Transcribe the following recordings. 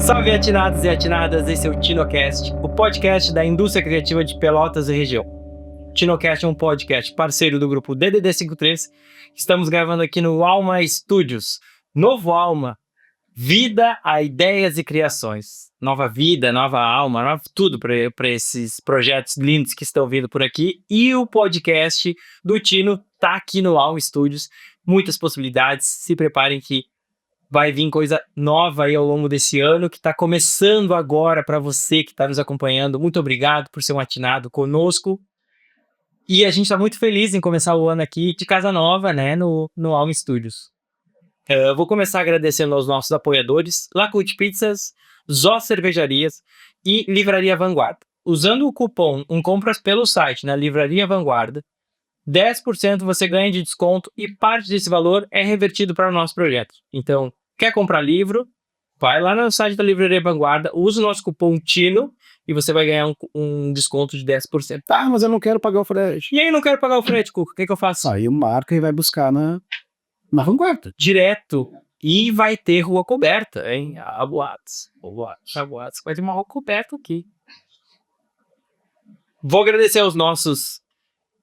Salve atinados e atinadas, esse é o TinoCast, o podcast da indústria criativa de Pelotas e região. O TinoCast é um podcast parceiro do grupo DDD53. Estamos gravando aqui no Alma Studios. Novo Alma, vida a ideias e criações. Nova vida, nova alma, novo tudo para esses projetos lindos que estão vindo por aqui. E o podcast do Tino tá aqui no Alma Studios. Muitas possibilidades, se preparem que vai vir coisa nova aí ao longo desse ano, que está começando agora para você que está nos acompanhando. Muito obrigado por ser um atinado conosco. E a gente está muito feliz em começar o ano aqui de casa nova, né, no Alma Studios. Eu vou começar agradecendo aos nossos apoiadores, Lacute Pizzas, Zó Cervejarias e Livraria Vanguarda. Usando o cupom compras pelo site na Livraria Vanguarda, 10% você ganha de desconto e parte desse valor é revertido para o nosso projeto. Então, quer comprar livro? Vai lá no site da Livraria Vanguarda, usa o nosso cupom TINO e você vai ganhar um desconto de 10%. Tá, mas eu não quero pagar o frete. E aí, não quero pagar o frete, Cuca, o que eu faço? Aí marca e vai buscar na Vanguarda. Direto. E vai ter rua coberta, hein? A boatos. Vai ter uma rua coberta aqui. Vou agradecer aos nossos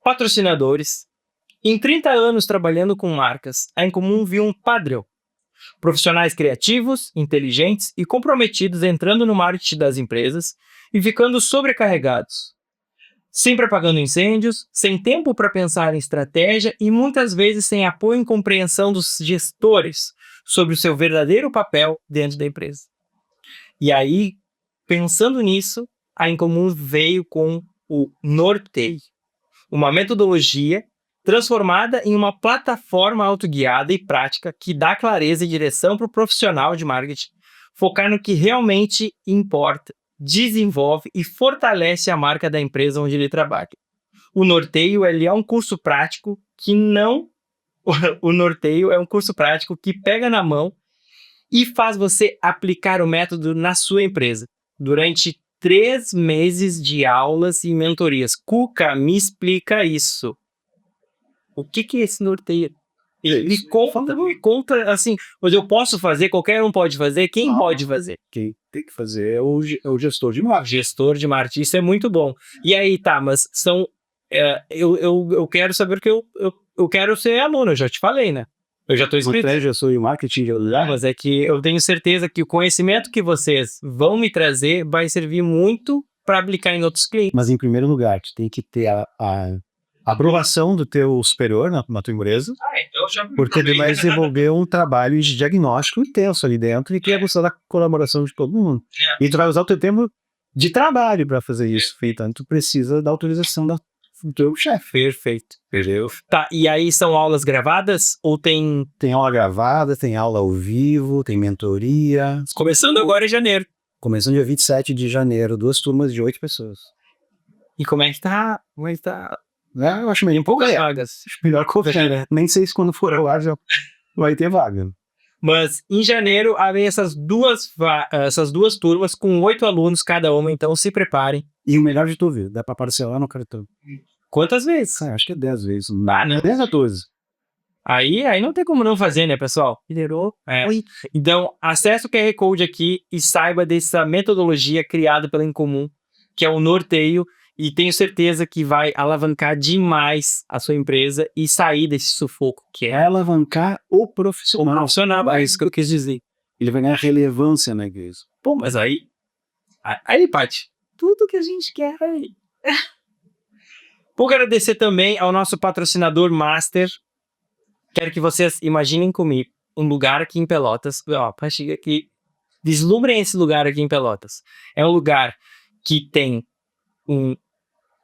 patrocinadores. Em 30 anos trabalhando com marcas, a Incomum viu um padrão. Profissionais criativos, inteligentes e comprometidos entrando no marketing das empresas e ficando sobrecarregados. Sempre apagando incêndios, sem tempo para pensar em estratégia e muitas vezes sem apoio e compreensão dos gestores sobre o seu verdadeiro papel dentro da empresa. E aí, pensando nisso, a Incomum veio com o Norteio. Uma metodologia transformada em uma plataforma autoguiada e prática que dá clareza e direção para o profissional de marketing focar no que realmente importa, desenvolve e fortalece a marca da empresa onde ele trabalha. O Norteio ele é um curso prático que não... O Norteio é um curso prático que pega na mão e faz você aplicar o método na sua empresa durante 3 meses de aulas e mentorias. Cuca, me explica isso. O que é esse Norteio? Me conta assim, mas eu posso fazer, qualquer um pode fazer, quem pode fazer? Quem tem que fazer é o gestor de marketing. Gestor de marketing, isso é muito bom. E aí, tá, mas são... eu quero saber que eu quero ser aluno, eu já te falei, né? Eu já estou inscrito. Você é gestor de marketing. Mas é que eu tenho certeza que o conhecimento que vocês vão me trazer vai servir muito para aplicar em outros clientes. Mas em primeiro lugar, tu tem que ter a aprovação do teu superior na tua empresa, Então já porque ele vai desenvolver um trabalho de diagnóstico intenso ali dentro e que é buscar da colaboração de todo mundo. E tu vai usar o teu tempo de trabalho para fazer isso, então tu precisa da autorização do teu chefe. Perfeito. Entendeu? Tá, e aí são aulas gravadas ou tem... Tem aula gravada, tem aula ao vivo, tem mentoria. Começando agora em janeiro. Começando dia 27 de janeiro, 2 turmas de 8 pessoas. E como é que tá? Eu acho meio Poucas vagas. Acho melhor correr, né? Nem sei se quando for ao ar já vai ter vaga. Mas em janeiro havem essas duas turmas com 8 alunos cada uma, então se preparem. E o melhor de tudo, dá pra parcelar no cartão. Quantas vezes? Acho que é 10 vezes. Não. 10 a 12. Aí não tem como não fazer, né, pessoal? Liderou. Então, acesse o QR Code aqui e saiba dessa metodologia criada pela Incomum, que é o Norteio, e tenho certeza que vai alavancar demais a sua empresa e sair desse sufoco que é Alavancar o profissional. é isso que eu quis dizer. Ele vai ganhar relevância na igreja. Pô, mas aí, Paty, tudo que a gente quer aí. Vou agradecer também ao nosso patrocinador Master. Quero que vocês imaginem comigo um lugar aqui em Pelotas. Chega aqui. Vislumbrem esse lugar aqui em Pelotas. É um lugar que tem um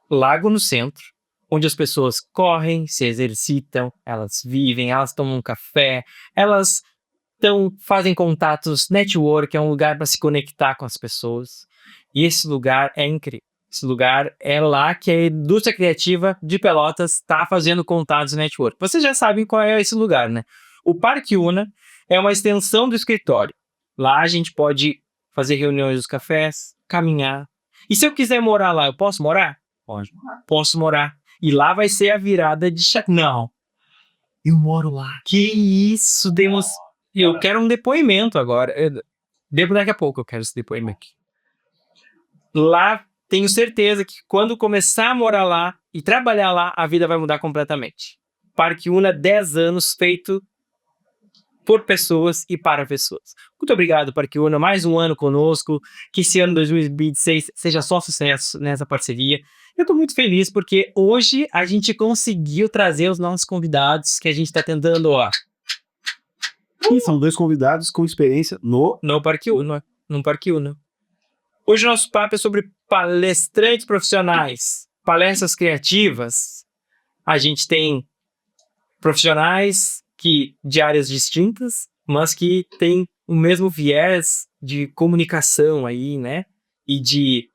lago no centro, onde as pessoas correm, se exercitam, elas vivem, elas tomam um café, elas fazem contatos, network, é um lugar para se conectar com as pessoas. E esse lugar é incrível. Esse lugar é lá que a indústria criativa de Pelotas está fazendo contatos network. Vocês já sabem qual é esse lugar, né? O Parque Una é uma extensão do escritório. Lá a gente pode fazer reuniões dos cafés, caminhar. E se eu quiser morar lá, eu posso morar? Pode. Posso morar. E lá vai ser a virada de chave. Não. Eu moro lá. Que isso, Deus. Eu quero um depoimento agora. Devo daqui a pouco, eu quero esse depoimento. Lá, tenho certeza que quando começar a morar lá e trabalhar lá, a vida vai mudar completamente. Parque Una, 10 anos, feito por pessoas e para pessoas. Muito obrigado, Parque Una, mais um ano conosco, que esse ano 2026 seja só sucesso nessa parceria. Eu estou muito feliz porque hoje a gente conseguiu trazer os nossos convidados que a gente está tentando, E são 2 convidados com experiência no Parque Una, no Parque Una. Hoje o nosso papo é sobre palestrantes profissionais, palestras criativas. A gente tem profissionais de áreas distintas, mas que têm o mesmo viés de comunicação aí, né? E de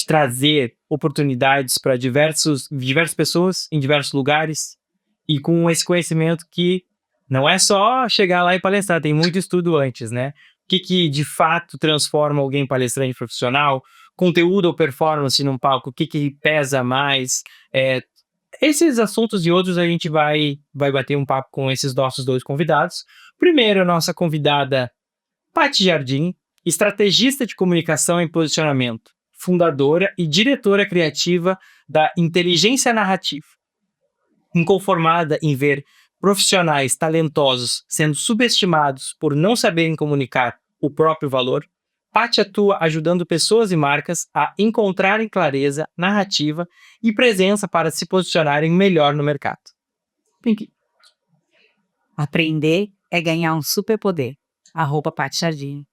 trazer oportunidades para diversas pessoas em diversos lugares e com esse conhecimento que não é só chegar lá e palestrar, tem muito estudo antes, né? O que de fato transforma alguém em palestrante profissional? Conteúdo ou performance num palco? O que pesa mais? Esses assuntos e outros a gente vai bater um papo com esses nossos 2 convidados. Primeiro, a nossa convidada, Paty Jardim, estrategista de comunicação e posicionamento, fundadora e diretora criativa da Inteligência Narrativa. Inconformada em ver profissionais talentosos sendo subestimados por não saberem comunicar o próprio valor, Paty atua ajudando pessoas e marcas a encontrarem clareza, narrativa e presença para se posicionarem melhor no mercado. Pinky. Aprender é ganhar um superpoder. @Paty Jardim.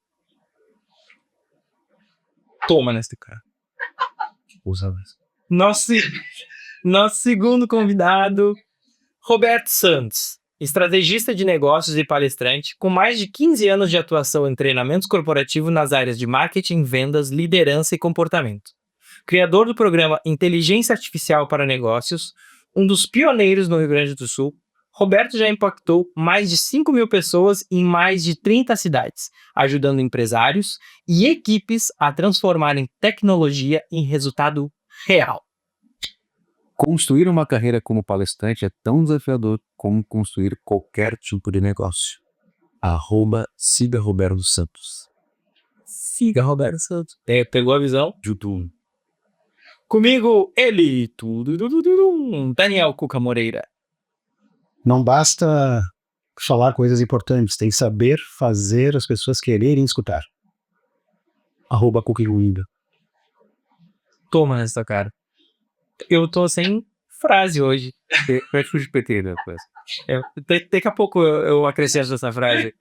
Toma nesse cara. Usa Nosso segundo convidado, Roberto Santos, estrategista de negócios e palestrante, com mais de 15 anos de atuação em treinamentos corporativos nas áreas de marketing, vendas, liderança e comportamento. Criador do programa Inteligência Artificial para Negócios, um dos pioneiros no Rio Grande do Sul, Roberto já impactou mais de 5.000 pessoas em mais de 30 cidades, ajudando empresários e equipes a transformarem tecnologia em resultado real. Construir uma carreira como palestrante é tão desafiador como construir qualquer tipo de negócio. @siga Roberto Santos. Siga Roberto Santos. Pegou a visão? YouTube. Comigo, ele, Daniel Cuca Moreira. Não basta falar coisas importantes, tem que saber fazer as pessoas quererem escutar. @Coquinha. Toma nessa cara. Eu tô sem frase hoje. Fecho de PT depois. Daqui a pouco eu acrescento essa frase.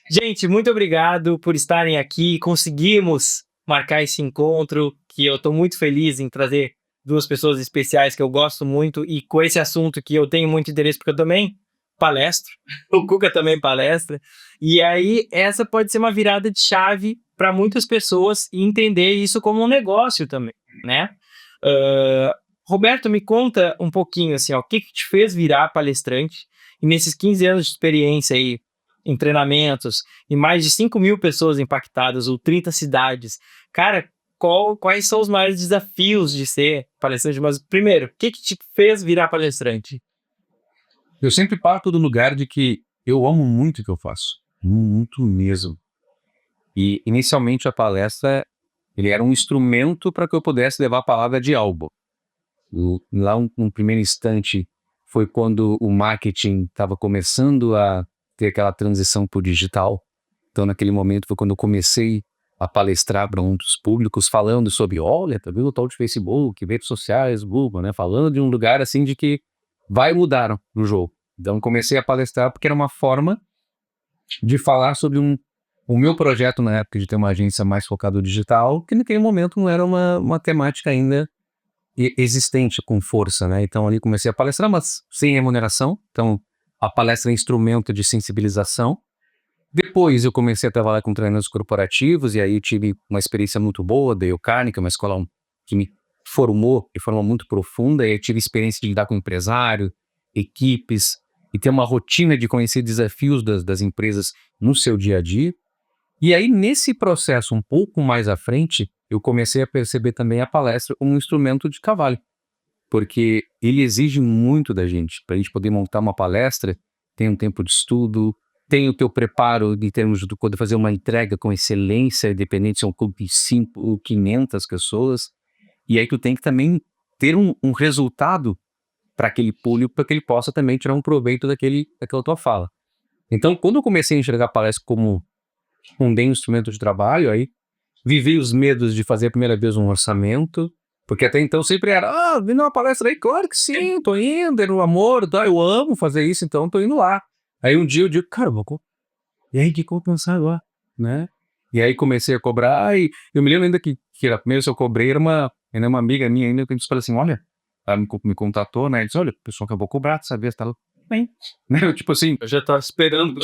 Gente, muito obrigado por estarem aqui. Conseguimos marcar esse encontro, que eu tô muito feliz em trazer 2 pessoas especiais que eu gosto muito e com esse assunto que eu tenho muito interesse, porque eu também palestro, o Cuca também palestra, e aí essa pode ser uma virada de chave para muitas pessoas e entender isso como um negócio também, né? Roberto, me conta um pouquinho, assim, o que te fez virar palestrante e nesses 15 anos de experiência aí em treinamentos e mais de 5.000 pessoas impactadas ou 30 cidades. Cara, quais são os maiores desafios de ser palestrante? Mas primeiro, o que te fez virar palestrante? Eu sempre parto do lugar de que eu amo muito o que eu faço. Muito mesmo. E inicialmente a palestra, ele era um instrumento para que eu pudesse levar a palavra de algo. Lá no primeiro instante foi quando o marketing estava começando a ter aquela transição para o digital. Então naquele momento foi quando eu comecei a palestrar para outros públicos falando sobre, olha, tá vendo o tal de Facebook, redes sociais, Google, né? Falando de um lugar assim de que vai mudar no jogo. Então comecei a palestrar porque era uma forma de falar sobre o meu projeto na época de ter uma agência mais focada no digital, que naquele momento não era uma temática ainda existente com força, né? Então ali comecei a palestrar, mas sem remuneração. Então a palestra é instrumento de sensibilização. Depois eu comecei a trabalhar com treinamentos corporativos e aí tive uma experiência muito boa, da Eucarne, que é uma escola que me formou de forma muito profunda, e eu tive experiência de lidar com empresário, equipes, e ter uma rotina de conhecer desafios das empresas no seu dia a dia. E aí nesse processo um pouco mais à frente, eu comecei a perceber também a palestra como um instrumento de trabalho, porque ele exige muito da gente. Para a gente poder montar uma palestra, tem um tempo de estudo, tem o teu preparo em termos de quando fazer uma entrega com excelência, independente se é um clube de 5 ou 500 pessoas. E aí tu tem que também ter um resultado para aquele público, para que ele possa também tirar um proveito daquela tua fala. Então, quando eu comecei a enxergar a palestra como um bem instrumento de trabalho, aí vivi os medos de fazer a primeira vez um orçamento, porque até então sempre era, vindo uma palestra aí, claro que sim, tô indo, é no amor, tá, eu amo fazer isso, então tô indo lá. Aí um dia eu digo, cara, e aí, o que eu vou pensar agora, né? E aí comecei a cobrar, e eu me lembro ainda que a primeira vez que eu cobrei era uma amiga minha ainda, que a gente falou assim, olha, ela me contatou, né, e disse, olha, o pessoal que eu vou cobrar, dessa vez, tá bem, né, eu, tipo assim, Eu já tava esperando.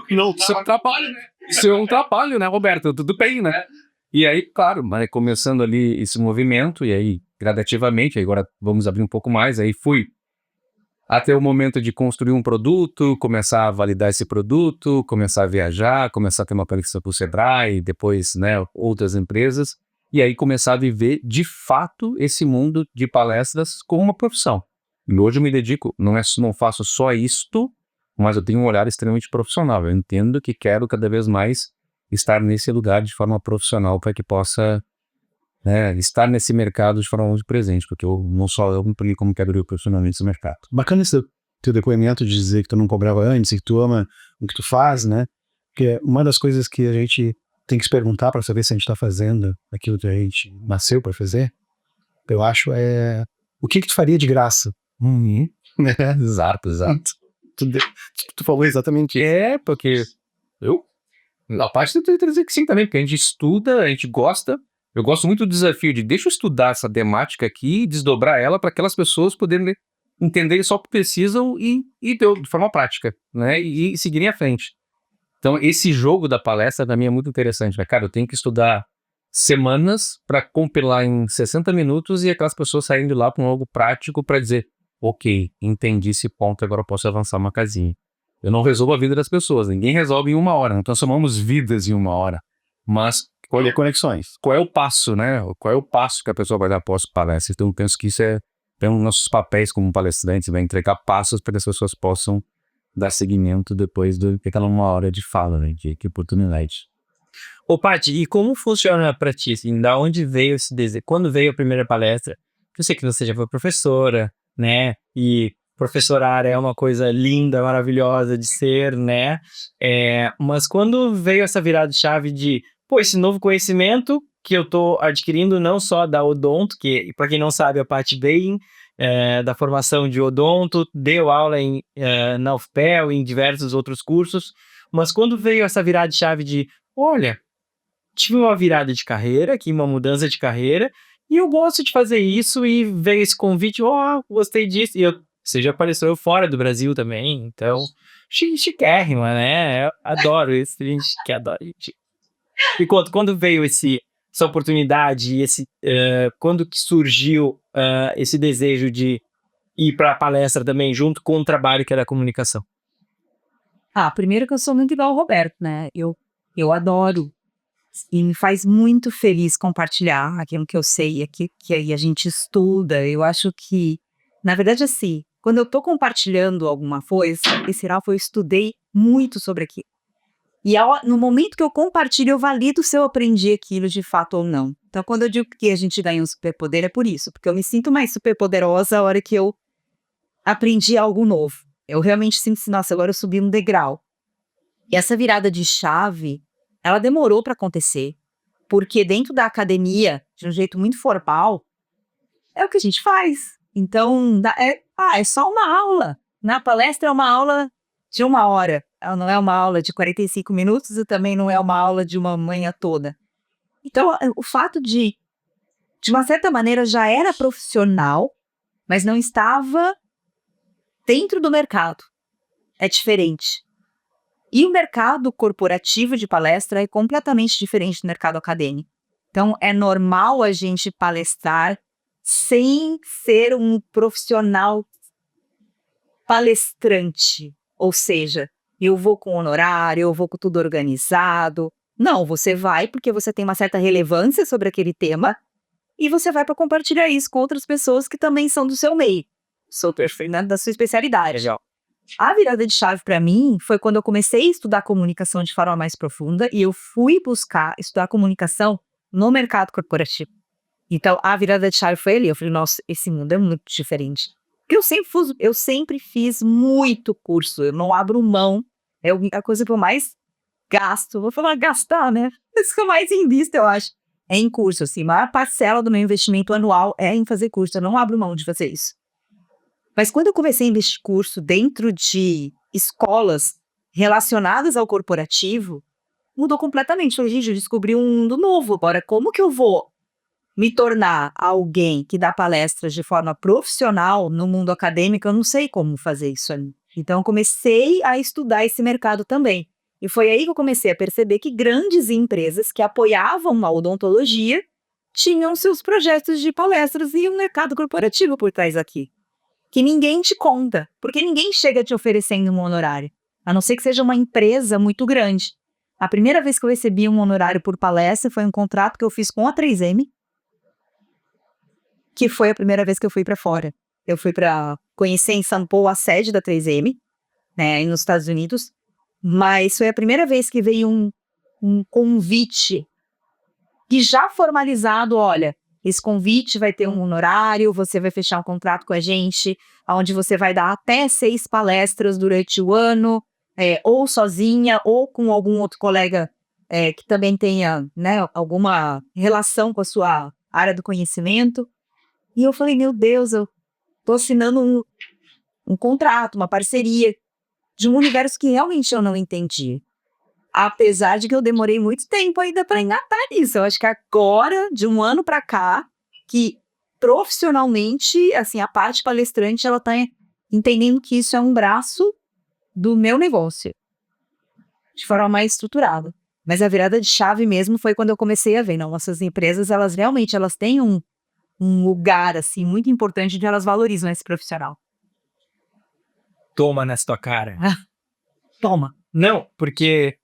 não, isso é um trabalho, né? Isso é um trabalho, né, Roberto? Tudo bem, né? E aí, claro, mas começando ali esse movimento, e aí, gradativamente, aí agora vamos abrir um pouco mais, aí fui até o momento de construir um produto, começar a validar esse produto, começar a viajar, começar a ter uma palestra para o Sebrae, depois, né, outras empresas, e aí começar a viver, de fato, esse mundo de palestras como uma profissão. E hoje eu me dedico, não faço só isto, mas eu tenho um olhar extremamente profissional. Eu entendo que quero cada vez mais estar nesse lugar de forma profissional para que possa, né, estar nesse mercado de forma muito presente, porque eu não só eu, como quero ir profissionalmente nesse mercado. Bacana esse teu depoimento de dizer que tu não cobrava antes, que tu ama o que tu faz, né? Porque uma das coisas que a gente tem que se perguntar para saber se a gente tá fazendo aquilo que a gente nasceu para fazer, eu acho, é o que tu faria de graça? Exato. Tu falou exatamente isso. É, porque a parte eu tenho que dizer que sim também, porque a gente estuda, a gente gosta. Eu gosto muito do desafio de deixa eu estudar essa temática aqui e desdobrar ela para aquelas pessoas poderem entender só o que precisam e de forma prática, né? E seguirem à frente. Então, esse jogo da palestra, para mim, é muito interessante, né? Cara, eu tenho que estudar semanas para compilar em 60 minutos e aquelas pessoas saírem de lá com algo prático para dizer, ok, entendi esse ponto, agora eu posso avançar uma casinha. Eu não resolvo a vida das pessoas, ninguém resolve em 1 hora, não transformamos vidas em 1 hora. Mas Colher conexões. qual é o passo, né? Qual é o passo que a pessoa vai dar após a palestra? Então, eu penso que isso é um dos nossos papéis como palestrantes, vai entregar passos para que as pessoas possam dar seguimento depois do que aquela 1 hora de fala, né? Que oportunidade. Ô, Paty, e como funciona pra ti, assim, da onde veio esse desejo? Quando veio a primeira palestra? Eu sei que você já foi professora, né? E professorar é uma coisa linda, maravilhosa de ser, né? Mas quando veio essa virada de chave de, pô, esse novo conhecimento que eu tô adquirindo não só da odonto, que, pra quem não sabe, a Paty veio da formação de odonto, deu aula na UFPEL e em diversos outros cursos, mas quando veio essa virada de chave de, olha, tive uma virada de carreira aqui, uma mudança de carreira, e eu gosto de fazer isso, e veio esse convite, gostei disso, e você já apareceu fora do Brasil também, então, chiquérrima, né? Eu adoro isso, gente que adora. E quando veio essa oportunidade, quando que surgiu esse desejo de ir para a palestra também, junto com o trabalho que era a comunicação? Primeiro que eu sou muito igual ao Roberto, né? Eu adoro e me faz muito feliz compartilhar aquilo que eu sei, que aí a gente estuda. Eu acho que, na verdade, assim, quando eu tô compartilhando alguma coisa, esse sinal foi eu estudei muito sobre aquilo. E no momento que eu compartilho, eu valido se eu aprendi aquilo de fato ou não. Então, quando eu digo que a gente ganha um superpoder, é por isso. Porque eu me sinto mais superpoderosa a hora que eu aprendi algo novo. Eu realmente sinto assim, nossa, agora eu subi um degrau. E essa virada de chave, ela demorou para acontecer. Porque dentro da academia, de um jeito muito formal, é o que a gente faz. Então, é só uma aula. Na palestra é uma aula de 1 hora. Ela não é uma aula de 45 minutos e também não é uma aula de uma manhã toda. Então, o fato de uma certa maneira, já era profissional, mas não estava dentro do mercado. É diferente. E o mercado corporativo de palestra é completamente diferente do mercado acadêmico. Então, é normal a gente palestrar sem ser um profissional palestrante. Ou seja, eu vou com honorário, eu vou com tudo organizado. Não, você vai porque você tem uma certa relevância sobre aquele tema e você vai para compartilhar isso com outras pessoas que também são do seu meio. Sou perfeito, né, da sua especialidade. a virada de chave para mim foi quando eu comecei a estudar comunicação de forma mais profunda e eu fui buscar estudar comunicação no mercado corporativo. Então, a virada de chave foi ali. Eu falei, nossa, esse mundo é muito diferente. Porque eu sempre fiz muito curso. Eu não abro mão. É a coisa que eu mais gasto. Vou falar gastar, né? Isso que eu mais invisto, eu acho. É em curso, assim. A maior parcela do meu investimento anual é em fazer curso. Eu não abro mão de fazer isso. Mas quando eu comecei a investir curso dentro de escolas relacionadas ao corporativo, mudou completamente. Falei, gente, eu descobri um mundo novo. Agora, como que eu vou me tornar alguém que dá palestras de forma profissional no mundo acadêmico? Eu não sei como fazer isso ali. Então, eu comecei a estudar esse mercado também. E foi aí que eu comecei a perceber que grandes empresas que apoiavam a odontologia tinham seus projetos de palestras e um mercado corporativo por trás aqui. Que ninguém te conta, porque ninguém chega te oferecendo um honorário, a não ser que seja uma empresa muito grande. A primeira vez que eu recebi um honorário por palestra foi um contrato que eu fiz com a 3M, que foi a primeira vez que eu fui para fora. Eu fui para conhecer em São Paulo a sede da 3M, né, nos Estados Unidos, mas foi a primeira vez que veio um convite que já formalizado, olha, esse convite vai ter um honorário, você vai fechar um contrato com a gente, onde você vai dar até 6 palestras durante o ano, ou sozinha, ou com algum outro colega que também tenha, né, alguma relação com a sua área do conhecimento. E eu falei, meu Deus, eu tô assinando um contrato, uma parceria de um universo que realmente eu não entendi. Apesar de que eu demorei muito tempo ainda para engatar nisso. Eu acho que agora, de um ano para cá, que profissionalmente, assim, a parte palestrante, ela tá entendendo que isso é um braço do meu negócio, de forma mais estruturada. Mas a virada de chave mesmo foi quando eu comecei a ver, não, essas empresas, elas realmente, elas têm um lugar, assim, muito importante onde elas valorizam esse profissional. Toma nessa tua cara. Toma. Não, porque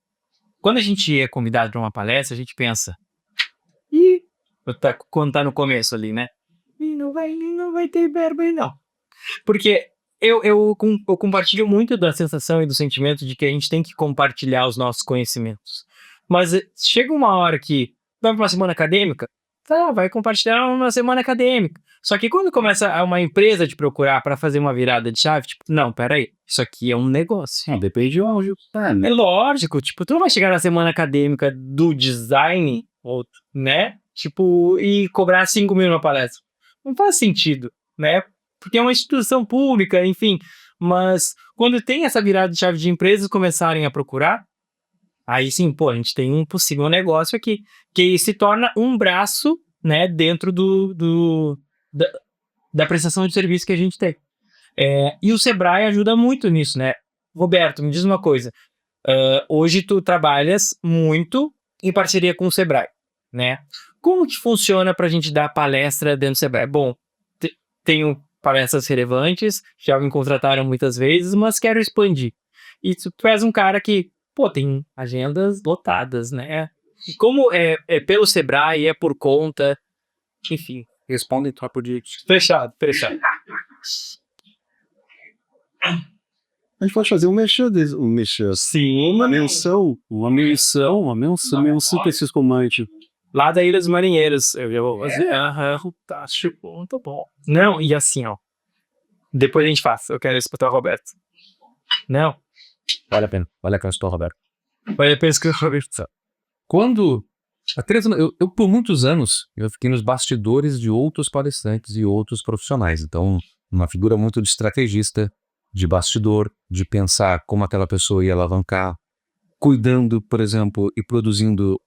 quando a gente é convidado para uma palestra, a gente pensa, ih, quando tá no começo ali, né? Ih, não vai ter verbo aí, não. Porque eu compartilho muito da sensação e do sentimento de que a gente tem que compartilhar os nossos conhecimentos. Mas chega uma hora que vai para uma semana acadêmica, tá, vai compartilhar uma semana acadêmica. Só que quando começa uma empresa te procurar para fazer uma virada de chave, tipo, não, peraí, isso aqui é um negócio. Depende de onde tá, né? É lógico, tipo, tu não vai chegar na semana acadêmica do design, né? Tipo, e cobrar 5 mil na palestra. Não faz sentido, né? Porque é uma instituição pública, enfim. Mas quando tem essa virada de chave de empresas começarem a procurar, aí sim, pô, a gente tem um possível negócio aqui, que se torna um braço, né, dentro da prestação de serviço que a gente tem. E o Sebrae ajuda muito nisso, né? Roberto, me diz uma coisa. Hoje tu trabalhas muito em parceria com o Sebrae, né? Como que funciona para a gente dar palestra dentro do Sebrae? Bom, tenho palestras relevantes, já me contrataram muitas vezes, mas quero expandir. E tu és um cara que, pô, tem agendas lotadas, né? E como é pelo Sebrae, é por conta, enfim. Responde em tropa de... Fechado. A gente pode fazer um merchan, Sim. uma menção para esses comandos. Lá da Ilha dos Marinheiros. Eu já vou fazer. Tá, muito bom. Não, e assim, ó. Depois a gente faz. Eu quero escutar o Roberto. Não. Vale a pena. Vale a pena escutar o Roberto. Vale a pena escutar o Roberto. Quando... Há 3 anos... Eu, por muitos anos, eu fiquei nos bastidores de outros palestrantes e outros profissionais. Então, uma figura muito de estrategista, de bastidor, de pensar como aquela pessoa ia alavancar, cuidando, por exemplo, e produzindo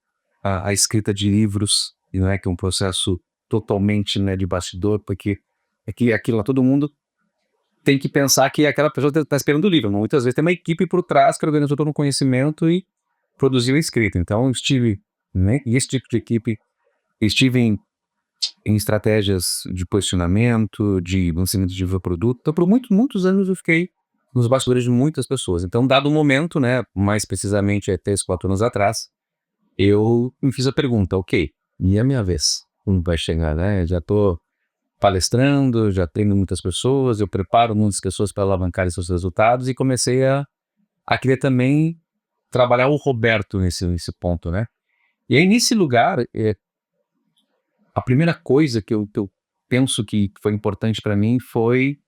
a escrita de livros, e não é que é um processo totalmente, né, de bastidor, porque é que aquilo lá, todo mundo tem que pensar que aquela pessoa está esperando o livro. Muitas vezes tem uma equipe por trás que organizou todo o conhecimento e produziu a escrita. Então, estive, né, e esse tipo de equipe, estive em estratégias de posicionamento, de lançamento de produto. Então, por muitos anos eu fiquei nos bastidores de muitas pessoas. Então, dado o momento, né, mais precisamente 3, 4 anos atrás, eu me fiz a pergunta, ok, e a minha vez? Como vai chegar, né? Já tô palestrando, já tenho muitas pessoas, eu preparo muitas pessoas para alavancarem seus resultados e comecei a querer também trabalhar o Roberto nesse ponto, né? E aí, nesse lugar, a primeira coisa que eu penso que foi importante para mim foi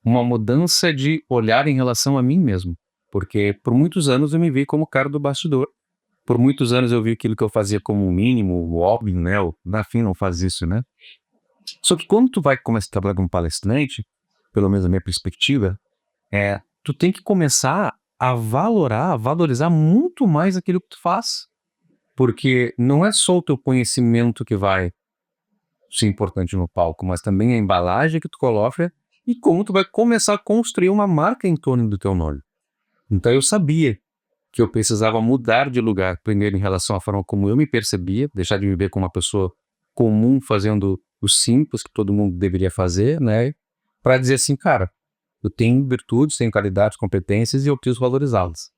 uma mudança de olhar em relação a mim mesmo. Porque por muitos anos eu me vi como cara do bastidor. Por muitos anos eu vi aquilo que eu fazia como o mínimo, o óbvio, né? O Nafim não faz isso, né? Só que quando tu vai começar a trabalhar como palestrante, pelo menos a minha perspectiva, tu tem que começar a valorizar muito mais aquilo que tu faz. Porque não é só o teu conhecimento que vai ser importante no palco, mas também a embalagem que tu coloca e como tu vai começar a construir uma marca em torno do teu nome. Então eu sabia que eu precisava mudar de lugar, primeiro em relação à forma como eu me percebia, deixar de me ver como uma pessoa comum fazendo o simples que todo mundo deveria fazer, né? Para dizer assim, cara, eu tenho virtudes, tenho qualidades, competências e eu preciso valorizá-las.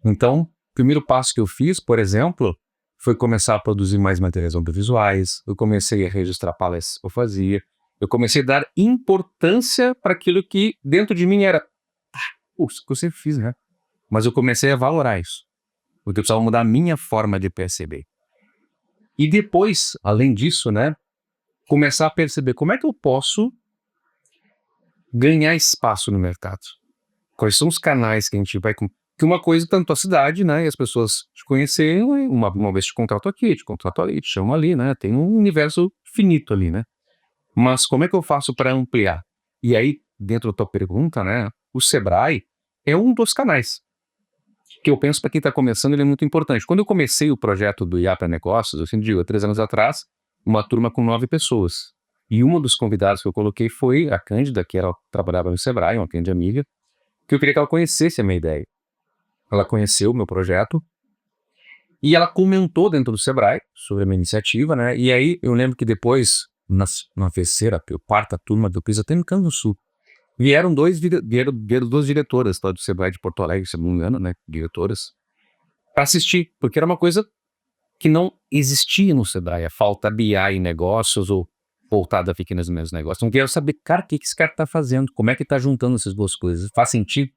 Então, o primeiro passo que eu fiz, por exemplo, foi começar a produzir mais materiais audiovisuais, eu comecei a registrar palestras que eu fazia, eu comecei a dar importância para aquilo que dentro de mim era, isso que eu sempre fiz, né? Mas eu comecei a valorar isso, porque eu precisava mudar a minha forma de perceber. E depois, além disso, né, começar a perceber como é que eu posso ganhar espaço no mercado. Quais são os canais que a gente vai... Que uma coisa, tanto a cidade, né, e as pessoas te conhecerem, uma vez te contrato aqui, te contrato ali, te chamo ali, né, tem um universo finito ali, né. Mas como é que eu faço para ampliar? E aí, dentro da tua pergunta, né, o Sebrae é um dos canais que eu penso para quem está começando, ele é muito importante. Quando eu comecei o projeto do IA para Negócios, eu sempre digo, há 3 anos atrás, uma turma com 9 pessoas. E uma dos convidados que eu coloquei foi a Cândida, que trabalhava no Sebrae, uma grande amiga, que eu queria que ela conhecesse a minha ideia. Ela conheceu o meu projeto e ela comentou dentro do Sebrae sobre a minha iniciativa, né? E aí eu lembro que depois, na terceira, quarta turma do PIS, até no Rio Grande do Sul, vieram duas diretoras do Sebrae de Porto Alegre, se não me engano, né? Diretoras, para assistir, porque era uma coisa que não existia no Sebrae, a falta BI em negócios ou voltada a pequenos e médios negócios. Então, eu quero saber, cara, o que esse cara está fazendo, como é que está juntando essas duas coisas, faz sentido?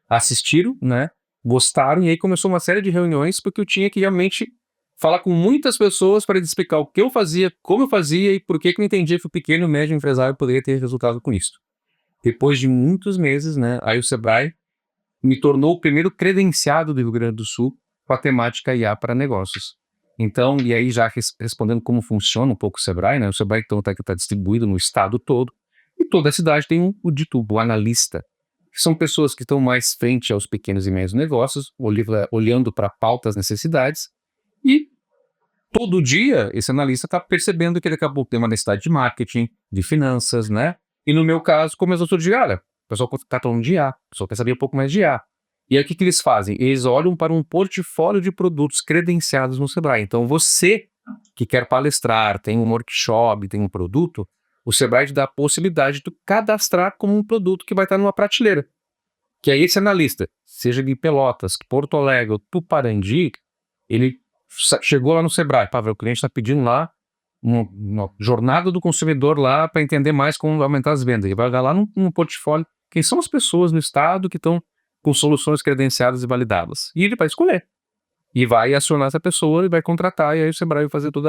Assistiram, né? Gostaram, e aí começou uma série de reuniões, porque eu tinha que realmente falar com muitas pessoas para explicar o que eu fazia, como eu fazia e por que eu entendia que o pequeno e médio empresário poderia ter resultado com isso. Depois de muitos meses, né, aí o Sebrae me tornou o primeiro credenciado do Rio Grande do Sul com a temática IA para negócios. Então, e aí já respondendo como funciona um pouco o Sebrae, né, o Sebrae então está distribuído no estado todo, e toda a cidade tem o analista, que são pessoas que estão mais frente aos pequenos e médios negócios, olhando para pautas, necessidades, e todo dia esse analista está percebendo que ele acabou de ter uma necessidade de marketing, de finanças, né? E no meu caso, começou a surgir, olha, o pessoal está falando de IA, o pessoal quer saber um pouco mais de IA. E aí o que eles fazem? Eles olham para um portfólio de produtos credenciados no Sebrae. Então você que quer palestrar, tem um workshop, tem um produto, o Sebrae te dá a possibilidade de cadastrar como um produto que vai estar numa prateleira. Que aí esse analista, seja de Pelotas, Porto Alegre ou Tuparandi, ele chegou lá no Sebrae, o cliente está pedindo lá uma jornada do consumidor lá para entender mais como aumentar as vendas. Ele vai olhar lá num portfólio quem são as pessoas no estado que estão com soluções credenciadas e validadas. E ele vai escolher. E vai acionar essa pessoa e vai contratar, e aí o Sebrae vai fazer todo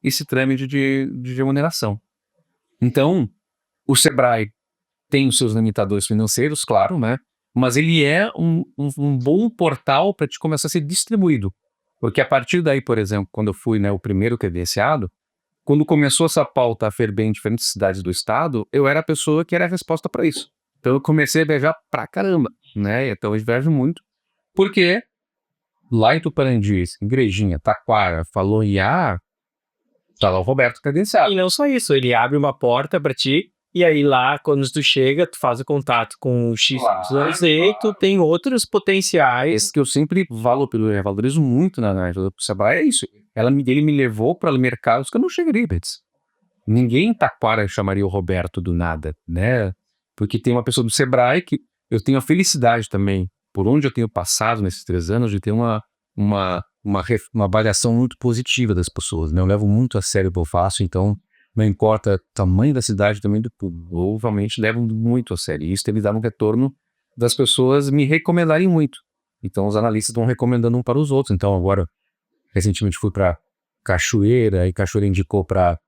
esse trâmite de remuneração. Então, o Sebrae tem os seus limitadores financeiros, claro, né? Mas ele é um bom portal para te começar a ser distribuído. Porque a partir daí, por exemplo, quando eu fui, né, o primeiro credenciado, quando começou essa pauta a ferver em diferentes cidades do estado, eu era a pessoa que era a resposta para isso. Então eu comecei a viajar pra caramba, né? Então eu viajo muito, porque lá em Tuparandi, Igrejinha, Taquara, falou IA, tá lá o Roberto credenciado. E não só isso, ele abre uma porta para ti, e aí lá, quando tu chega, tu faz o contato com o XYZ, tu tem outros potenciais. Que eu sempre valorizo muito na Sebrae, é isso. Ele me levou para mercados que eu não chegaria, Betis. Ninguém em Taquara chamaria o Roberto do nada, né? Porque tem uma pessoa do Sebrae que eu tenho a felicidade também, por onde eu tenho passado nesses 3 anos, de ter uma avaliação muito positiva das pessoas, né? Eu levo muito a sério o que eu faço, então não importa o tamanho da cidade, também do público. Ou realmente levam muito a sério. E isso teve dado um retorno das pessoas me recomendarem muito. Então os analistas vão recomendando um para os outros. Então agora, recentemente fui para Cachoeira, e Cachoeira indicou para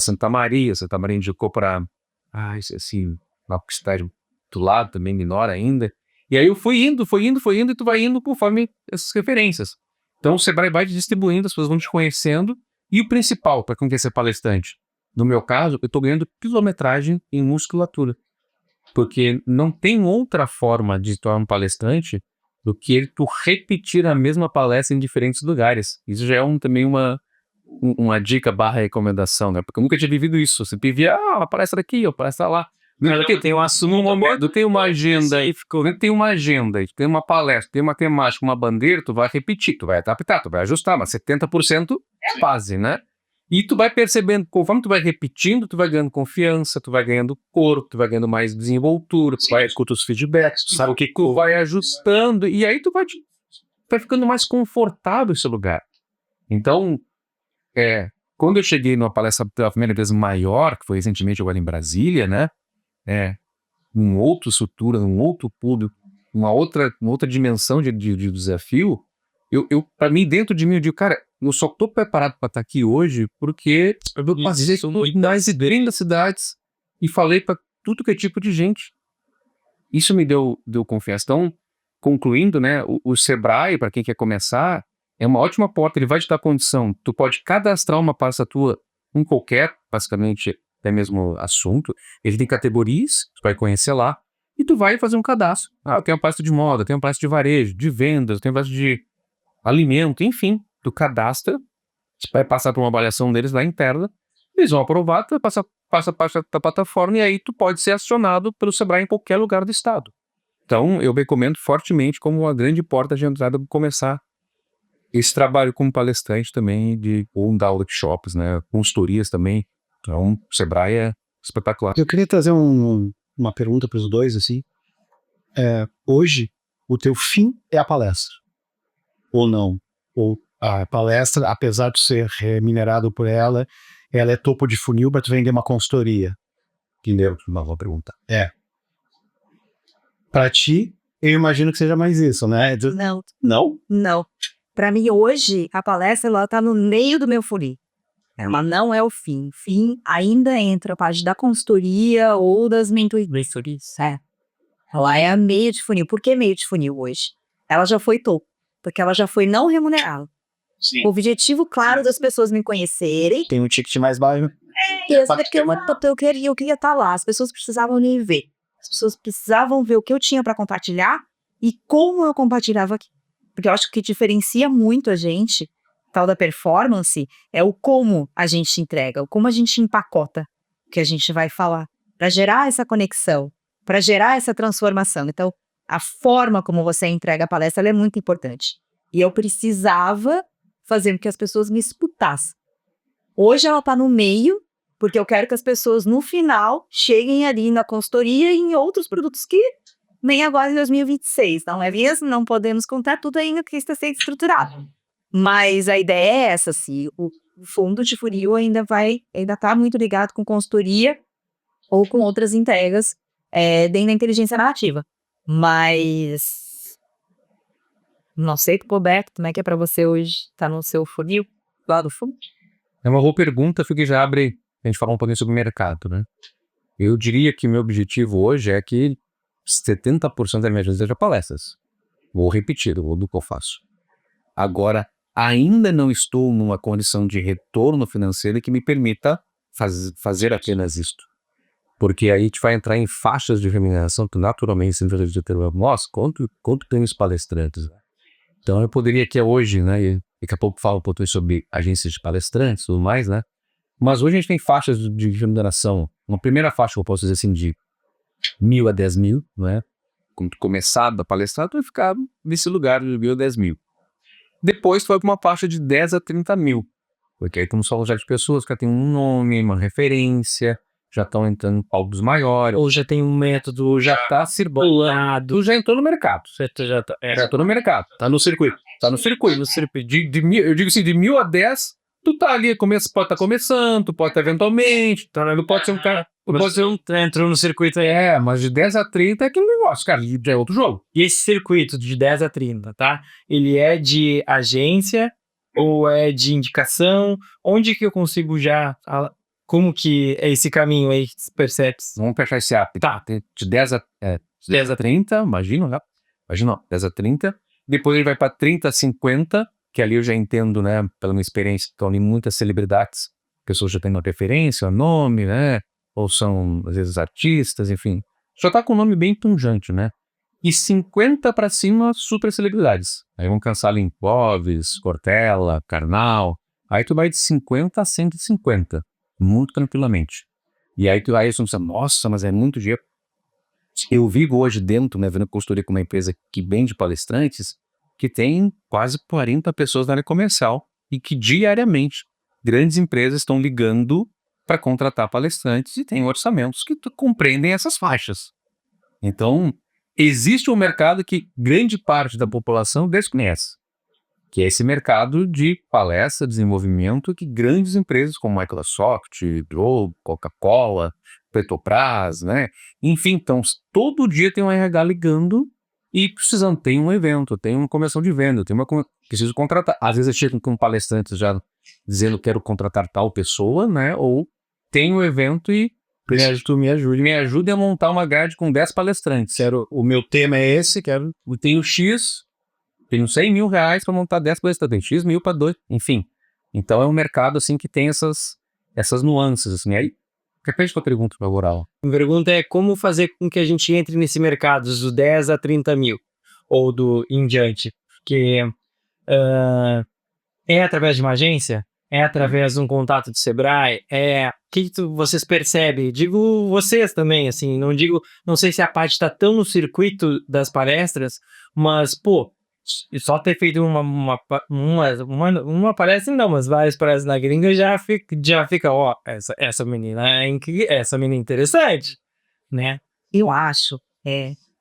Santa Maria indicou para assim, uma cidade do lado também, menor ainda. E aí eu fui indo, e tu vai indo conforme essas referências. Então o Sebrae vai te distribuindo, as pessoas vão te conhecendo. E o principal, para quem quer ser palestrante, no meu caso, eu estou ganhando quilometragem em musculatura. Porque não tem outra forma de se tornar um palestrante do que tu repetir a mesma palestra em diferentes lugares. Isso já é também uma dica / recomendação, né? Porque eu nunca tinha vivido isso. Você vivia, uma palestra aqui, uma palestra lá. Porque tem um assunto, um momento, tem uma agenda, tem uma agenda, tem uma palestra, tem uma temática, uma bandeira, tu vai repetir, tu vai adaptar, tu vai ajustar, mas 70% é a base, né? E tu vai percebendo, conforme tu vai repetindo, tu vai ganhando confiança, tu vai ganhando corpo, tu vai ganhando mais desenvoltura, tu vai escutar os feedbacks, tu sabe o que tu vai ajustando, e aí tu vai ficando mais confortável nesse lugar. Então, quando eu cheguei numa palestra pela primeira vez maior, que foi recentemente agora em Brasília, né? Num outra estrutura, num outro público, uma outra dimensão de desafio, eu para mim, dentro de mim, eu digo, cara, eu só tô preparado para estar aqui hoje porque eu passei nas 30 cidades e falei para tudo que é tipo de gente. Isso me deu confiança. Então, concluindo, né, o Sebrae, para quem quer começar, é uma ótima porta, ele vai te dar condição. Tu pode cadastrar uma palestra tua em qualquer, basicamente, até mesmo assunto. Ele tem categorias, tu vai conhecer lá, e tu vai fazer um cadastro. Eu tenho uma palestra de moda, tenho uma palestra de varejo, de vendas, tenho uma palestra de alimento, enfim. Tu cadastra, vai passar por uma avaliação deles lá interna, eles vão aprovar, tu vai passa para a plataforma, e aí tu pode ser acionado pelo Sebrae em qualquer lugar do estado. Então, eu recomendo fortemente como uma grande porta de entrada para começar esse trabalho como palestrante também, ou dar workshops, né, consultorias também. Então, o Sebrae é espetacular. Eu queria trazer uma pergunta para os dois, assim. Hoje, o teu fim é a palestra? Ou não? Ou a palestra, apesar de ser remunerado por ela é topo de funil para tu vender uma consultoria? Entendeu? Não vou perguntar. Para ti, eu imagino que seja mais isso, né? Não. Não? Não. Para mim, hoje, a palestra ela tá no meio do meu funil. Ela não é o fim. O fim ainda entra a parte da consultoria ou das mentorias. Ela é a meio de funil. Por que meio de funil hoje? Ela já foi topo, porque ela já foi não remunerada. Sim. O objetivo claro das pessoas me conhecerem. Tem um ticket mais baixo. Porque eu queria estar lá. As pessoas precisavam me ver. As pessoas precisavam ver o que eu tinha para compartilhar e como eu compartilhava aqui. Porque eu acho que o que diferencia muito a gente, tal da performance, é o como a gente entrega, o como a gente empacota o que a gente vai falar, para gerar essa conexão, para gerar essa transformação. Então, a forma como você entrega a palestra ela é muito importante. E eu precisava fazer com que as pessoas me escutassem. Hoje ela está no meio, porque eu quero que as pessoas, no final, cheguem ali na consultoria e em outros produtos que nem agora em 2026, não é mesmo? Não podemos contar tudo ainda que está sendo estruturado. Mas a ideia é essa, assim, o fundo de funil ainda está muito ligado com consultoria ou com outras entregas dentro da inteligência narrativa. Mas não sei, Roberto, como é que é para você hoje? Tá no seu funil, lá do fundo? É uma boa pergunta, porque já abre, a gente fala um pouquinho sobre o mercado, né? Eu diria que meu objetivo hoje é que 70% da minha agenda seja palestras. Vou repetir do que eu faço. Agora, ainda não estou numa condição de retorno financeiro que me permita fazer apenas isto. Porque aí a gente vai entrar em faixas de remuneração que naturalmente sempre vai ter, nossa, quanto tem os palestrantes? Então eu poderia aqui hoje, né, e daqui a pouco falo um pouquinho sobre agências de palestrantes e tudo mais, né? Mas hoje a gente tem faixas de remuneração. Uma primeira faixa, eu posso dizer assim, de 1.000 a 10.000, né? Quando tu começar a palestrar, tu vai ficar nesse lugar de 1.000 a 10.000. Depois tu vai para uma faixa de 10 a 30 mil. Porque aí temos só já de pessoas que já tem um nome, uma referência, já estão entrando em palcos maiores. Ou já tem um método, já está circulado. Tu já entrou no mercado. Já tá, Já entrou no mercado. Tá no circuito. Tá no circuito. Eu digo assim, de 1.000 a 10, Tu tá ali, pode estar começando, tu pode estar eventualmente, tu pode ser um cara... Pode ser um... Entrou no circuito aí. Mas de 10 a 30 é aquele negócio, cara, já é outro jogo. E esse circuito de 10 a 30, tá? Ele é de agência ou é de indicação? Onde que eu consigo já... Como que é esse caminho aí, percebe-se? Vamos fechar esse app. Tá, de 10 a 30, imagina, né? Imagina, ó, 10 a 30. Depois ele vai para 30 a 50, que ali eu já entendo, né, pela minha experiência, estão ali muitas celebridades, pessoas já têm uma referência, um nome, né? Ou são, às vezes, artistas, enfim. Já tá com um nome bem pungente, né? E 50 para cima, super celebridades. Aí vão cansar ali em Clóvis, Cortella, Karnal. Aí tu vai de 50 a 150, muito tranquilamente. E aí tu pensa, nossa, mas é muito dinheiro. Eu vivo hoje dentro, né, vendo consultoria com uma empresa que vende palestrantes, que tem quase 40 pessoas na área comercial e que diariamente grandes empresas estão ligando para contratar palestrantes e tem orçamentos que compreendem essas faixas. Então, existe um mercado que grande parte da população desconhece, que é esse mercado de palestra, desenvolvimento, que grandes empresas como Microsoft, Globo, Coca-Cola, Petrobras, né? Enfim, então, todo dia tem um RH ligando e precisando, tem um evento, tem uma conversão de venda, preciso contratar. Às vezes eu chego com palestrantes já dizendo quero contratar tal pessoa, né? Ou tem um evento e Tu me ajude. me ajude a montar uma grade com 10 palestrantes. O meu tema é esse, Eu tenho X, tenho 100 mil reais para montar 10 palestrantes, tem X mil para 2, enfim. Então é um mercado assim que tem essas nuances, assim. Aí, repete a tua pergunta para Oral. A pergunta é como fazer com que a gente entre nesse mercado dos 10 a 30 mil, ou do em diante. Porque é através de uma agência? É através de um contato de Sebrae? O que vocês percebem? Digo vocês também, assim, não sei se a parte está tão no circuito das palestras, mas, pô, só ter feito uma palestra, não, mas várias palestras na gringa já fica, ó, essa menina é essa menina é interessante, né? Eu acho,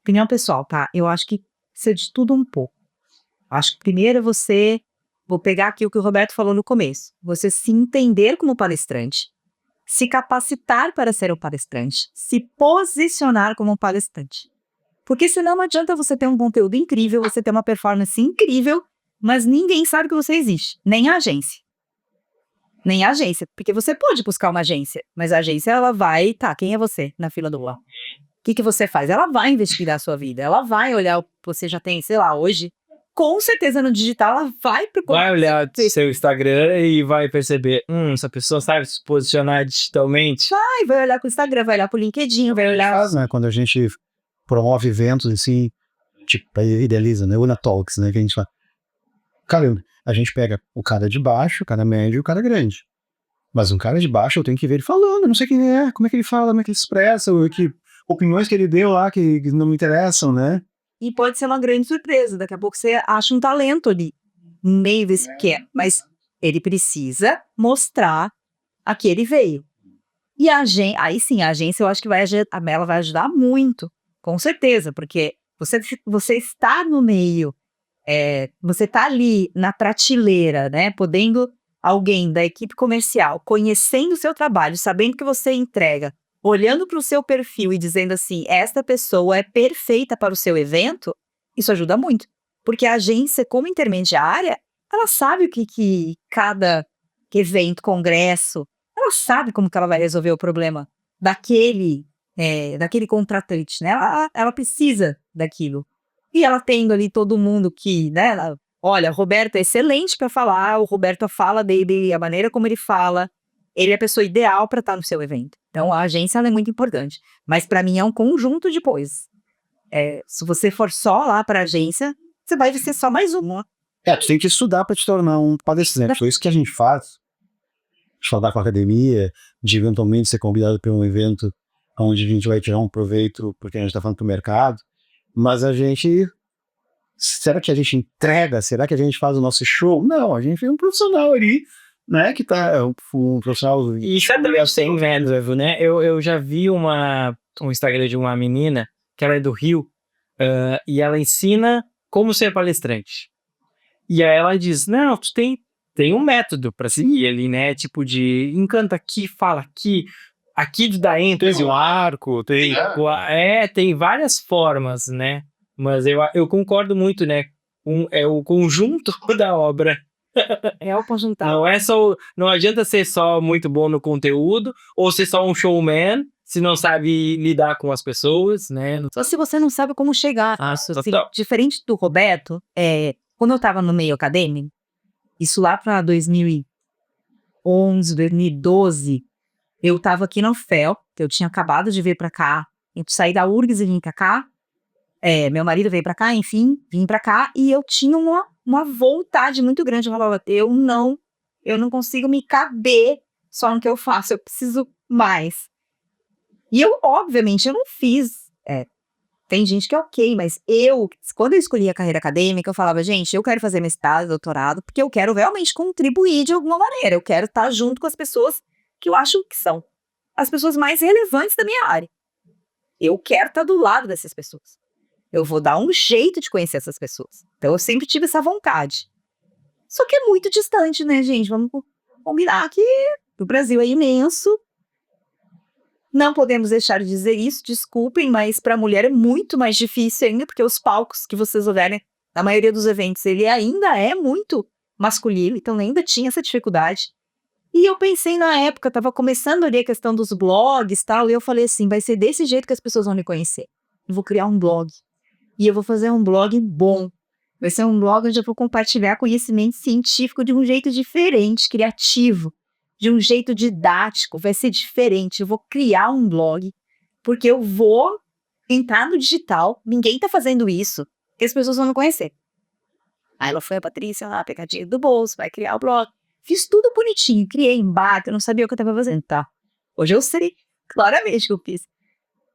opinião pessoal, tá? Eu acho que precisa de tudo um pouco. Acho que primeiro vou pegar aqui o que o Roberto falou no começo, você se entender como palestrante, se capacitar para ser um palestrante, se posicionar como um palestrante. Porque senão não adianta você ter um conteúdo incrível, você ter uma performance incrível, mas ninguém sabe que você existe, nem a agência. Nem a agência, porque você pode buscar uma agência, mas a agência ela vai, quem é você na fila do pão? O que você faz? Ela vai investigar a sua vida, ela vai olhar o que você já tem, sei lá, hoje, com certeza no digital ela vai olhar seu Instagram e vai perceber, essa pessoa sabe se posicionar digitalmente. Vai olhar pro Instagram, vai olhar pro LinkedIn, vai olhar... né, quando a gente promove eventos assim, tipo, idealiza, né, Una Talks, né, que a gente fala. Cara, a gente pega o cara de baixo, o cara médio e o cara grande. Mas um cara de baixo eu tenho que ver ele falando, eu não sei quem é, como é que ele fala, como é que ele expressa, que opiniões que ele deu lá que não me interessam, né? E pode ser uma grande surpresa, daqui a pouco você acha um talento ali, no meio desse pequeno, mas ele precisa mostrar a que ele veio. E aí sim, a agência eu acho que ela vai ajudar muito, com certeza, porque você está no meio, você está ali na prateleira, né, podendo alguém da equipe comercial, conhecendo o seu trabalho, sabendo que você entrega, olhando para o seu perfil e dizendo assim, esta pessoa é perfeita para o seu evento, isso ajuda muito. Porque a agência, como intermediária, ela sabe o que cada evento, congresso, ela sabe como que ela vai resolver o problema daquele contratante, né? Ela precisa daquilo. E ela tendo ali todo mundo que, né? Olha, o Roberto é excelente para falar, o Roberto fala dele, a maneira como ele fala, ele é a pessoa ideal para estar no seu evento. Então, a agência ela é muito importante. Mas, para mim, é um conjunto de coisas. Se você for só lá para a agência, você vai ser só mais uma. Tu tem que estudar para te tornar um palestrante. Foi isso que a gente faz. De falar com a academia, de eventualmente ser convidado para um evento onde a gente vai tirar um proveito porque a gente está falando para o mercado. Mas a gente... Será que a gente entrega? Será que a gente faz o nosso show? Não, a gente é um profissional ali, né, que tá um profissional... E certamente tem vendas, né? Eu já vi um Instagram de uma menina, que ela é do Rio, e ela ensina como ser palestrante. E aí ela diz, não, tu tem tem um método pra seguir ali, né? Tipo de encanta aqui, fala aqui dá ênfase. Tem um arco, tem. Tem várias formas, né? Mas eu concordo muito, né? É o conjunto da obra. É o conjuntal. Não adianta ser só muito bom no conteúdo ou ser só um showman se não sabe lidar com as pessoas, né? Só se você não sabe como chegar. Assim, total. diferente do Roberto, quando eu tava no meio acadêmico, isso lá pra 2011, 2012, eu tava aqui na UFEL, que eu tinha acabado de vir pra cá, eu saí da URGS e vim pra cá, meu marido veio pra cá, enfim, vim pra cá, e eu tinha uma vontade muito grande, eu falava, eu não consigo me caber só no que eu faço, eu preciso mais. E eu, obviamente, eu não fiz, tem gente que é ok, mas quando eu escolhi a carreira acadêmica, eu falava, gente, eu quero fazer mestrado, doutorado, porque eu quero realmente contribuir de alguma maneira, eu quero estar junto com as pessoas que eu acho que são as pessoas mais relevantes da minha área. Eu quero estar do lado dessas pessoas. Eu vou dar um jeito de conhecer essas pessoas. Então, eu sempre tive essa vontade. Só que é muito distante, né, gente? Vamos combinar que o Brasil é imenso. Não podemos deixar de dizer isso, desculpem, mas para a mulher é muito mais difícil ainda, porque os palcos que vocês olharem, na maioria dos eventos, ele ainda é muito masculino, então ainda tinha essa dificuldade. E eu pensei na época, estava começando ali a questão dos blogs e tal, e eu falei assim, vai ser desse jeito que as pessoas vão me conhecer. Eu vou criar um blog. E eu vou fazer um blog bom. Vai ser um blog onde eu vou compartilhar conhecimento científico de um jeito diferente, criativo, de um jeito didático, vai ser diferente. Eu vou criar um blog, porque eu vou entrar no digital, ninguém tá fazendo isso, que as pessoas vão me conhecer. Aí ela foi a Patrícia lá, pegadinha do bolso, vai criar o blog. Fiz tudo bonitinho, criei embarque, eu não sabia o que eu tava fazendo, tá? Hoje eu sei claramente o que eu fiz.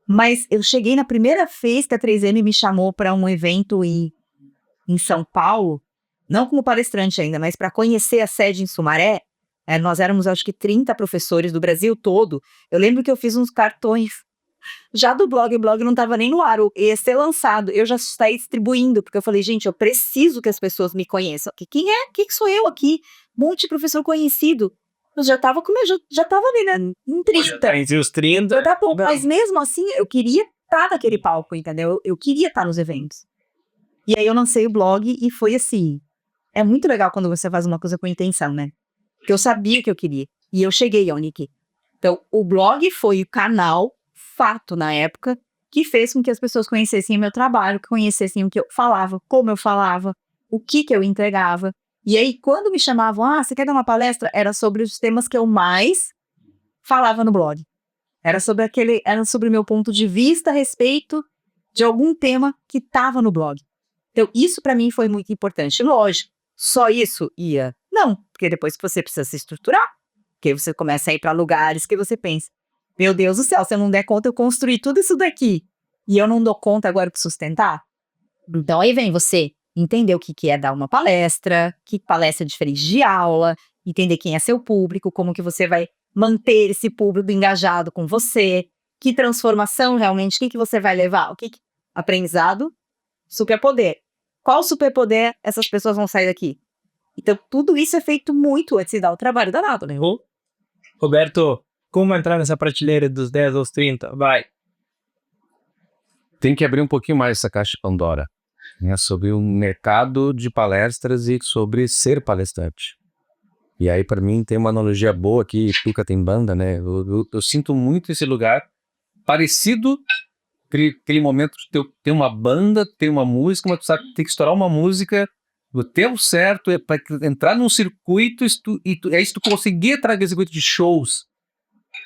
Mas eu cheguei na primeira vez que a 3M me chamou para um evento em São Paulo, não como palestrante ainda, mas para conhecer a sede em Sumaré. Nós éramos, acho que, 30 professores do Brasil todo. Eu lembro que eu fiz uns cartões já do blog, o blog não estava nem no ar, ia ser lançado. Eu já saí distribuindo, porque eu falei, gente, eu preciso que as pessoas me conheçam. Quem é? Quem sou eu aqui? Um monte de professor conhecido. Eu já estava ali, né? Em 30. Entre os 30. Tá bom, mas mesmo assim, eu queria estar naquele palco, entendeu? Eu queria estar nos eventos. E aí eu lancei o blog e foi assim. É muito legal quando você faz uma coisa com intenção, né? Porque eu sabia o que eu queria. E eu cheguei onde aqui. Então, o blog foi o canal, fato na época, que fez com que as pessoas conhecessem o meu trabalho, que conhecessem o que eu falava, como eu falava, o que eu entregava. E aí, quando me chamavam, você quer dar uma palestra? Era sobre os temas que eu mais falava no blog. Era sobre o meu ponto de vista a respeito de algum tema que estava no blog. Então, isso para mim foi muito importante. Lógico, só isso ia? Não, porque depois que você precisa se estruturar, porque você começa a ir para lugares que você pensa, meu Deus do céu, se eu não der conta, eu construí tudo isso daqui e eu não dou conta agora de sustentar. Então, aí vem você entender o que é dar uma palestra, que palestra é diferente de aula, entender quem é seu público, como que você vai manter esse público engajado com você, que transformação realmente, o que você vai levar, aprendizado, superpoder. Qual superpoder essas pessoas vão sair daqui? Então, tudo isso é feito muito antes de dar o trabalho danado, né? Roberto, como entrar nessa prateleira dos 10 aos 30? Vai. Tem que abrir um pouquinho mais essa caixa de Pandora, né, sobre o mercado de palestras e sobre ser palestrante. E aí, para mim, tem uma analogia boa aqui, Tuca tem banda, né? Eu sinto muito esse lugar parecido, aquele momento de ter uma banda, ter uma música, mas tu sabe, tem que estourar uma música do tempo certo, para entrar num circuito, aí se tu conseguir entrar nesse circuito de shows,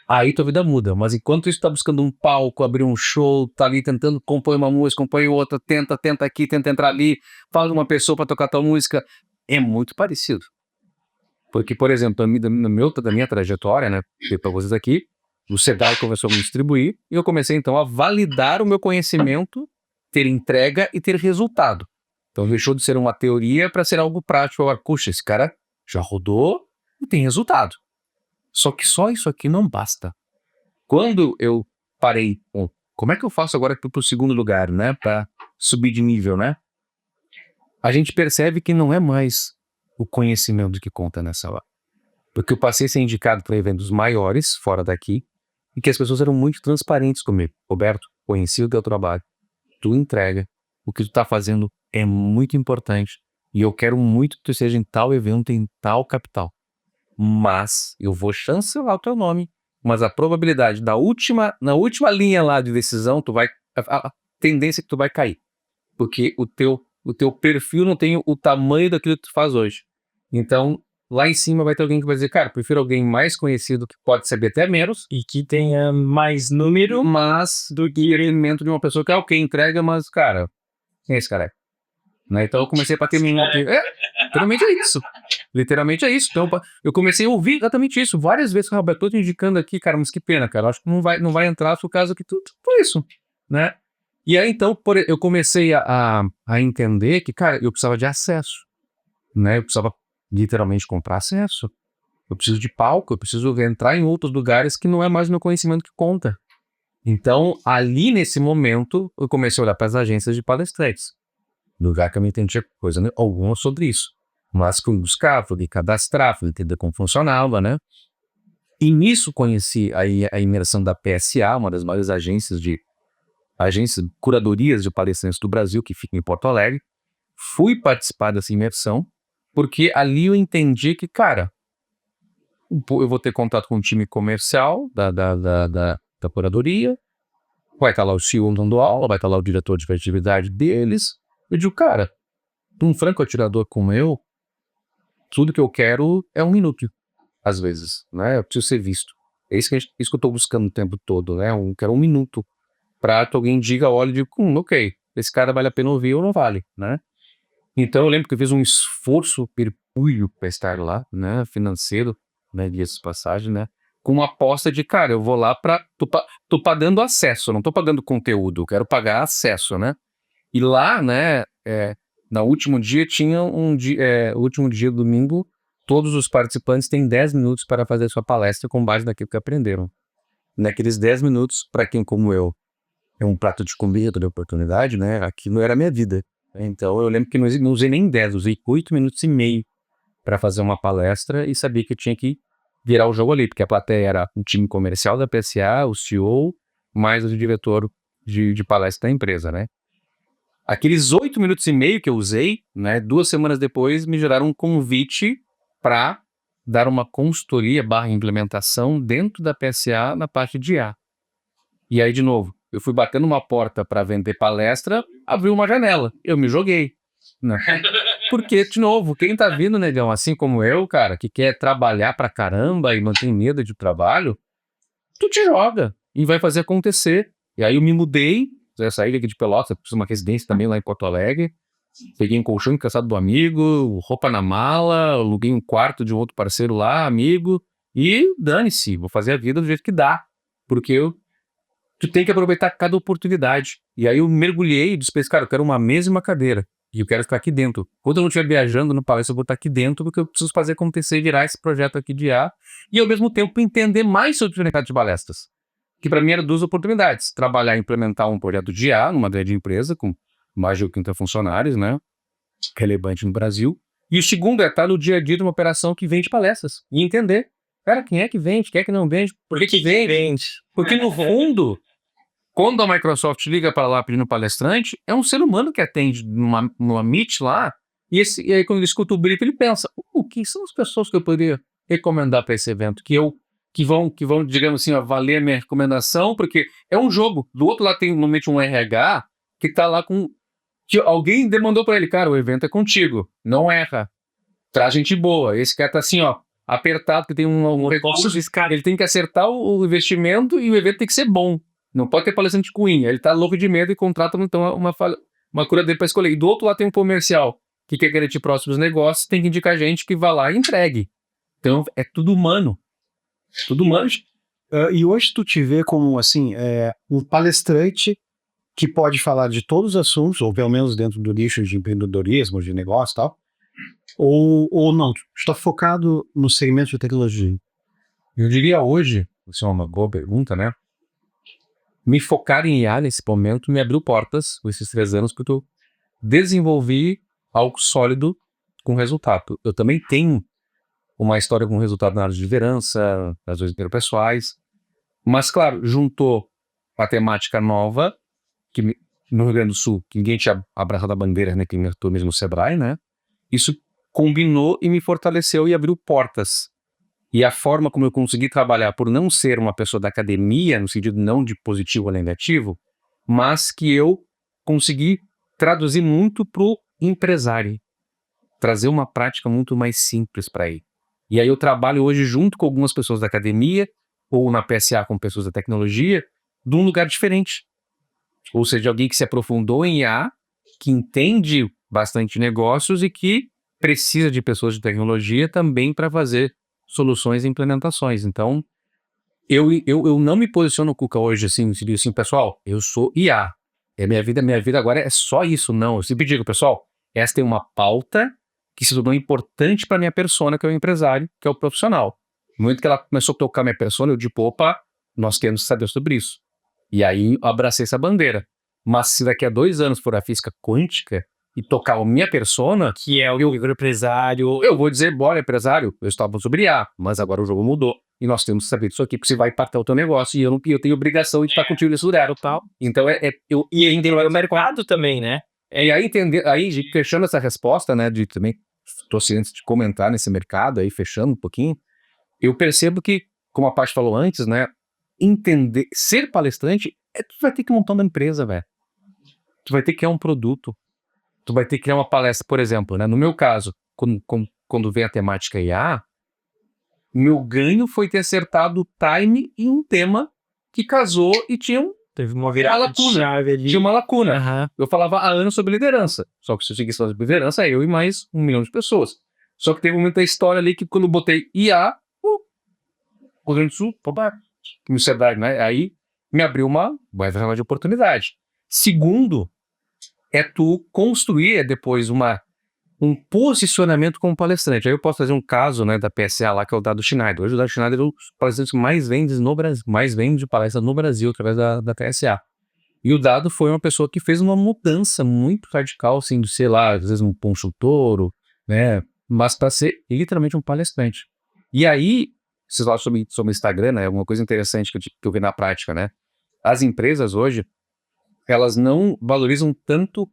aí tua vida muda. Mas enquanto isso tá buscando um palco, abrir um show, tá ali tentando compor uma música, compõe outra, tenta aqui, tenta entrar ali, fala uma pessoa para tocar tua música, é muito parecido. Porque, por exemplo, da minha trajetória, né, para vocês aqui, o Sebrae começou a me distribuir e eu comecei então a validar o meu conhecimento, ter entrega e ter resultado. Então deixou de ser uma teoria para ser algo prático. Agora, puxa, esse cara já rodou e tem resultado. Só que só isso aqui não basta. Quando eu parei, como é que eu faço agora para o segundo lugar, né, para subir de nível, né? A gente percebe que não é mais o conhecimento que conta nessa hora. Porque eu passei a ser indicado para eventos maiores, fora daqui, e que as pessoas eram muito transparentes comigo. Roberto, conheci o teu trabalho, tu entrega, o que tu tá fazendo é muito importante, e eu quero muito que tu esteja em tal evento, em tal capital. Mas eu vou chancelar o teu nome, mas a probabilidade na última linha lá de decisão, a tendência é que tu vai cair. Porque o teu perfil não tem o tamanho daquilo que tu faz hoje. Então, lá em cima vai ter alguém que vai dizer, cara, prefiro alguém mais conhecido que pode saber até menos, E que tenha mais número. mas do que elemento de uma pessoa que é ok, entrega, mas, cara, quem é esse cara? Né? Então eu comecei a bater literalmente é isso. Literalmente é isso. Então eu comecei a ouvir exatamente isso. Várias vezes, Roberto, tô te indicando aqui, cara, mas que pena, cara. Acho que não vai entrar por causa que tudo isso, né? E aí, então, eu comecei a entender que, cara, eu precisava de acesso, né? Eu precisava literalmente comprar acesso. Eu preciso de palco, eu preciso entrar em outros lugares que não é mais o meu conhecimento que conta. Então, ali nesse momento, eu comecei a olhar para as agências de palestrantes. Lugar que eu não entendia coisa alguma sobre isso. Mas fui buscar, fui cadastrar, fui entender como funcionava, né? E nisso conheci a imersão da PSA, uma das maiores agências curadorias de palestrantes do Brasil, que fica em Porto Alegre. Fui participar dessa imersão, porque ali eu entendi que, cara, eu vou ter contato com o time comercial da curadoria, vai estar lá o CEO dando aula, vai estar lá o diretor de criatividade deles. Eu digo, cara, um franco atirador como eu, tudo que eu quero é 1 minuto, às vezes, né? Eu preciso ser visto. É isso que eu tô buscando o tempo todo, né? Eu quero 1 minuto pra que alguém diga, olha e diga, ok, esse cara vale a pena ouvir ou não vale, né? Então eu lembro que eu fiz um esforço hercúleo para estar lá, né? Financeiro, né? Dias de passagem, né? Com uma aposta de, cara, eu vou lá tô pagando acesso, não tô pagando conteúdo, eu quero pagar acesso, né? E lá, né, no último dia tinha o último dia, domingo, todos os participantes têm 10 minutos para fazer sua palestra com base naquilo que aprenderam. Naqueles 10 minutos, para quem como eu, é um prato de comida, de oportunidade, né, aquilo era a minha vida. Então eu lembro que não usei nem 10, usei 8 minutos e meio para fazer uma palestra e sabia que eu tinha que virar o jogo ali, porque a plateia era o time comercial da PSA, o CEO, mais o diretor de palestra da empresa, né. Aqueles 8 minutos e meio que eu usei, né, 2 semanas depois, me geraram um convite para dar uma consultoria / implementação dentro da PSA na parte de IA. E aí, de novo, eu fui batendo uma porta para vender palestra, abriu uma janela, eu me joguei, né? Porque, de novo, quem tá vindo, negão, assim como eu, cara, que quer trabalhar pra caramba e não tem medo de trabalho, tu te joga e vai fazer acontecer. E aí eu me mudei, eu saí daqui de Pelotas, fiz uma residência também lá em Porto Alegre, peguei um colchão cansado do amigo, roupa na mala, aluguei um quarto de um outro parceiro lá, amigo, e dane-se, vou fazer a vida do jeito que dá, porque tu tem que aproveitar cada oportunidade. E aí eu mergulhei e disse, cara, eu quero uma mesa e uma cadeira, e eu quero ficar aqui dentro. Quando eu não estiver viajando no palestra, eu vou estar aqui dentro, porque eu preciso fazer acontecer e virar esse projeto aqui de IA, e ao mesmo tempo entender mais sobre o mercado de palestras. Que para mim eram 2 oportunidades, trabalhar e implementar um projeto de IA numa grande empresa com mais de 80 funcionários, né, relevante no Brasil, e o segundo é estar no dia a dia de uma operação que vende palestras, e entender, cara, quem é que vende, quem é que não vende, por que vende? Porque no fundo, quando a Microsoft liga para lá pedindo palestrante, é um ser humano que atende numa Meet lá, e aí quando ele escuta o brief, ele pensa, quem são as pessoas que eu poderia recomendar para esse evento, que vão, digamos assim, valer a minha recomendação, porque é um jogo. Do outro lado tem normalmente um RH que tá lá que alguém demandou para ele, cara, o evento é contigo, não erra, traz gente boa. Esse cara tá assim, apertado, que tem um recurso, ele tem que acertar o investimento e o evento tem que ser bom. Não pode ter palestrante ruim. Ele tá louco de medo e contrata então uma curadoria para escolher. E do outro lado tem um comercial que quer garantir próximos negócios, tem que indicar gente que vá lá e entregue. Então é tudo humano. Tudo humano. E hoje tu te vê como, assim, um palestrante que pode falar de todos os assuntos, ou pelo menos dentro do nicho de empreendedorismo, de negócio e tal, ou não, tu está focado no segmento de tecnologia? Eu diria hoje, isso é uma boa pergunta, né? Me focar em IA nesse momento me abriu portas, esses 3 anos, porque eu desenvolvi algo sólido com resultado. Eu também tenho uma história com resultado na área de liderança, das coisas interpessoais, mas, claro, juntou a temática nova, no Rio Grande do Sul, que ninguém tinha abraçado a bandeira, né, que me atua mesmo no Sebrae, né? Isso combinou e me fortaleceu e abriu portas. E a forma como eu consegui trabalhar, por não ser uma pessoa da academia, no sentido não de positivo ou negativo, mas que eu consegui traduzir muito pro empresário, trazer uma prática muito mais simples para ele. E aí eu trabalho hoje junto com algumas pessoas da academia, ou na PSA com pessoas da tecnologia, de um lugar diferente. Ou seja, alguém que se aprofundou em IA, que entende bastante negócios e que precisa de pessoas de tecnologia também para fazer soluções e implementações. Então, eu não me posiciono, Cuca, hoje assim, se diz assim, pessoal, eu sou IA. Minha vida agora é só isso. Não, eu sempre digo, pessoal, esta é uma pauta que se tornou importante para minha persona, que é o empresário, que é o profissional. No momento que ela começou a tocar minha persona, eu digo, opa, nós queremos saber sobre isso. E aí eu abracei essa bandeira. Mas se daqui a 2 anos for a física quântica e tocar a minha persona, Que é o empresário. eu vou dizer, bora, empresário, eu estava sobre IA, mas agora o jogo mudou. E nós temos que saber disso aqui, porque você vai impactar o teu negócio. E eu tenho obrigação de estar contigo nesse lugar. Total. Então, E ainda o mercado também, né? e aí, fechando essa resposta, né, de também, estou ciente de comentar nesse mercado, aí fechando um pouquinho, eu percebo que, como a Paty falou antes, né, entender, ser palestrante, tu vai ter que montar uma empresa, velho. Tu vai ter que criar um produto. Tu vai ter que criar uma palestra, por exemplo, né, no meu caso, quando vem a temática IA, meu ganho foi ter acertado o time em um tema que casou e tinha Teve uma virada de lacuna. chave ali. uma lacuna. Aham. Eu falava há anos sobre liderança. Só que se eu seguisse falando sobre liderança, eu e mais 1 milhão de pessoas. Só que teve um momento da história ali que quando eu botei IA, Rio Grande do Sul, no Sebrae, né? Aí me abriu uma janela de oportunidade. Segundo, é tu construir depois um posicionamento como palestrante. Aí eu posso fazer um caso, né, da PSA lá, que é o Dado Schneider. Hoje o Dado Schneider é um dos palestrantes que mais vende no Brasil, mais vende palestra no Brasil através da PSA. E o Dado foi uma pessoa que fez uma mudança muito radical, assim, de, sei lá, às vezes um consultor, né, mas para ser literalmente um palestrante. E aí, vocês falam sobre o Instagram, né, uma coisa interessante que eu vi na prática, né, as empresas hoje, elas não valorizam tanto.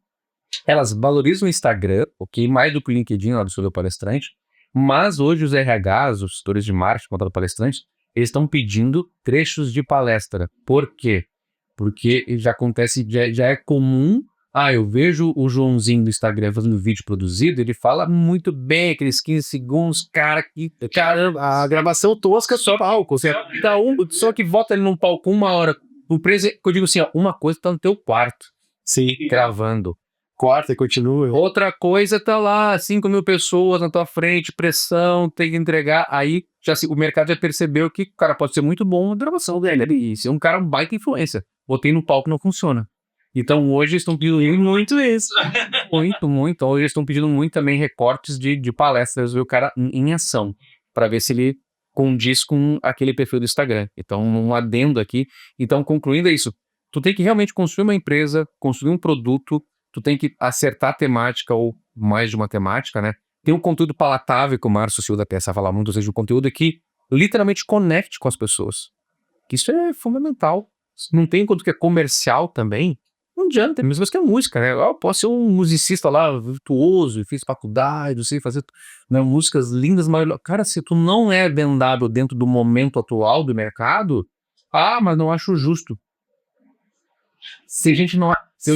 Elas valorizam o Instagram, ok? Mais do que o LinkedIn, lá do seu palestrante. Mas hoje os RHs, os setores de marketing contra palestrantes, eles estão pedindo trechos de palestra. Por quê? Porque já acontece, já é comum. Eu vejo o Joãozinho do Instagram fazendo vídeo produzido, ele fala muito bem, aqueles 15 segundos, caramba, a gravação tosca só palco. Só que volta ali num palco 1 hora. Eu digo assim, uma coisa tá no teu quarto. Sim. Gravando. Corta e continua. Outra coisa tá lá, 5 mil pessoas na tua frente, pressão, tem que entregar. Aí o mercado já percebeu que o cara pode ser muito bom na gravação dele. E ser um cara baita influência. Botei no palco, não funciona. Então hoje estão pedindo muito isso. Muito. Hoje estão pedindo muito também recortes de palestras, ver o cara em ação, para ver se ele condiz com aquele perfil do Instagram. Então, um adendo aqui. Então, concluindo é isso. Tu tem que realmente construir uma empresa, construir um produto, tu tem que acertar a temática ou mais de uma temática, né? Tem um conteúdo palatável, que o Márcio Silva da PSA fala muito, ou seja, um conteúdo que literalmente conecte com as pessoas. Que isso é fundamental. Não tem conteúdo que é comercial também, não adianta, tem mesmo que é música, né? Eu posso ser um musicista lá, virtuoso, fiz faculdade, sei fazer, né, músicas lindas, mas, cara, se tu não é vendável dentro do momento atual do mercado, mas não acho justo. Se a gente não... Eu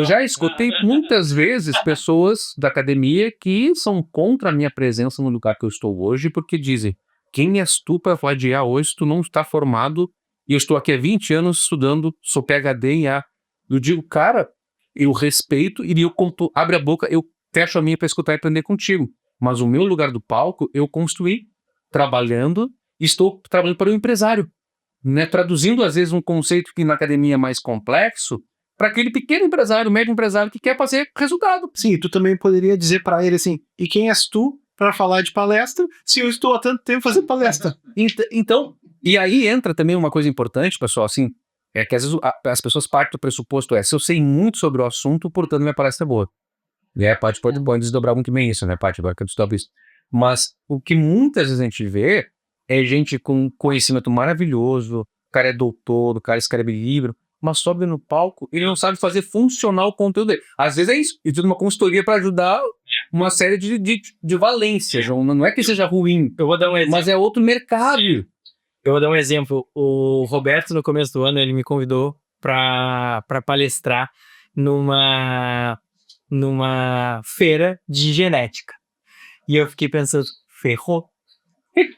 já escutei muitas vezes pessoas da academia que são contra a minha presença no lugar que eu estou hoje, porque dizem, quem és tu para falar de IA hoje se tu não está formado e eu estou aqui há 20 anos estudando, sou PhD em IA. Eu digo, cara, eu respeito e tu abre a boca, eu fecho a minha para escutar e aprender contigo. Mas o meu lugar do palco, eu construí trabalhando e estou trabalhando para o empresário, né? Traduzindo, às vezes, um conceito que na academia é mais complexo para aquele pequeno empresário, médio empresário que quer fazer resultado. Sim, tu também poderia dizer para ele assim, e quem és tu para falar de palestra se eu estou há tanto tempo fazendo palestra? Então, e aí entra também uma coisa importante, pessoal, assim, é que às vezes as pessoas partem do pressuposto se eu sei muito sobre o assunto, portanto minha palestra é boa. A Paty pode desdobrar muito bem isso, né, Paty? Agora que eu desdobro isso. Mas o que muitas vezes a gente vê é gente com conhecimento maravilhoso, o cara é doutor, o cara escreve livro, mas sobe no palco, ele não sabe fazer funcionar o conteúdo dele. Às vezes é isso, e tudo uma consultoria para ajudar uma série de valências. Não é que seja ruim, Eu vou dar um exemplo. mas é outro mercado. Eu vou dar um exemplo. O Roberto, no começo do ano, ele me convidou para palestrar numa feira de genética. E eu fiquei pensando, ferrou.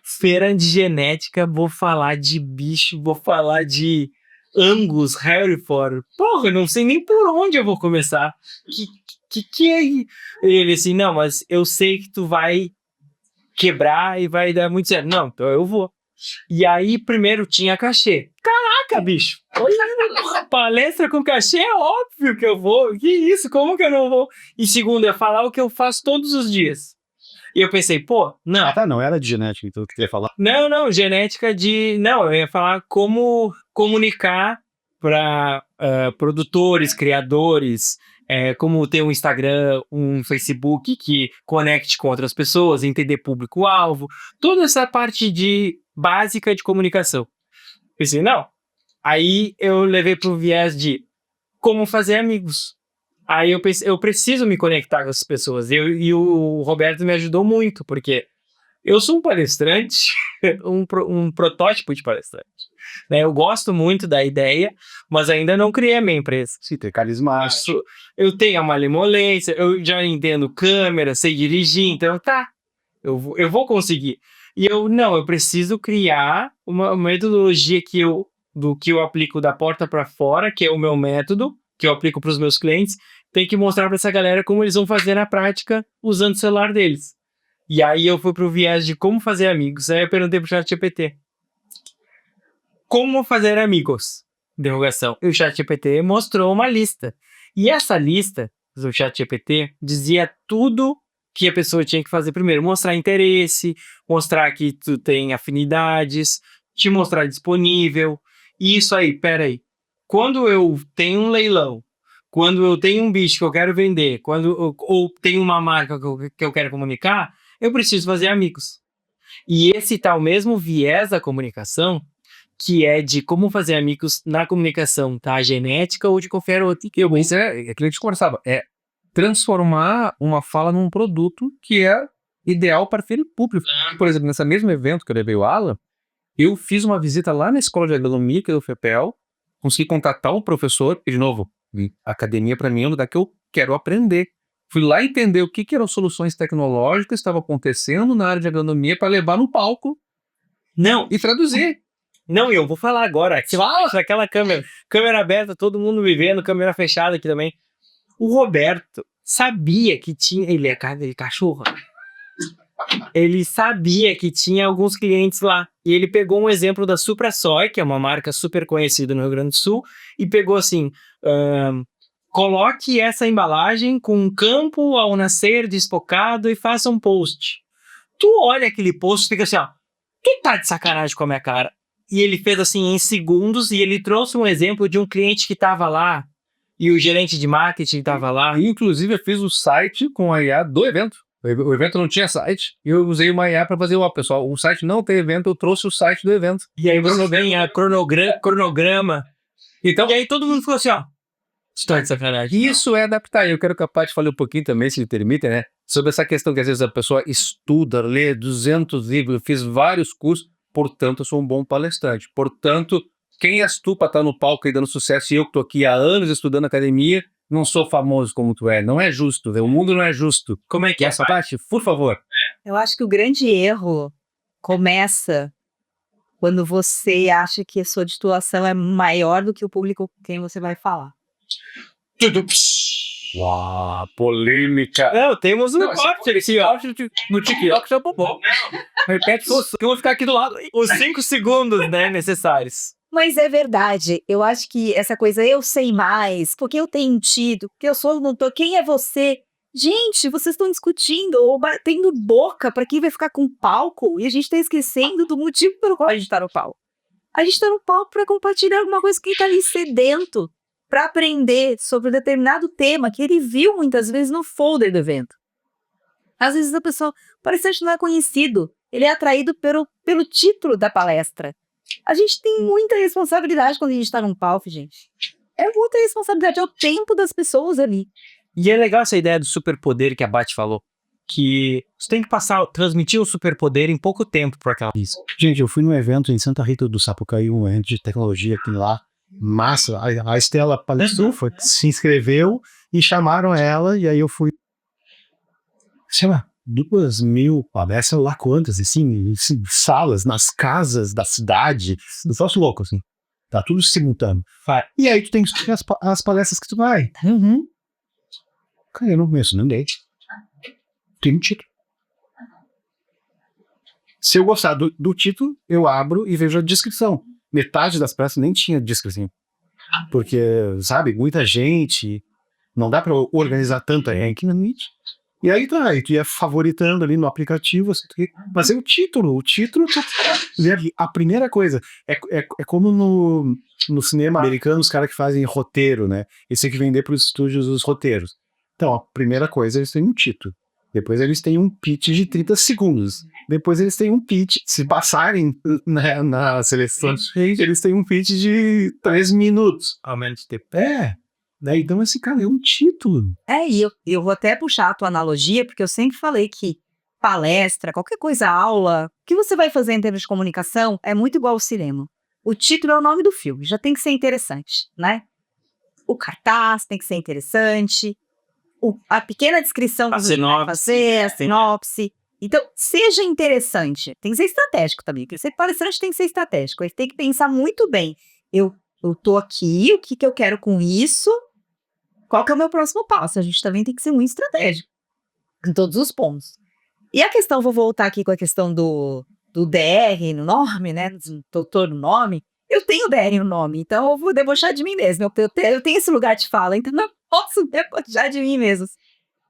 Feira de genética, vou falar de bicho, vou falar de Angus, Hereford. Porra, eu não sei nem por onde eu vou começar. Que é isso? Ele assim, não, mas eu sei que tu vai quebrar e vai dar muito certo. Não, então eu vou. E aí, primeiro tinha cachê. Caraca, bicho! Palestra com cachê é óbvio que eu vou. Que isso? Como que eu não vou? E segundo, é falar o que eu faço todos os dias. E eu pensei, pô, não. Ah, tá, não era de genética, então tu queria falar. Não, genética de... Não, eu ia falar como comunicar para produtores, criadores, como ter um Instagram, um Facebook que conecte com outras pessoas, entender público-alvo, toda essa parte básica de comunicação. Pensei, não. Aí eu levei pro viés de como fazer amigos. Aí eu pensei, eu preciso me conectar com as pessoas. E o Roberto me ajudou muito, porque eu sou um palestrante, um protótipo de palestrante. Né? Eu gosto muito da ideia, mas ainda não criei a minha empresa. Sim, ter carismático. Eu tenho a malemolência, eu já entendo câmera, sei dirigir, então tá, eu vou conseguir. E eu preciso criar uma metodologia do que eu aplico da porta para fora, que é o meu método, que eu aplico para os meus clientes, tem que mostrar para essa galera como eles vão fazer na prática usando o celular deles. E aí eu fui pro viés de como fazer amigos. Aí eu perguntei pro ChatGPT. Como fazer amigos? Interrogação. E o ChatGPT mostrou uma lista. E essa lista do ChatGPT dizia tudo que a pessoa tinha que fazer primeiro. Mostrar interesse, mostrar que tu tem afinidades, te mostrar disponível. E isso aí, peraí. Quando eu tenho um leilão, quando eu tenho um bicho que eu quero vender, ou tenho uma marca que eu quero comunicar, eu preciso fazer amigos. E esse tá o mesmo viés da comunicação, que é de como fazer amigos na comunicação, tá? Genética ou de qualquer outra. Isso é aquilo que a gente conversava, é transformar uma fala num produto que é ideal para aquele público. Por exemplo, nesse mesmo evento que eu levei o Alan, eu fiz uma visita lá na escola de agronomia, que é do FEPEL, consegui contatar um professor, e de novo, a academia para mim é um lugar que eu quero aprender. Fui lá entender o que eram soluções tecnológicas que estavam acontecendo na área de agronomia para levar no palco e traduzir. Não, eu vou falar agora. Aquela câmera aberta, todo mundo me vendo, câmera fechada aqui também. O Roberto sabia que tinha... Ele é cachorro. Ele sabia que tinha alguns clientes lá. E ele pegou um exemplo da SupraSoy, que é uma marca super conhecida no Rio Grande do Sul, e pegou assim... coloque essa embalagem com um campo ao nascer despocado e faça um post. Tu olha aquele post e fica assim, ó, tu tá de sacanagem com a minha cara. E ele fez assim em segundos e ele trouxe um exemplo de um cliente que tava lá e o gerente de marketing tava lá. E, inclusive, eu fiz o site com a IA do evento. O evento não tinha site e eu usei uma IA para fazer pessoal, o site não tem evento, eu trouxe o site do evento. E aí ganha cronograma. Então, e aí todo mundo ficou assim, ó, estou de sacanagem. Isso é adaptar. Eu quero que a Paty fale um pouquinho também, se lhe permite, né? Sobre essa questão que às vezes a pessoa estuda, lê 200 livros, eu fiz vários cursos, portanto eu sou um bom palestrante. Portanto, quem és tu para estar no palco aí dando sucesso e eu que estou aqui há anos estudando academia, não sou famoso como tu é. Não é justo, o mundo não é justo. Como é que essa Paty, por favor. Eu acho que o grande erro começa quando você acha que a sua titulação é maior do que o público com quem você vai falar. Uau, polêmica. Não, temos um corte aqui, ó. No TikTok já bobou. Repete, que eu vou ficar aqui do lado. Os 5 segundos, né, necessários. Mas é verdade, eu acho que essa coisa, eu sei mais, porque eu tenho tido, porque eu sou, não tô, quem é você? Gente, vocês estão discutindo ou batendo boca pra quem vai ficar com palco e a gente tá esquecendo do motivo pelo qual a gente tá no palco. A gente tá no palco pra compartilhar alguma coisa com quem tá ali sedento. para aprender sobre um determinado tema que ele viu muitas vezes no folder do evento. Às vezes a pessoa, o palestrante não é conhecido, ele é atraído pelo título da palestra. A gente tem muita responsabilidade quando a gente está num palco, gente. É muita responsabilidade, é o tempo das pessoas ali. E é legal essa ideia do superpoder que a Beth falou. Que você tem que transmitir o superpoder em pouco tempo para aquela. Isso. Gente, eu fui num evento em Santa Rita do Sapucaí, um evento de tecnologia aqui lá. Massa. A Estela palestrou, se inscreveu e chamaram ela, e aí eu fui. Sei lá, 2.000 palestras lá quantas, assim, salas, nas casas da cidade. Um troço louco, assim. Tá tudo simultâneo. E aí tu tem que escolher as palestras que tu vai. Cara, eu não conheço ninguém. Tem um título. Se eu gostar do título, eu abro e vejo a descrição. Metade das palestras nem tinha descrição. Porque, sabe, muita gente, não dá pra organizar tanta gente. E aí tá, e tu ia favoritando ali no aplicativo, assim, mas é o título, a primeira coisa, é como no cinema americano, os caras que fazem roteiro, né? Eles têm que vender pros estúdios os roteiros. Então, a primeira coisa, eles têm um título. Depois eles têm um pitch de 30 segundos. Depois eles têm um pitch, se passarem na seleção, eles têm um pitch de 3 minutos. Aumento de tempo. Daí, então, esse cara é um título. E eu vou até puxar a tua analogia, porque eu sempre falei que palestra, qualquer coisa, aula, o que você vai fazer em termos de comunicação é muito igual ao cinema. O título é o nome do filme, já tem que ser interessante, né? O cartaz tem que ser interessante, a pequena descrição que você vai fazer, a sinopse. Então, seja interessante. Tem que ser estratégico também, porque ser palestrante tem que ser estratégico. Ele tem que pensar muito bem. Eu tô aqui, o que eu quero com isso? Qual que é o meu próximo passo? A gente também tem que ser muito estratégico em todos os pontos. E a questão, vou voltar aqui com a questão do DR no nome, né? Do doutor no nome. Eu tenho DR no nome, então eu vou debochar de mim mesmo. Eu tenho esse lugar de fala, então não posso debochar de mim mesmo.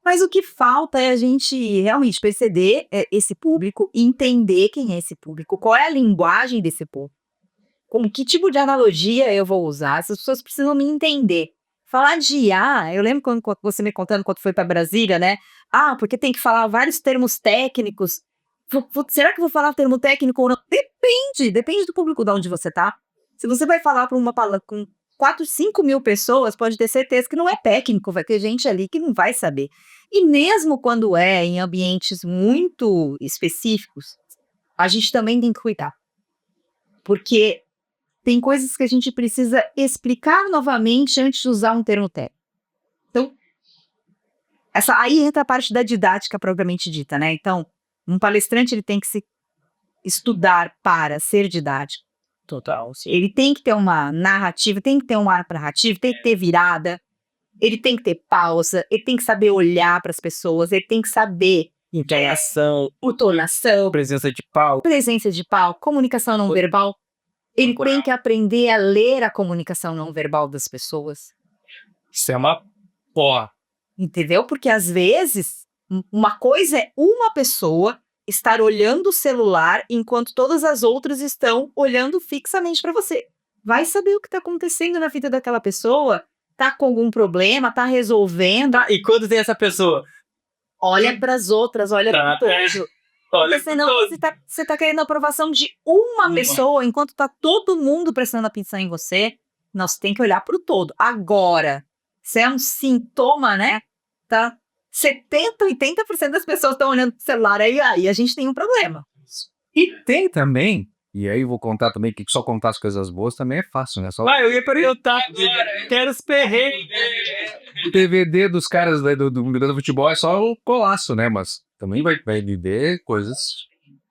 Mas o que falta é a gente realmente perceber esse público, entender quem é esse público, qual é a linguagem desse público, que tipo de analogia eu vou usar. Essas pessoas precisam me entender. Falar de IA, eu lembro quando você me contando quando foi para Brasília, né? Porque tem que falar vários termos técnicos. Será que eu vou falar termo técnico ou não? Depende do público de onde você tá. Se você vai falar para uma palavra com 4, 5 mil pessoas, pode ter certeza que não é técnico, vai ter gente ali que não vai saber. E mesmo quando é em ambientes muito específicos, a gente também tem que cuidar. Porque tem coisas que a gente precisa explicar novamente antes de usar um termo técnico. Então, aí entra a parte da didática propriamente dita, né? Então, um palestrante ele tem que se estudar para ser didático. Total. Sim. Ele tem que ter uma narrativa, tem que ter um arco narrativo, tem que ter virada, ele tem que ter pausa, ele tem que saber olhar para as pessoas, ele tem que saber Interação, entonação, presença de palco, comunicação não verbal. Ele tem que aprender a ler a comunicação não verbal das pessoas. Isso é uma porra. Entendeu? Porque às vezes, uma coisa é uma pessoa estar olhando o celular enquanto todas as outras estão olhando fixamente para você. Vai saber o que está acontecendo na vida daquela pessoa, tá com algum problema, tá resolvendo. E quando tem essa pessoa? Olha para as outras, olha para o todo. Porque senão você tá querendo a aprovação de uma pessoa, enquanto tá todo mundo prestando atenção em você. Nós tem que olhar para o todo. Agora, se é um sintoma, né? Tá? 70, 80% das pessoas estão olhando pro celular, aí a gente tem um problema. E tem também, e aí eu vou contar também, que só contar as coisas boas também é fácil, né? Só eu ia perguntar, quero os perrengues. o DVD dos caras do futebol é só o colaço, né? Mas também vai viver coisas...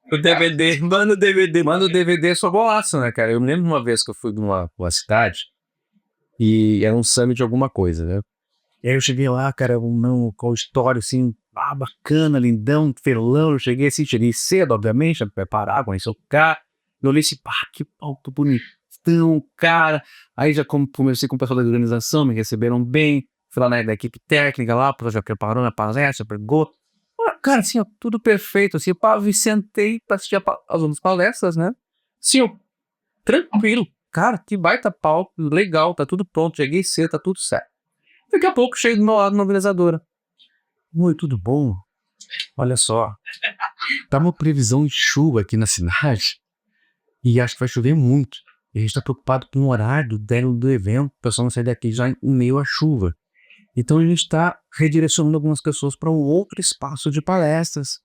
O DVD, manda o DVD. Manda o DVD só golaço, né, cara? Eu me lembro de uma vez que eu fui numa cidade e era um summit de alguma coisa, né? E aí eu cheguei lá, cara, um auditório assim, bacana, lindão, felão. Eu cheguei cedo, obviamente, pra preparar, conhecer o cara. Eu olhei assim, que palco bonitão, cara. Aí já comecei com o pessoal da organização, me receberam bem. Fui lá da equipe técnica lá, já preparou na palestra, pegou. Cara, assim, ó, tudo perfeito, assim, eu sentei pra assistir as palestras, né? Assim, ó, tranquilo. Cara, que baita palco, legal, tá tudo pronto, cheguei cedo, tá tudo certo. Daqui a pouco, chego do meu lado, uma organizadora. Oi, tudo bom? Olha só, tá uma previsão de chuva aqui na cidade e acho que vai chover muito. E a gente tá preocupado com o horário do evento, o pessoal não sair daqui já em meio à chuva. Então a gente tá redirecionando algumas pessoas para um outro espaço de palestras.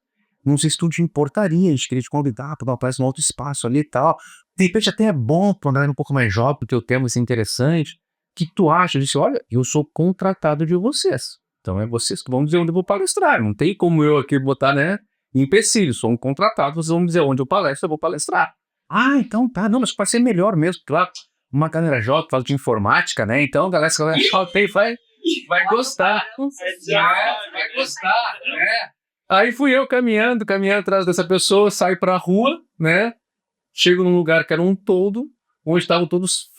Não sei se tu te importaria, a gente queria te convidar para dar uma palestra num outro espaço ali e tal. De repente até é bom para uma galera um pouco mais jovem, porque o tema vai ser interessante. O que tu acha? Eu disse, olha, eu sou contratado de vocês. Então é vocês que vão dizer onde eu vou palestrar. Não tem como eu aqui botar, né, empecilho. Sou um contratado, vocês vão dizer onde eu palestro, eu vou palestrar. Ah, então tá. Não, mas vai ser melhor mesmo, claro. Uma galera jovem fala de informática, né? Então a galera vai gostar. Vai gostar, né? Aí fui eu caminhando atrás dessa pessoa, saio pra rua, né? Chego num lugar que era um toldo, onde estavam todos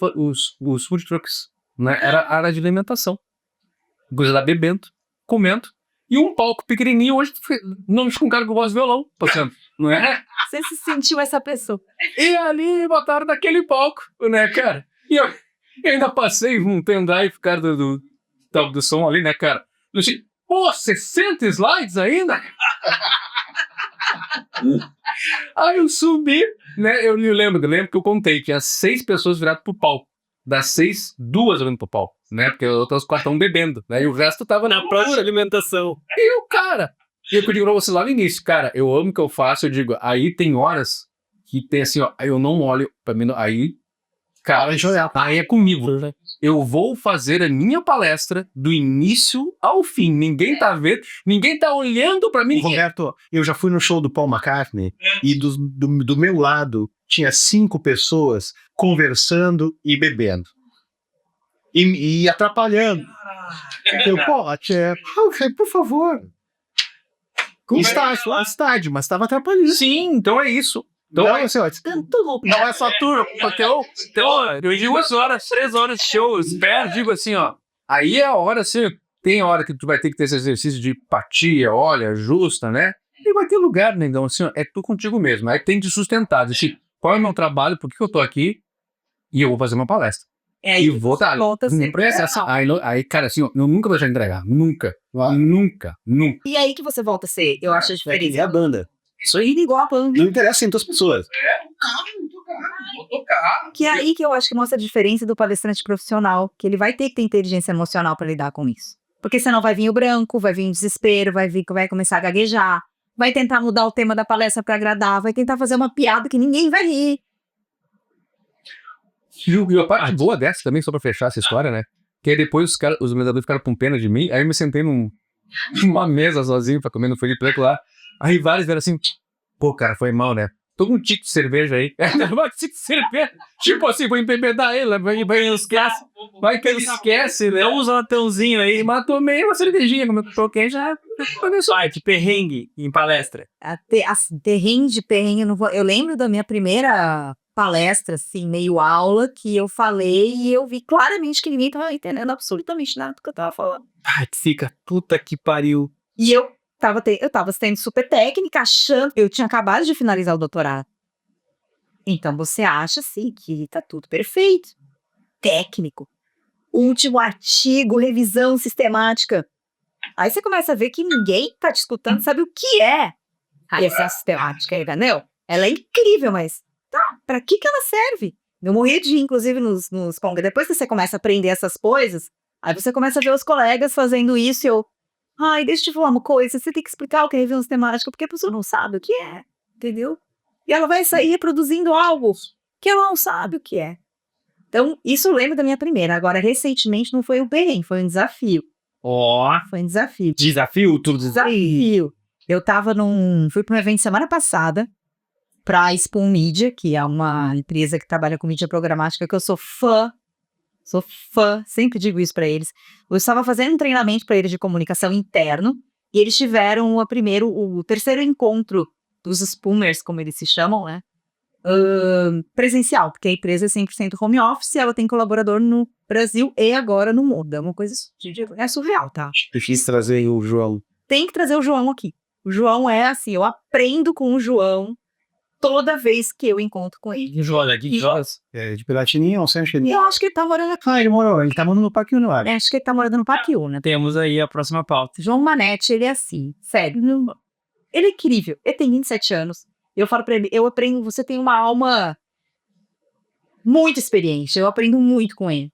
os food trucks, né? Era a área de alimentação. Coisa lá bebendo, comendo. E um palco pequenininho, hoje não com um cara com voz de violão, passando, não é? Você se sentiu essa pessoa. E ali botaram naquele palco, né, cara? E eu ainda passei um pendrive, cara, do som ali, né, cara? Eu disse, pô, 60 slides ainda? Aí eu subi, né? Eu lembro que eu contei, tinha 6 pessoas viradas pro palco. Das 6, 2 olhando pro palco, né? Porque os outros 4 estavam bebendo, né? E o resto tava na própria alimentação. E o cara, e eu digo pra você lá no início, cara, eu amo o que eu faço, eu digo, aí tem horas que tem assim, ó, eu não olho, pra mim, aí, cara, aí é comigo. Eu vou fazer a minha palestra do início ao fim. Ninguém tá vendo, ninguém tá olhando pra mim. Roberto, eu já fui no show do Paul McCartney e do meu lado tinha 5 pessoas conversando e bebendo. E atrapalhando. Eu, por favor. Estádio, mas estava atrapalhando. Sim, então é isso. Então, Não, assim, ó, não é só turno, eu digo 2 horas, 3 horas de show, espero, digo assim, ó, aí é a hora, assim, tem hora que tu vai ter que ter esse exercício de empatia, olha, justa, né, e vai ter lugar, né, então, assim, ó, é tu contigo mesmo, aí tem de sustentar, assim, qual é o meu trabalho, por que eu tô aqui, e eu vou fazer uma palestra. E vou dar. Aí, cara, assim, ó, eu nunca vou deixar de entregar, nunca. E aí que você volta a ser, eu acho a diferença. É a banda. Isso aí igual a banda. Não interessa em outras pessoas. Vou tocar. Que é aí que eu acho que mostra a diferença do palestrante profissional, que ele vai ter que ter inteligência emocional para lidar com isso. Porque senão vai vir o branco, vai vir o desespero, vai começar a gaguejar, vai tentar mudar o tema da palestra para agradar, vai tentar fazer uma piada que ninguém vai rir. E a parte boa dessa também, só pra fechar essa história, né? Que aí depois os organizadores ficaram com pena de mim, aí eu me sentei numa mesa sozinho pra comer no Felipe Branco lá. Aí vários vieram assim, pô, cara, foi mal, né? Tô com um tique de cerveja aí. Um tique de cerveja. Tipo assim, vou embebedar ele, vai que ele esquece, né? Então usa um latãozinho aí. Mas tomei uma cervejinha, como eu toquei, já começou. Vai, de perrengue em palestra. Perrengue, eu não vou. Eu lembro da minha primeira palestra, assim, meio aula, que eu falei e eu vi claramente que ninguém tava entendendo absolutamente nada do que eu tava falando. Ai, fica, puta que pariu. E eu tava sendo super técnica, achando. Eu tinha acabado de finalizar o doutorado. Então você acha, assim, que tá tudo perfeito. Técnico. Último artigo, revisão sistemática. Aí você começa a ver que ninguém tá te escutando, sabe o que é a revisão sistemática, entendeu? Ela é incrível, mas tá, pra que ela serve? Eu morri de rir, inclusive, nos congressos. Depois que você começa a aprender essas coisas, aí você começa a ver os colegas fazendo isso e eu... Ai, deixa eu te falar uma coisa, você tem que explicar o que é revisão sistemática, porque a pessoa não sabe o que é, entendeu? E ela vai sair reproduzindo algo que ela não sabe o que é. Então, isso eu lembro da minha primeira. Agora, recentemente, não foi um perrengue, foi um desafio. Ó, Foi um desafio. desafio, tudo Desafio. Eu fui para um evento semana passada, para a Spoon Media, que é uma empresa que trabalha com mídia programática, que eu sou fã, sempre digo isso para eles. Eu estava fazendo um treinamento para eles de comunicação interno, e eles tiveram o terceiro encontro dos Spoomers, como eles se chamam, né? Presencial, porque a empresa é 100% home office, ela tem colaborador no Brasil e agora no mundo. É uma coisa é surreal, tá? Difícil trazer o João. Tem que trazer o João aqui. O João é assim, eu aprendo com o João toda vez que eu encontro com ele. Que joia, que joia. É, de Piratininha, ou sempre E eu acho que ele tá morando aqui. ele tá morando no Parque Unuário. Acho que ele tá morando no Parque Una. Temos aí a próxima pauta. João Manete, ele é assim, sério. Ele é incrível. Ele tem 27 anos. Eu falo pra ele, eu aprendo, você tem uma alma muito experiente. Eu aprendo muito com ele.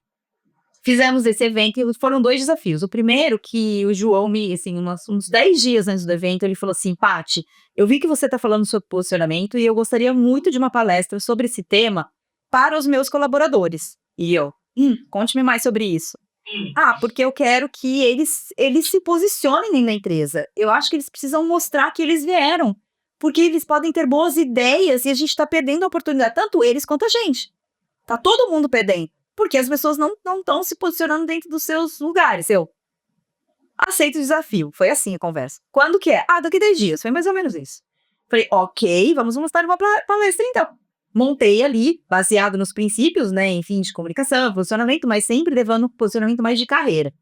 Fizemos esse evento e foram 2 desafios. O primeiro, que o João me, assim, uns 10 dias antes do evento, ele falou assim, Paty, eu vi que você tá falando sobre posicionamento e eu gostaria muito de uma palestra sobre esse tema para os meus colaboradores. E eu, conte-me mais sobre isso. Porque eu quero que eles se posicionem na empresa. Eu acho que eles precisam mostrar que eles vieram. Porque eles podem ter boas ideias e a gente tá perdendo a oportunidade, tanto eles quanto a gente. Tá todo mundo perdendo. Porque as pessoas não estão se posicionando dentro dos seus lugares. Eu aceito o desafio. Foi assim a conversa. Quando que é? Daqui 10 dias. Foi mais ou menos isso. Falei, ok, vamos mostrar uma palestra então. Montei ali, baseado nos princípios, né, enfim, de comunicação, posicionamento, mas sempre levando um posicionamento mais de carreira.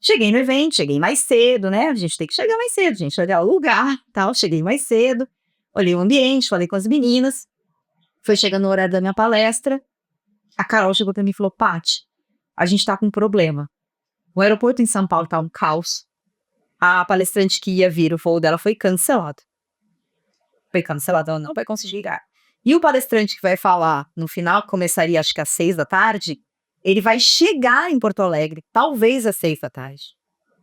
Cheguei no evento, cheguei mais cedo, né, a gente tem que chegar mais cedo, gente, olhar o lugar, tal, cheguei mais cedo, olhei o ambiente, falei com as meninas, foi chegando o horário da minha palestra, a Carol chegou pra mim e falou, Paty, a gente tá com um problema, o aeroporto em São Paulo tá um caos, a palestrante que ia vir, o voo dela foi cancelado, ela não vai conseguir ligar. E o palestrante que vai falar no final, começaria acho que às 6 da tarde, ele vai chegar em Porto Alegre, talvez às 6 da tarde.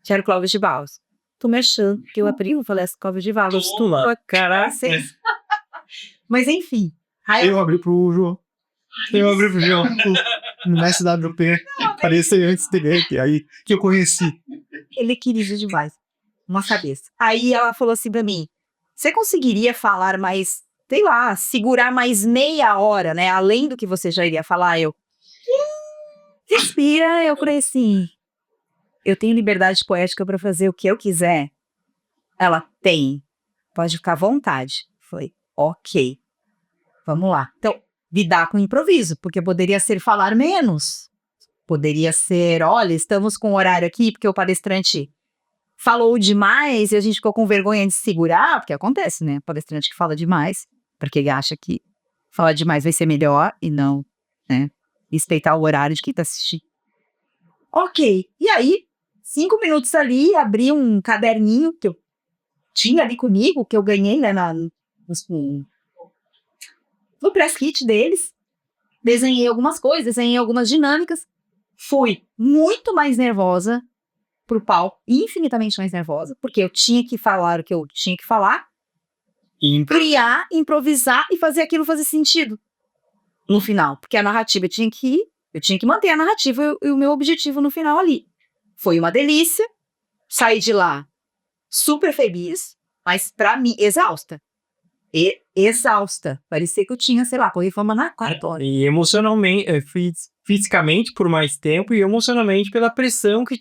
Que era o Clóvis de Barros. Tô me achando que eu abri e falei Clóvis de Barros. Caraca. Mas enfim. Eu abri pro João. No SWP. Apareceu antes dele, aí que eu conheci. Ele é querido demais. Uma cabeça. Aí ela falou assim pra mim, você conseguiria falar mais, sei lá, segurar mais meia hora, né? Além do que você já iria falar, eu... Respira, eu falei assim, eu tenho liberdade poética pra fazer o que eu quiser. Ela tem, pode ficar à vontade. Foi, ok, vamos lá. Então, lidar com improviso, porque poderia ser falar menos. Poderia ser, olha, estamos com horário aqui, porque o palestrante falou demais e a gente ficou com vergonha de segurar, porque acontece, né? Palestrante que fala demais, porque ele acha que falar demais vai ser melhor e não, né? Respeitar o horário de quem tá assistindo. Ok. E aí, 5 minutos ali, abri um caderninho que eu tinha ali comigo, que eu ganhei, né, no press kit deles. Desenhei algumas coisas, desenhei algumas dinâmicas. Fui muito mais nervosa pro palco, infinitamente mais nervosa, porque eu tinha que falar o que eu tinha que falar, criar, improvisar e fazer aquilo fazer sentido no final, porque a narrativa eu tinha que manter a narrativa e o meu objetivo no final ali. Foi uma delícia, saí de lá super feliz, mas pra mim, exausta. Exausta. Parecia que eu tinha, sei lá, corri fama na quarta. E emocionalmente, fisicamente por mais tempo e emocionalmente pela pressão que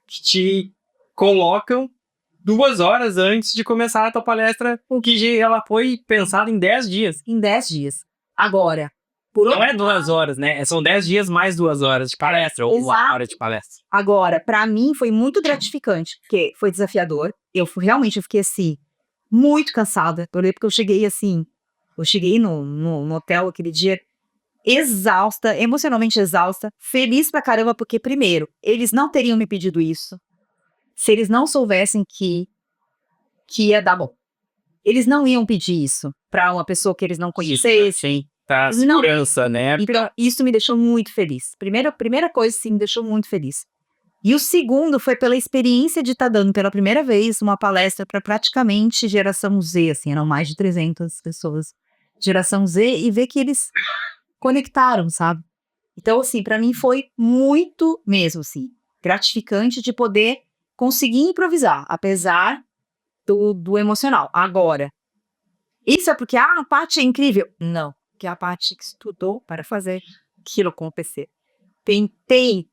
te colocam 2 horas antes de começar a tua palestra, o que ela foi pensada em 10 dias. Em 10 dias. Agora, não é 2 horas, né? São 10 dias mais 2 horas de palestra, ou 1 hora de palestra. Agora, pra mim foi muito gratificante, porque foi desafiador. Eu fiquei assim, muito cansada. Eu lembro que eu cheguei no hotel aquele dia exausta, emocionalmente exausta, feliz pra caramba, porque primeiro, eles não teriam me pedido isso se eles não soubessem que ia dar bom. Eles não iam pedir isso pra uma pessoa que eles não conhecessem. Tá, segurança, né? Então, isso me deixou muito feliz. Primeira coisa, sim, me deixou muito feliz. E o segundo foi pela experiência de estar dando pela primeira vez uma palestra para praticamente geração Z, assim, eram mais de 300 pessoas, geração Z, e ver que eles conectaram, sabe? Então, assim, para mim foi muito mesmo, assim, gratificante de poder conseguir improvisar, apesar do emocional. Agora, isso é porque, a Paty é incrível? Não. Que a Paty estudou para fazer aquilo com o PC. Tentei.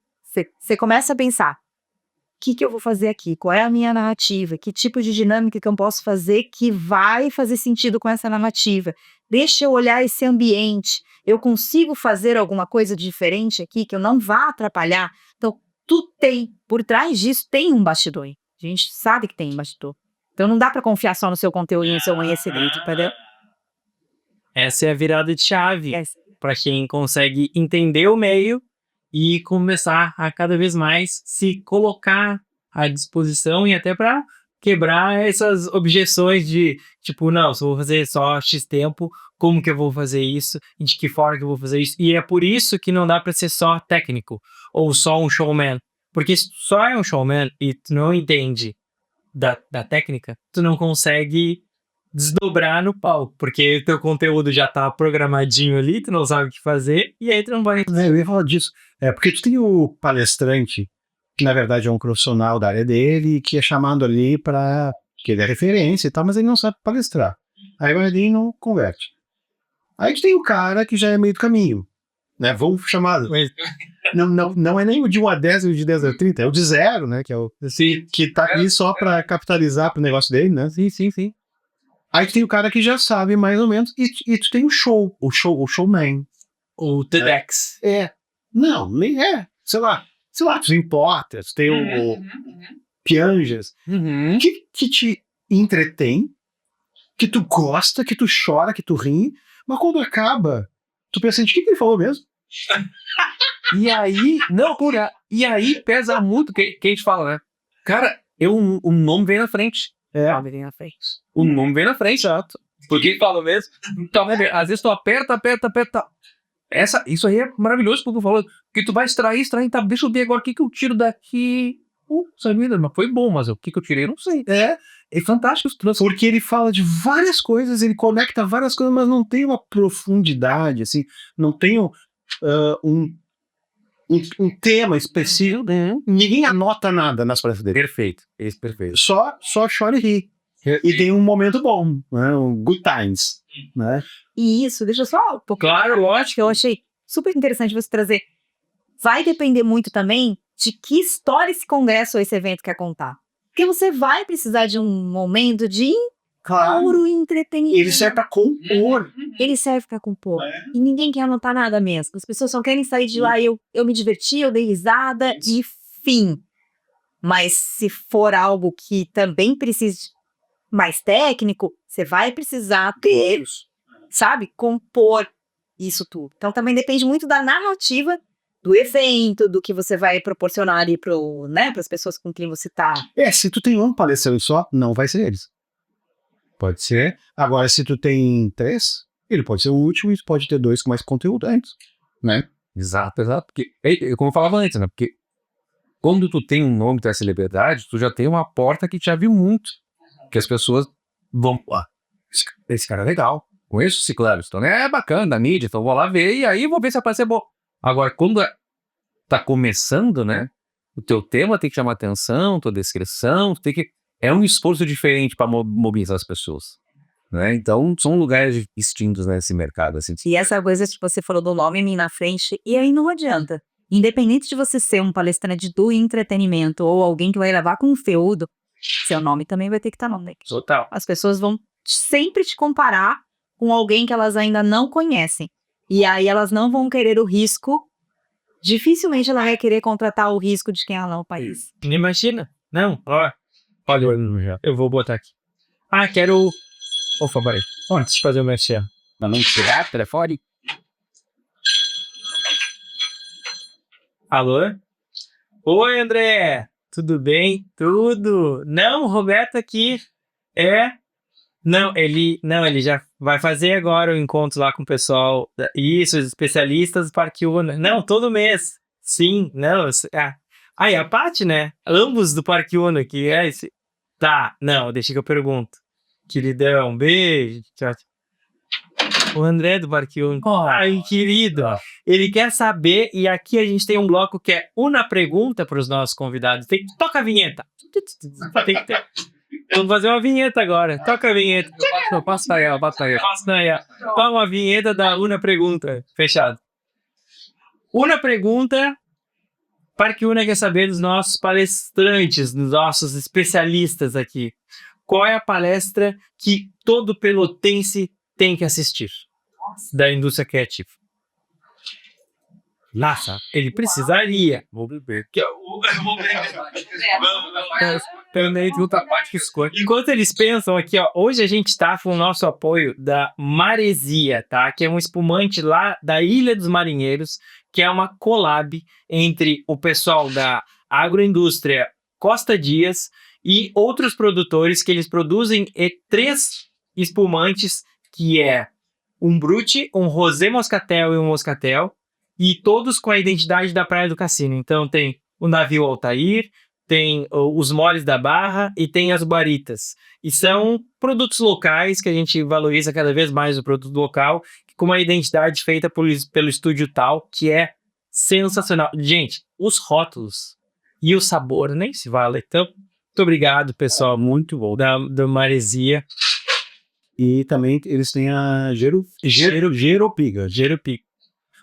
Você começa a pensar, o que eu vou fazer aqui? Qual é a minha narrativa? Que tipo de dinâmica que eu posso fazer que vai fazer sentido com essa narrativa? Deixa eu olhar esse ambiente. Eu consigo fazer alguma coisa diferente aqui que eu não vá atrapalhar? Então, por trás disso tem um bastidor. A gente sabe que tem um bastidor. Então, não dá para confiar só no seu conteúdo e no seu conhecimento, entendeu? Essa é a virada de chave Essa. para quem consegue entender o meio e começar a cada vez mais se colocar à disposição e até para quebrar essas objeções de tipo, não, se eu vou fazer só X tempo, como que eu vou fazer isso? E de que forma que eu vou fazer isso? E é por isso que não dá para ser só técnico ou só um showman. Porque se tu só é um showman e tu não entende da técnica, tu não consegue desdobrar no palco, porque o teu conteúdo já tá programadinho ali, tu não sabe o que fazer, e aí tu não vai... Eu ia falar disso. Porque tu tem o palestrante, que na verdade é um profissional da área dele, que é chamado ali para que ele é referência e tal, mas ele não sabe palestrar. Aí vai ali e não converte. Aí tu tem o cara que já é meio do caminho, né? Vamos chamar. Não é nem o de 1 a 10 e o de 10 a 30, é o de 0, né? Que é o que tá ali só para capitalizar pro negócio dele, né? Sim. Aí tu tem o cara que já sabe mais ou menos, e tu tem o showman. O TEDx. Não, nem é. Sei lá, tu importa, tu tem o Pianjas, Uhum. que te entretém, que tu gosta, que tu chora, que tu ri, mas quando acaba, tu pensa assim, o que ele falou mesmo? E aí, e aí pesa muito que a gente fala, né? Cara, o nome vem na frente. Sobe na frente. O nome vem na frente. Exato. Porque ele fala mesmo. Então, né, às vezes tu aperta. Isso aí é maravilhoso porque tu falou. Que tu vai extrair, tá, deixa eu ver agora o que eu tiro daqui. Sabia, mas foi bom, mas o que eu tirei, eu não sei. É fantástico isso tudo. Porque ele fala de várias coisas, ele conecta várias coisas, mas não tem uma profundidade, assim, não tem um tema específico. Ninguém anota nada nas palestras dele. Perfeito. Esse perfeito. Só chora e ri. E tem um momento bom, né? Um good times, né? E isso, deixa eu só um pouco. Claro, lógico. Que eu achei super interessante você trazer. Vai depender muito também de que história esse congresso ou esse evento quer contar. Porque você vai precisar de um momento de puro entretenimento. Ele serve pra compor. Ele serve pra compor. E ninguém quer anotar nada mesmo. As pessoas só querem sair de lá. Eu me diverti, eu dei risada e fim. Mas se for algo que também precise mais técnico, você vai precisar ter, sabe, compor isso tudo. Então também depende muito da narrativa do evento, do que você vai proporcionar ali para as pessoas com quem você tá. Se tu tem um palestrante só, não vai ser eles. Pode ser. Agora, se tu tem 3, ele pode ser o último e tu pode ter 2 com mais conteúdo antes, né? Exato. Porque, como eu falava antes, né? Porque quando tu tem um nome, tu é celebridade, tu já tem uma porta que te abre muito. Que as pessoas vão, esse cara é legal. Conheço o Ciclano, então é bacana, da mídia, então vou lá ver e aí vou ver se aparece bom. Agora, quando tá começando, né? O teu tema tem que chamar atenção, tua descrição, é um esforço diferente para mobilizar as pessoas, né? Então, são lugares distintos nesse mercado, assim. E essa coisa que você falou do nome na frente, e aí não adianta. Independente de você ser um palestrante do entretenimento ou alguém que vai levar conteúdo, seu nome também vai ter que estar no nome. Total. As pessoas vão sempre te comparar com alguém que elas ainda não conhecem. E aí elas não vão querer o risco. Dificilmente ela vai querer contratar o risco de quem ela não conhece. Imagina. Não, olha, eu vou botar aqui. Quero... Opa, peraí. Antes de fazer o merchan. Mas não pegar telefone? Alô? Oi, André. Tudo bem? Tudo. Não, o Roberto aqui ele já vai fazer agora o encontro lá com o pessoal. Isso, os especialistas do Parque Uno. Não, todo mês. Sim, não. E a Paty, né? Ambos do Parque Uno, que é esse. Tá, não, deixa que eu pergunto. Queridão, um beijo. Tchau. O André do Parque Uno. Ai, querido. Ele quer saber, e aqui a gente tem um bloco que é uma pergunta para os nossos convidados. Toca a vinheta. Tem que ter. Vamos fazer uma vinheta agora. Toca a vinheta. Passa aí. Toma a vinheta da Una Pergunta. Fechado. Una Pergunta. Parque Una quer saber dos nossos palestrantes, dos nossos especialistas aqui. Qual é a palestra que todo pelotense tem que assistir da indústria criativa? Nossa, ele precisaria. Vou beber. Também de outra parte que escolhe. Enquanto eles pensam aqui, ó, hoje a gente tá com o nosso apoio da Maresia, tá? Que é um espumante lá da Ilha dos Marinheiros, que é uma collab entre o pessoal da agroindústria Costa Dias e outros produtores que eles produzem 3 espumantes, que é um Brut, um Rosé Moscatel e um Moscatel, e todos com a identidade da Praia do Cassino. Então tem o navio Altair, tem os moles da Barra e tem as guaritas. E são produtos locais que a gente valoriza cada vez mais o produto local, com uma identidade feita pelo Estúdio Tal, que é sensacional. Gente, os rótulos e o sabor nem se vale. Então, muito obrigado, pessoal, Muito bom. da Maresia. E também eles têm a Jeropiga. Jerupiga.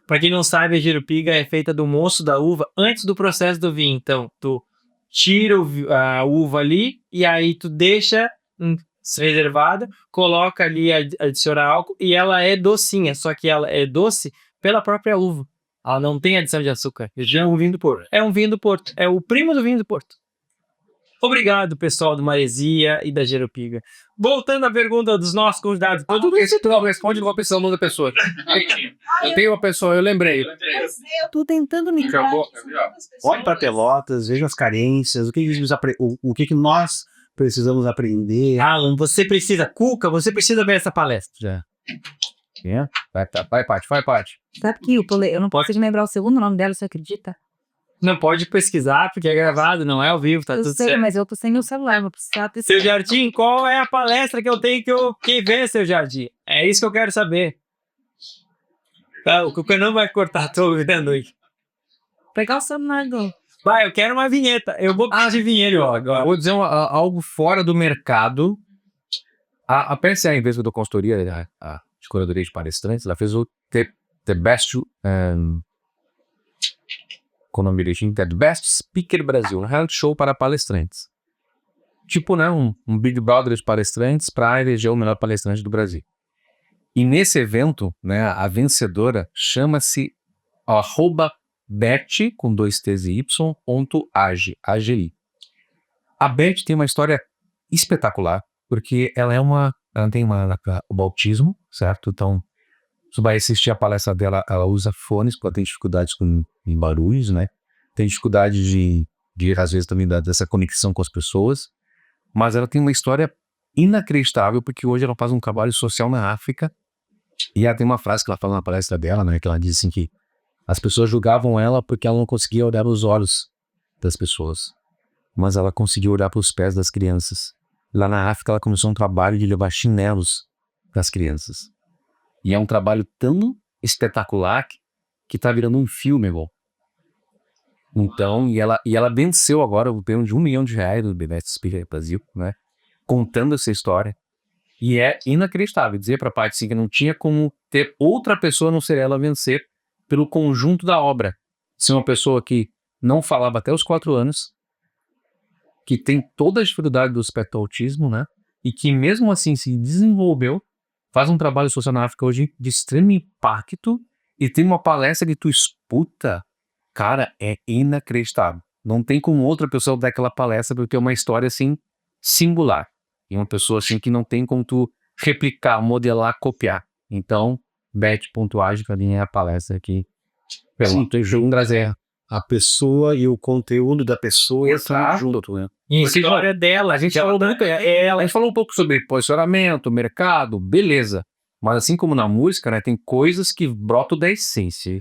Para quem não sabe, a Jerupiga é feita do moço da uva antes do processo do vinho. Então, tu tira a uva ali e aí tu deixa reservada, coloca ali, adiciona álcool e ela é docinha, só que ela é doce pela própria uva. Ela não tem adição de açúcar. Já é um vinho do Porto. É um vinho do Porto. É o primo do vinho do Porto. Obrigado, pessoal do Maresia e da Jerupiga. Voltando à pergunta dos nossos convidados. Tudo isso tu não responde uma pessoa, não da pessoa. Eu tenho uma pessoa, eu lembrei. Eu tô tentando me Olhe para Pelotas, veja as carências, o que nós precisamos aprender. Alan, você precisa, Cuca, você precisa ver essa palestra. Já. Vai, Paty. Sabe que eu não posso lembrar o segundo nome dela, você acredita? Não pode pesquisar, porque é gravado, não é ao vivo, tá Eu tudo sei, certo. mas eu tô sem meu celular, vou precisar ter Seu Jardim, qual é a palestra que eu tenho que ver, Seu Jardim? É isso que eu quero saber. Tá, o Cuca não vai cortar, tô ouvindo aí. pegar o celular do... Vai, eu quero uma vinheta. Eu vou pedir vinheiro agora. Vou dizer algo fora do mercado. A PSA, em vez da consultoria, de curadoria de palestrantes, ela fez o The Best... com o nome direitinho, The Best Speaker Brasil, um reality show para palestrantes. Tipo, né, um Big Brother de palestrantes para eleger o melhor palestrante do Brasil. E nesse evento, né, a vencedora chama-se @Beth, com 2 T's e Y, .ag, AGI. A Beth tem uma história espetacular, porque ela tem o bautismo, certo? Então, você vai assistir a palestra dela, ela usa fones, porque ela tem dificuldades em barulhos, né? Tem dificuldade de às vezes, também dessa conexão com as pessoas. Mas ela tem uma história inacreditável, porque hoje ela faz um trabalho social na África. E ela tem uma frase que ela fala na palestra dela, né? Que ela diz assim que as pessoas julgavam ela porque ela não conseguia olhar os olhos das pessoas. Mas ela conseguiu olhar para os pés das crianças. Lá na África, ela começou um trabalho de levar chinelos para as crianças. E é um trabalho tão espetacular que tá virando um filme, irmão. Então, e ela venceu agora o prêmio de R$1 milhão do The Best Speaker Brasil, né? Contando essa história. E é inacreditável dizer pra Paty assim, que não tinha como ter outra pessoa a não ser ela vencer pelo conjunto da obra. Ser uma pessoa que não falava até os 4 anos, que tem toda a dificuldade do espectro autismo, né? E que mesmo assim se desenvolveu, faz um trabalho social na África hoje de extremo impacto e tem uma palestra que tu escuta, cara, é inacreditável. Não tem como outra pessoa dar aquela palestra porque é uma história assim singular. E uma pessoa assim que não tem como tu replicar, modelar, copiar. Então, Beth.ag pra mim é a palestra que vamos trazer A pessoa e o conteúdo da pessoa Exato. junto, né? E a história dela, a gente falou muito, a gente falou um pouco sobre posicionamento, mercado, beleza. Mas assim como na música, né, tem coisas que brotam da essência.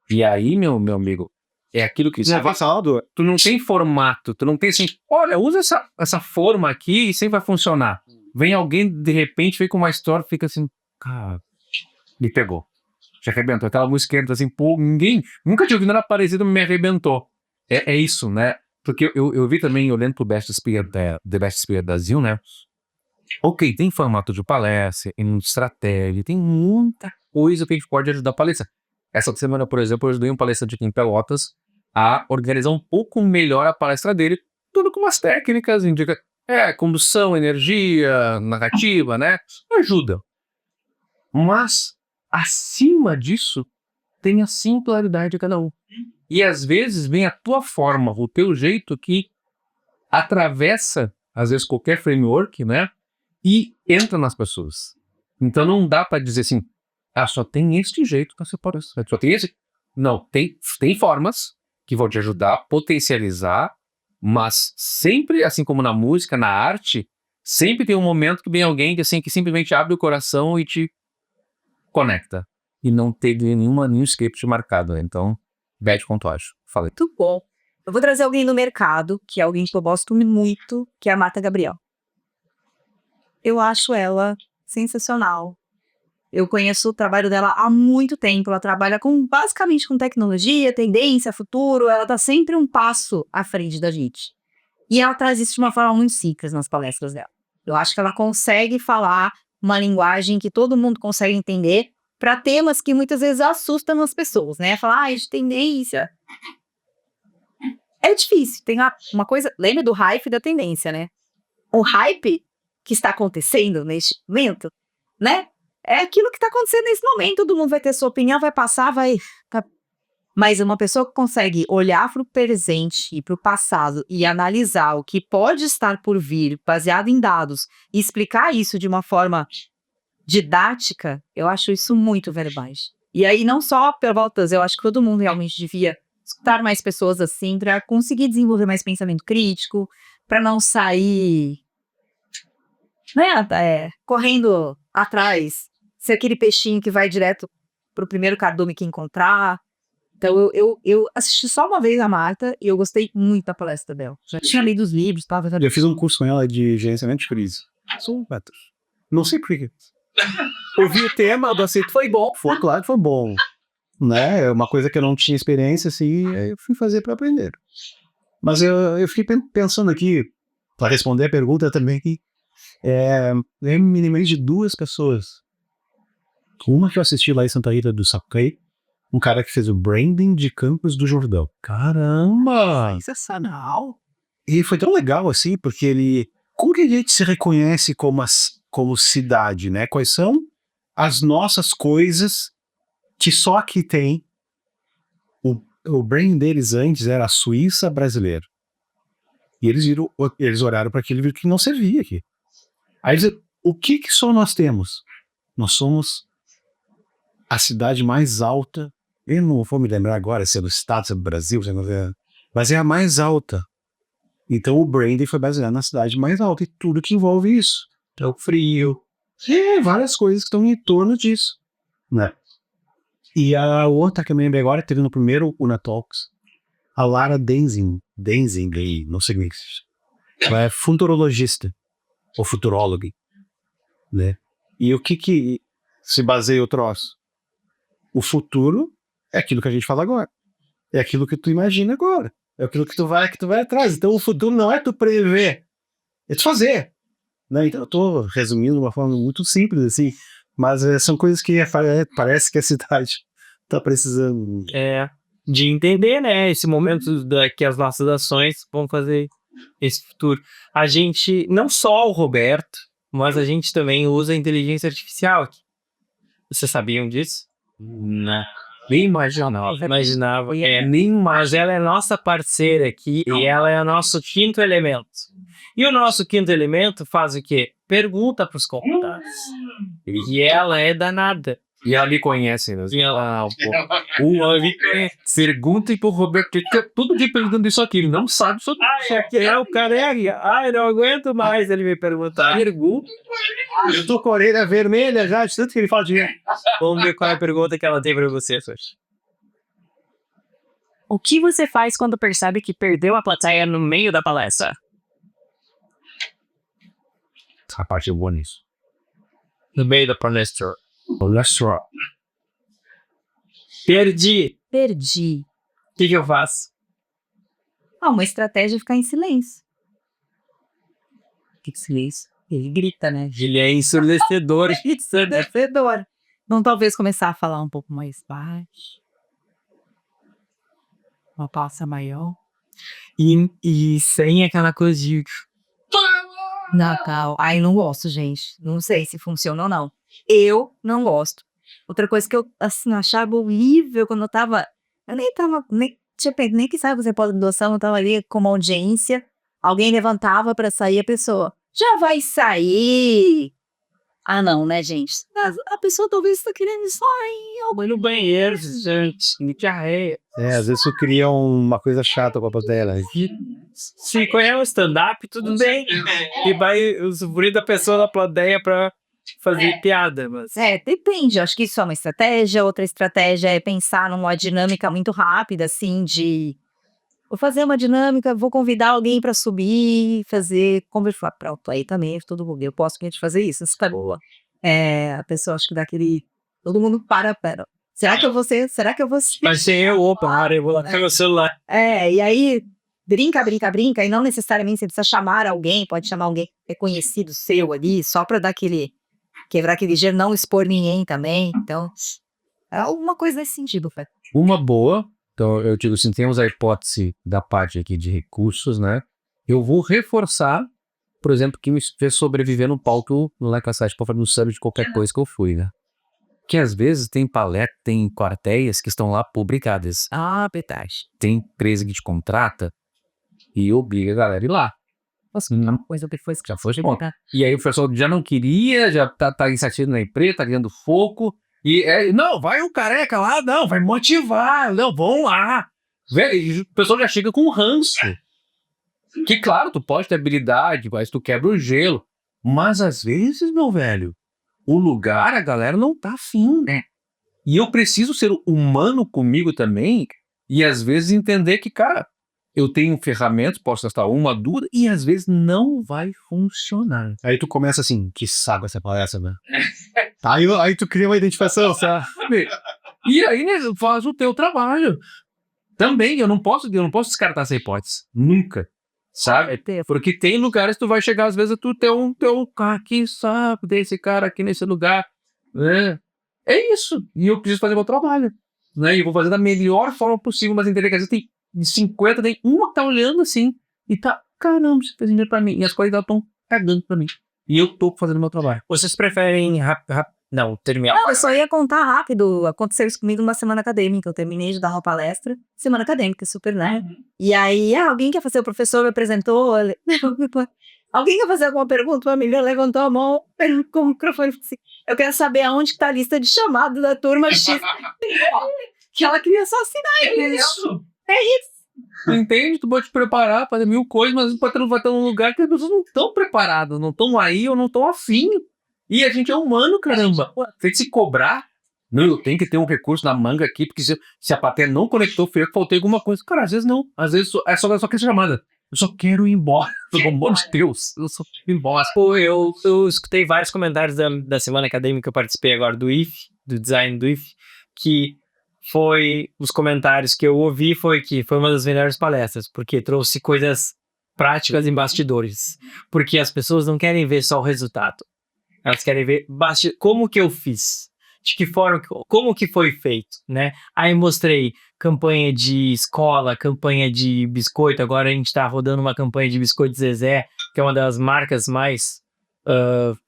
E aí, meu amigo, é aquilo que... Tu não tem formato, tu não tem assim, olha, usa essa forma aqui e sempre vai funcionar. Vem alguém, de repente, vem com uma história, fica assim, cara, me pegou. Já arrebentou. Aquela música entra assim, pô, nunca tinha ouvido nada parecido, me arrebentou. É isso, né? Porque eu vi também, olhando pro The Best Speaker Brasil, né? Ok, tem formato de palestra, tem estratégia, tem muita coisa que a gente pode ajudar a palestra. Essa semana, por exemplo, eu ajudei um palestrante aqui em Pelotas a organizar um pouco melhor a palestra dele, tudo com umas técnicas, condução, energia, narrativa, né? Ajuda. Mas, acima disso, tem a singularidade de cada um. E às vezes vem a tua forma, o teu jeito que atravessa, às vezes, qualquer framework, né? E entra nas pessoas. Então não dá para dizer assim, só tem este jeito que você pode... Só tem esse... Não, tem formas que vão te ajudar a potencializar, mas sempre, assim como na música, na arte, sempre tem um momento que vem alguém que, assim, que simplesmente abre o coração e te conecta. E não teve nenhum script marcado. Né? Então, Beth Contocho. Falei. Muito bom. Eu vou trazer alguém no mercado, que é alguém que eu gosto muito, que é a Marta Gabriel. Eu acho ela sensacional. Eu conheço o trabalho dela há muito tempo. Ela trabalha basicamente com tecnologia, tendência, futuro. Ela tá sempre um passo à frente da gente. E ela traz isso de uma forma muito simples nas palestras dela. Eu acho que ela consegue falar uma linguagem que todo mundo consegue entender para temas que muitas vezes assustam as pessoas, né? Falar, de tendência. É difícil. Tem uma coisa... Lembra do hype e da tendência, né? O hype que está acontecendo neste momento, né? É aquilo que está acontecendo nesse momento. Todo mundo vai ter sua opinião, vai passar, vai... Mas uma pessoa que consegue olhar para o presente e para o passado e analisar o que pode estar por vir, baseado em dados, e explicar isso de uma forma didática, eu acho isso muito verbais. E aí, não só pelotas, eu acho que todo mundo realmente devia escutar mais pessoas assim, para conseguir desenvolver mais pensamento crítico, para não sair, né, correndo atrás, ser aquele peixinho que vai direto pro primeiro cardume que encontrar. Então, eu assisti só uma vez a Marta e eu gostei muito da palestra dela. Já tinha lido os livros, tava... Eu fiz um curso com ela de gerenciamento de crise. São metas. Não sei por quê. Ouvi o tema, do aceito, foi bom. Foi, claro que foi bom. Né? É uma coisa que eu não tinha experiência, assim, aí eu fui fazer para aprender. Mas eu fiquei pensando aqui, para responder a pergunta também, que eu me lembrei de duas pessoas. Uma que eu assisti lá em Santa Rita do Sapucaí, um cara que fez o branding de Campos do Jordão. Caramba! Sensacional! E foi tão legal assim, porque ele... Como que a gente se reconhece como cidade, né? Quais são as nossas coisas que só aqui tem? O branding deles antes era a Suíça brasileira. E eles olharam para aquilo e viram que não servia aqui. Aí eles disseram, o que só nós temos? Nós somos a cidade mais alta. Eu não vou me lembrar agora se é do estado, se é do Brasil, mas é a mais alta. Então o branding foi baseado na cidade mais alta e tudo que envolve isso. Então frio. Várias coisas que estão em torno disso. Né? E a outra que eu me lembrei agora, teve no primeiro Una Talks, a Lara Denzing, não sei o que ela é futurologista, ou futuróloga, né? E o que se baseia o troço? O futuro é aquilo que a gente fala agora. É aquilo que tu imagina agora. É aquilo que tu vai atrás. Então o futuro não é tu prever, é tu fazer. Né? Então eu tô resumindo de uma forma muito simples, assim, mas são coisas que parece que a cidade tá precisando. De entender, né, esse momento que as nossas ações vão fazer esse futuro. A gente, não só o Roberto, mas a gente também usa a inteligência artificial aqui. Vocês sabiam disso? Não. Nem imaginava. Imaginava. Mas ela é nossa parceira aqui e ela é o nosso quinto elemento. E o nosso quinto elemento faz o quê? Pergunta para os convidados. E ela é danada. E ela me conhece, né? E ela... Perguntem pro Roberto, todo dia perguntando isso aqui, ele não sabe sobre o cara eu não aguento mais ele me perguntar. Pergunta. Eu tô com a orelha vermelha já, de tanto que ele fala de mim. Vamos ver qual é a pergunta que ela tem para você, Sochi. O que você faz quando percebe que perdeu a plateia no meio da palestra? Essa parte é boa nisso. No meio da palestra. Palestra. Perdi. Perdi. O que eu faço? Uma estratégia é ficar em silêncio. O que silêncio? Ele grita, né? Ele é ensurdecedor. Ensurdecedor. Então, talvez começar a falar um pouco mais baixo. Uma passa maior. E sem aquela coisa de... Não, calma. Ai, não gosto, gente. Não sei se funciona ou não. Eu não gosto. Outra coisa que eu, assim, achava horrível quando eu nem tinha pego, nem que sabe você pode doação, eu tava ali com uma audiência, alguém levantava pra sair, a pessoa, já vai sair? Ah, não, né, gente? A pessoa talvez tá querendo só ir. Foi no banheiro, gente. Me diarreia. Às vezes isso cria uma coisa chata com a plateia, né? Se conhece um stand-up, tudo bem. E vai usufruir da pessoa da plateia pra fazer piada, mas... Depende, eu acho que isso é uma estratégia, outra estratégia é pensar numa dinâmica muito rápida, assim, vou fazer uma dinâmica, vou convidar alguém pra subir, conversar, pronto, aí também todo mundo, eu posso fazer isso tá boa. A pessoa acho que dá aquele, todo mundo pera, será que eu vou ser? Mas sem eu vou lá com meu celular. E aí, brinca, e não necessariamente você precisa chamar alguém, pode chamar alguém reconhecido seu ali, só pra dar quebrar aquele gelo, não expor ninguém também, então, é alguma coisa nesse sentido, Fê. Uma boa, então eu digo assim, temos a hipótese da parte aqui de recursos, né? Eu vou reforçar, por exemplo, que me fez sobreviver no palco no La Cassette para fazer no sub de qualquer coisa que eu fui, né? Que às vezes tem palestra, tem quartéias que estão lá publicadas. Ah, Betach. Tem empresa que te contrata e obriga a galera a ir lá. Assim, não, Coisa que foi já foi de conta. E aí o pessoal já não queria, já tá insatisfeito na empresa, tá ganhando foco. Não, vai o careca lá, não, vai motivar, não, vão lá. Velho, e o pessoal já chega com ranço. Que claro, tu pode ter habilidade, mas tu quebra o gelo. Mas às vezes, meu velho, o lugar, a galera não tá afim, né? E eu preciso ser humano comigo também e às vezes entender que, cara, eu tenho ferramentas, posso testar uma, duas, e às vezes não vai funcionar. Aí tu começa assim, que saco essa palestra, né? Aí tu cria uma identificação, sabe? E aí, né, faz o teu trabalho. Também, eu não posso descartar essa hipótese. Nunca. Sabe? Porque tem lugares que tu vai chegar, às vezes, tu tem um que saco desse cara aqui nesse lugar. Né? É isso. E eu preciso fazer meu trabalho. Né? E vou fazer da melhor forma possível, mas entender que às vezes tem 50, tem uma que tá olhando assim e tá, caramba, você fez dinheiro pra mim. E as coisas estão cagando pra mim. E eu tô fazendo meu trabalho. Vocês preferem não, terminar? Não, eu só ia contar rápido. Aconteceu isso comigo numa semana acadêmica. Eu terminei de dar uma palestra, semana acadêmica, super, né? E aí, alguém quer fazer, o professor me apresentou, alguém quer fazer alguma pergunta? Uma menina levantou a mão com o microfone e falou assim, eu quero saber aonde que tá a lista de chamado da turma X. Que ela queria só assinar. É isso. Entende? Tu pode te preparar, fazer mil coisas, mas pode estar num lugar que as pessoas não estão preparadas, não estão aí ou não estão afim. E a gente é humano, caramba. Tem que se cobrar. Não, eu tenho que ter um recurso na manga aqui, porque se a plateia não conectou, foi eu que faltei alguma coisa. Cara, às vezes não. Às vezes é só quero chamada. Eu só quero ir embora. Pelo amor de Deus. Eu só quero ir embora. Pô, eu escutei vários comentários da semana acadêmica que eu participei agora do design do IF, que os comentários que eu ouvi foi que foi uma das melhores palestras, porque trouxe coisas práticas em bastidores. Porque as pessoas não querem ver só o resultado. Elas querem ver como que eu fiz, de que forma, como que foi feito, né? Aí mostrei campanha de escola, campanha de biscoito, agora a gente tá rodando uma campanha de biscoito Zezé, que é uma das marcas mais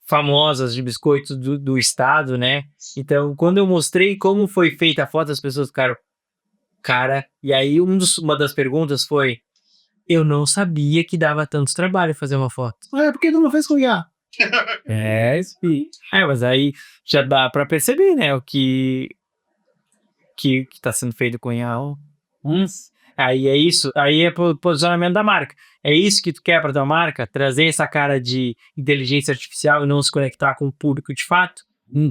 famosas de biscoitos do estado, né? Então, quando eu mostrei como foi feita a foto, as pessoas ficaram, cara, e aí uma das perguntas foi, eu não sabia que dava tanto trabalho fazer uma foto. Por que tu não fez com o IA? Mas aí já dá pra perceber, né, o que tá sendo feito com IA. Aí é isso, aí é pro posicionamento da marca. É isso que tu quer pra tua marca? Trazer essa cara de inteligência artificial e não se conectar com o público de fato?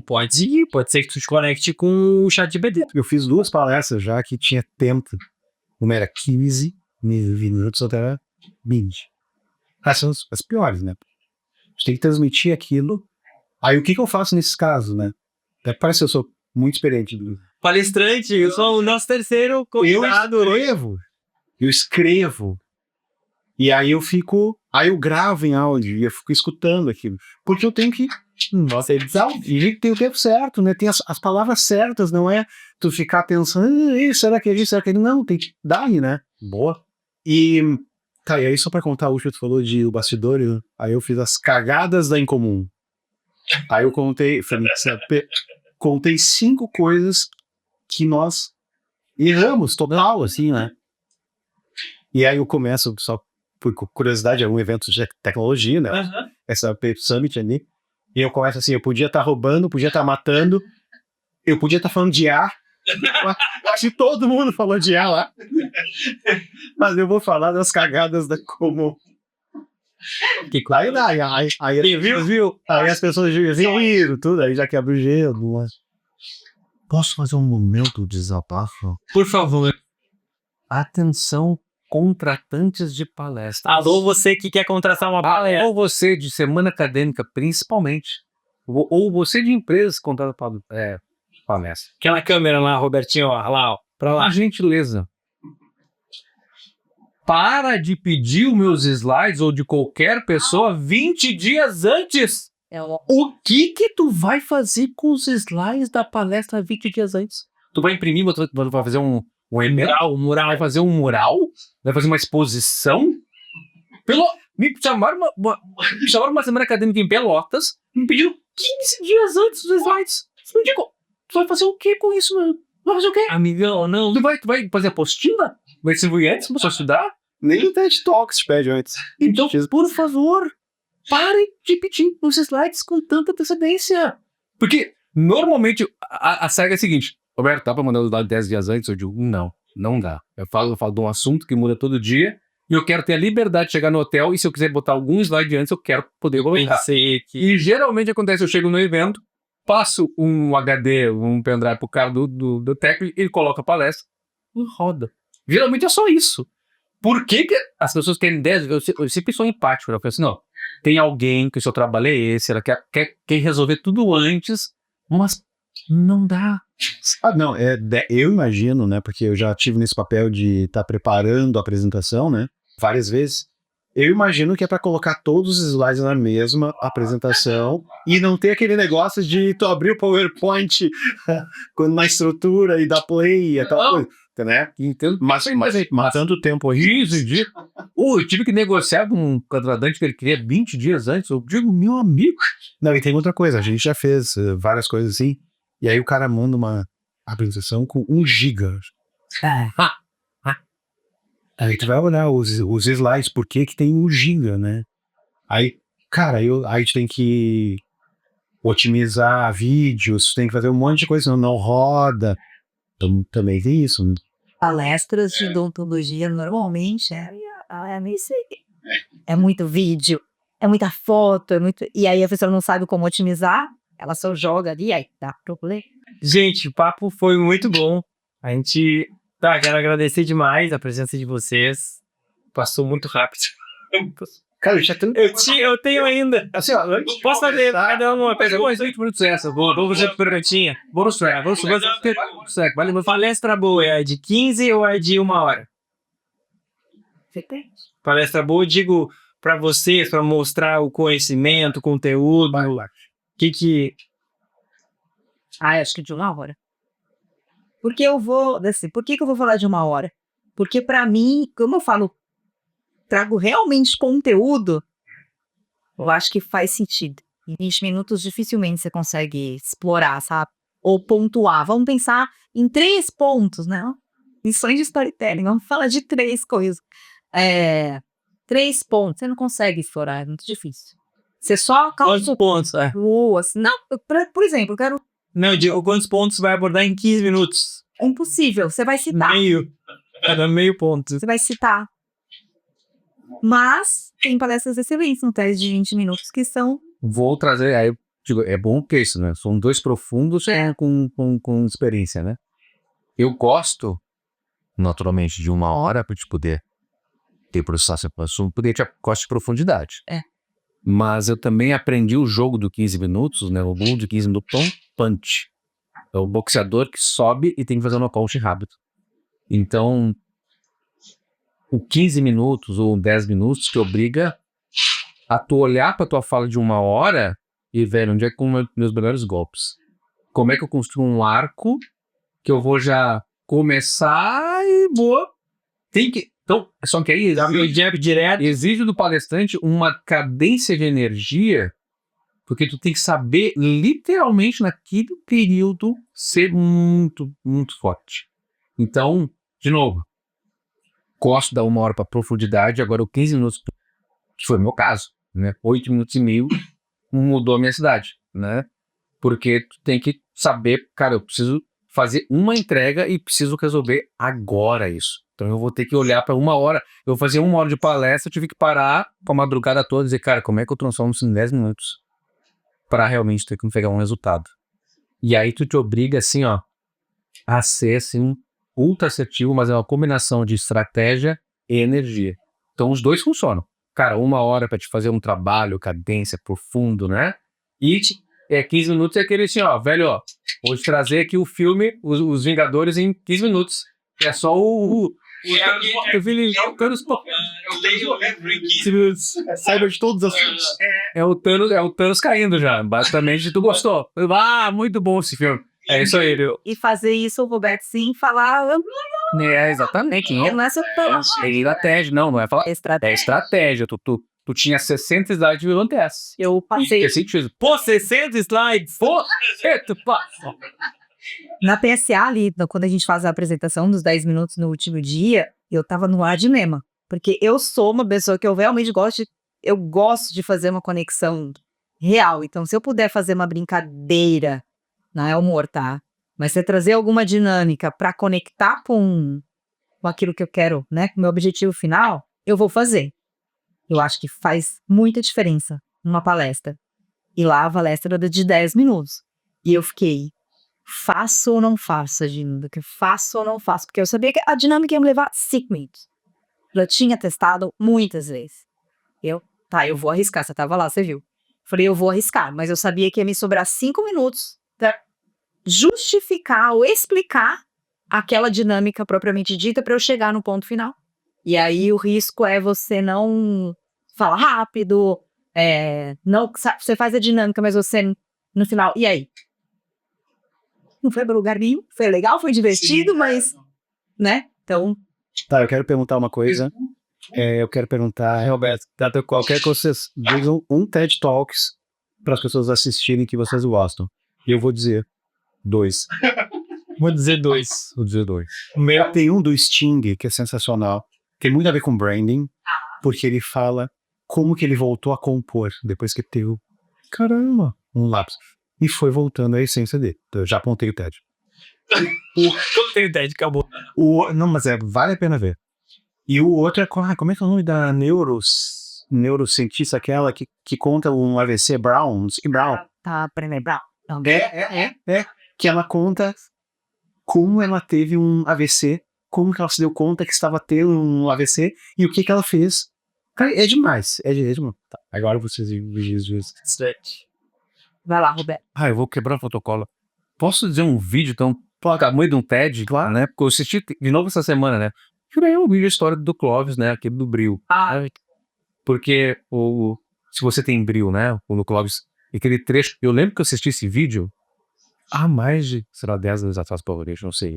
Pode ser que tu te conecte com o ChatGPT. Eu fiz 2 palestras já que tinha tempo. Uma era 15 minutos, outra era 20. Essas são as piores, né? A gente tem que transmitir aquilo. Aí o que eu faço nesses casos, né? Até parece que eu sou muito experiente. Palestrante, eu sou o nosso terceiro convidado. Eu escrevo. E aí eu gravo em áudio e eu fico escutando aquilo. Porque eu tenho que... Nossa, e tem o tempo certo, né? Tem as palavras certas, não é tu ficar pensando, será que é isso, será que é isso? Não, tem que dar aí, né? Boa. E aí só pra contar, o último tu falou de o bastidor, aí eu fiz as cagadas da Incomum. Aí eu contei, falei, contei 5 coisas que nós erramos total, assim, né? E aí eu começo, só por curiosidade, é um evento de tecnologia, né? Essa Summit ali. E eu começo assim, eu podia estar roubando, podia estar matando, eu podia estar falando de ar. Acho que todo mundo falou de ar lá. Mas eu vou falar das cagadas da Comum. Aí as pessoas diziam isso, tudo, aí já quebra o gelo. Mas... Posso fazer um momento de desabafo? Por favor. Atenção, contratantes de palestra. Alô, você que quer contratar uma palestra. Ou você de semana acadêmica, principalmente. Ou você de empresas que contratam palestra. Aquela câmera lá, Robertinho, ó, lá, ó, pra lá. Por gentileza. Para de pedir os meus slides ou de qualquer pessoa 20 dias antes. O que tu vai fazer com os slides da palestra 20 dias antes? Tu vai imprimir, tu vai fazer um mural, vai fazer um mural? Vai fazer uma exposição? Me chamaram uma semana acadêmica em Pelotas, me pediram 15 dias antes dos slides. Eu digo, tu vai fazer o que com isso, mano? Vai fazer o quê? Amigão, não. Tu vai fazer apostila? Vai distribuir antes pra só estudar? Nem o TED Talks te pede antes. Então, por favor, parem de pedir os slides com tanta antecedência. Porque, normalmente, a saga é a seguinte. Roberto, dá pra mandar os slides 10 dias antes? Eu digo, não dá. Eu falo de um assunto que muda todo dia e eu quero ter a liberdade de chegar no hotel e se eu quiser botar algum slide antes, eu quero poder colocar. E geralmente acontece, eu chego no evento, passo um HD, um pendrive pro cara do técnico, ele coloca a palestra e roda. Geralmente é só isso. Por que as pessoas querem 10? Eu sempre sou empático. Eu falo assim, não, tem alguém que o seu trabalho é esse, ela quer resolver tudo antes, mas não dá. Não, eu imagino, né, porque eu já tive nesse papel de estar preparando a apresentação, né, várias vezes. Eu imagino que é para colocar todos os slides na mesma apresentação e não ter aquele negócio de tu abrir o PowerPoint na estrutura e dar play e aquela coisa. Né? Entendo. Mas tanto tempo aí. Eu tive que negociar com um contratante que ele queria 20 dias antes. Eu digo, meu amigo. Não, e tem outra coisa. A gente já fez várias coisas assim. E aí o cara manda uma apresentação com 1 giga. Aí tu vai olhar os slides, por que tem 1 giga, né? Aí, cara, aí a gente tem que otimizar vídeos, tem que fazer um monte de coisa, senão não roda. Então, também tem isso. Né? Palestras de odontologia normalmente é muito vídeo, é muita foto, e aí a pessoa não sabe como otimizar, ela só joga ali, aí dá problema. Gente, o papo foi muito bom. A gente... quero agradecer demais a presença de vocês. Passou muito rápido. Cara, eu já tenho... Eu tenho ainda. Assim, ó, Posso fazer cada uma Pegou 20 minutos essa. Vou fazer perguntinha. Vamos track. Vale, palestra boa é de 15 ou é de 1 hora? Depende. Palestra boa, eu digo para vocês, para mostrar o conhecimento, o conteúdo. Acho que de 1 hora. Porque eu vou, assim, por que eu vou falar de 1 hora? Porque para mim, como eu falo, trago realmente conteúdo, eu acho que faz sentido. Em 20 minutos dificilmente você consegue explorar, sabe? Ou pontuar. Vamos pensar em 3 pontos, né? Lições de storytelling, vamos falar de 3 coisas. 3 pontos, você não consegue explorar, é muito difícil. Você só Quantos pontos? Assim, não, por exemplo, eu quero... Não, digo, quantos pontos vai abordar em 15 minutos? É impossível, você vai citar. Meio ponto. Você vai citar. Mas tem palestras excelentes no teste de 20 minutos que são... Vou trazer, aí digo, é bom que isso, né? São 2 profundos com experiência, né? Eu gosto, naturalmente, de 1 hora para te poder ter processado esse assunto, porque eu gosto de profundidade. Mas eu também aprendi o jogo do 15 minutos, né? O gol de 15 minutos, punch. É o boxeador que sobe e tem que fazer um nocaute rápido. Então, o 15 minutos ou 10 minutos te obriga a tu olhar pra tua fala de 1 hora e, velho, onde é que estão meus melhores golpes? Como é que eu construo um arco que eu vou já começar e vou... Então, só que aí Dá meu jab direto. exige do palestrante uma cadência de energia, Porque tu tem que saber, literalmente, naquele período, ser muito, muito forte. Então, de novo, gosto da 1 hora para profundidade, agora o 15 minutos, que foi o meu caso, né? 8 minutos e meio mudou a minha cidade, né? Porque tu tem que saber, cara, eu preciso fazer uma entrega e preciso resolver agora isso. Então eu vou ter que olhar para 1 hora, eu vou fazer 1 hora de palestra, eu tive que parar com a madrugada toda e dizer, cara, como é que eu transformo isso em 10 minutos para realmente ter que pegar um resultado? E aí tu te obriga, assim, ó, a ser, assim, ultra assertivo, mas é uma combinação de estratégia e energia. Então os dois funcionam. Cara, 1 hora para te fazer um trabalho, cadência, profundo, né? E 15 minutos é aquele assim, ó, velho, ó, vou te trazer aqui o filme, os Vingadores em 15 minutos. É só o Thanos. Saiba de todos os assuntos. É o Thanos caindo já. Basicamente, tu gostou. Ah, muito bom esse filme. É isso aí, viu? E fazer isso, o Roberto, sim, falar. Exatamente. Não é só É estratégia, não é falar. É estratégia. estratégia. Tu tinha 60 slides de antes. Eu passei. Que sentido? Pô, 60 slides! Pô, Na PSA ali, quando a gente faz a apresentação dos 10 minutos no último dia, eu tava no ar dilema. Porque eu sou uma pessoa que eu realmente gosto de fazer uma conexão real. Então, se eu puder fazer uma brincadeira, não é humor, tá? Mas você trazer alguma dinâmica para conectar com aquilo que eu quero, né? Com o meu objetivo final, eu vou fazer. Eu acho que faz muita diferença numa palestra. E lá a palestra era de 10 minutos. E eu fiquei, faço ou não faço a dinâmica? Faço ou não faço? Porque eu sabia que a dinâmica ia me levar 5 minutos. Eu tinha testado muitas vezes. Eu vou arriscar. Você tava lá, você viu. Falei, eu vou arriscar. Mas eu sabia que ia me sobrar 5 minutos pra justificar ou explicar aquela dinâmica propriamente dita para eu chegar no ponto final. E aí o risco é você não falar rápido, não, você faz a dinâmica, mas você no final, e aí? Não foi para lugar nenhum, foi legal, foi divertido, mas, né? Então... Tá, eu quero perguntar uma coisa. Eu quero perguntar, Roberto, qualquer que vocês digam um TED Talks para as pessoas assistirem que vocês gostam. E eu vou dizer 2. Vou dizer 2. Vou dizer 2. Tem um do Sting, que é sensacional. Tem muito a ver com branding, porque ele fala como que ele voltou a compor depois que teve, um lapso. E foi voltando à essência dele. Eu já apontei o TED. Não tenho ideia, acabou. Não, mas vale a pena ver. E o outro é, como é que é o nome da neurocientista, aquela que conta um AVC, Brown? Tá, Brené Brown. Que ela conta como ela teve um AVC, como que ela se deu conta que estava tendo um AVC e o que ela fez. Cara, é demais. Tá, agora vocês vigiem isso. Vai lá, Roberto. eu vou quebrar o protocolo. Posso dizer um vídeo, então, tamanho de um TED, Claro. Né? Porque eu assisti de novo essa semana, né? Eu ganhei um vídeo a história do Clóvis, né? Aquele do Bril. Porque se você tem Bril, né? O do Clóvis, aquele trecho. Eu lembro que eu assisti esse vídeo há mais de, 10 anos atrás, provavelmente, não sei,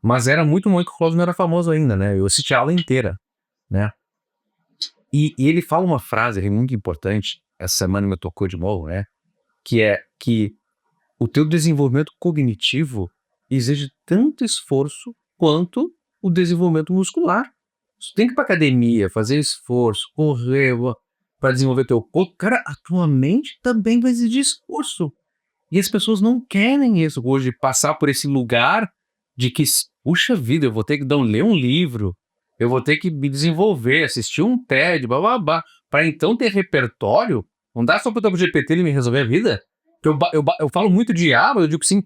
Mas era muito que o Clóvis não era famoso ainda, né? Eu assisti a aula inteira, né? E ele fala uma frase muito importante, essa semana me tocou de novo, né? Que é que o teu desenvolvimento cognitivo exige tanto esforço quanto o desenvolvimento muscular. Você tem que ir pra academia, fazer esforço, correr para desenvolver teu corpo. Cara, a tua mente também vai exigir esforço. E as pessoas não querem isso hoje, passar por esse lugar de que, puxa vida, eu vou ter que ler um livro, eu vou ter que me desenvolver, assistir um TED, para então ter repertório. Não dá só para o GPT ele me resolver a vida? Eu falo muito de IA, mas eu digo sim,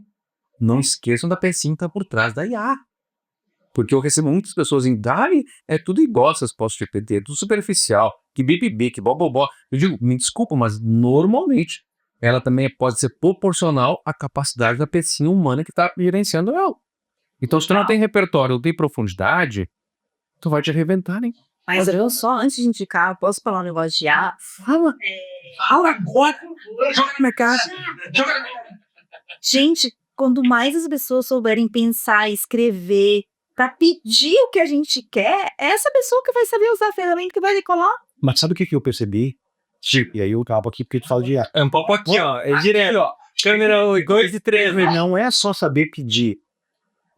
não esqueçam da pecinha que tá por trás da IA. Porque eu recebo muitas pessoas em Dali, é tudo igual essas respostas de GPT, é tudo superficial, que bibibi, que bobobó. Eu digo, me desculpa, mas normalmente ela também pode ser proporcional à capacidade da pecinha humana que está gerenciando ela. Então, se tu não tem repertório, não tem profundidade, tu vai te arrebentar, hein? Mas eu só, antes de indicar, eu posso falar um negócio de Fala agora! Joga na minha cara! Gente, quanto mais as pessoas souberem pensar, escrever, para pedir o que a gente quer, é essa pessoa que vai saber usar a ferramenta que vai decolar. Mas sabe o que eu percebi? E aí eu acabo aqui porque tu fala de IA. É um pouco aqui, ó. É direto. Câmera 2 e 3. Não é só saber pedir.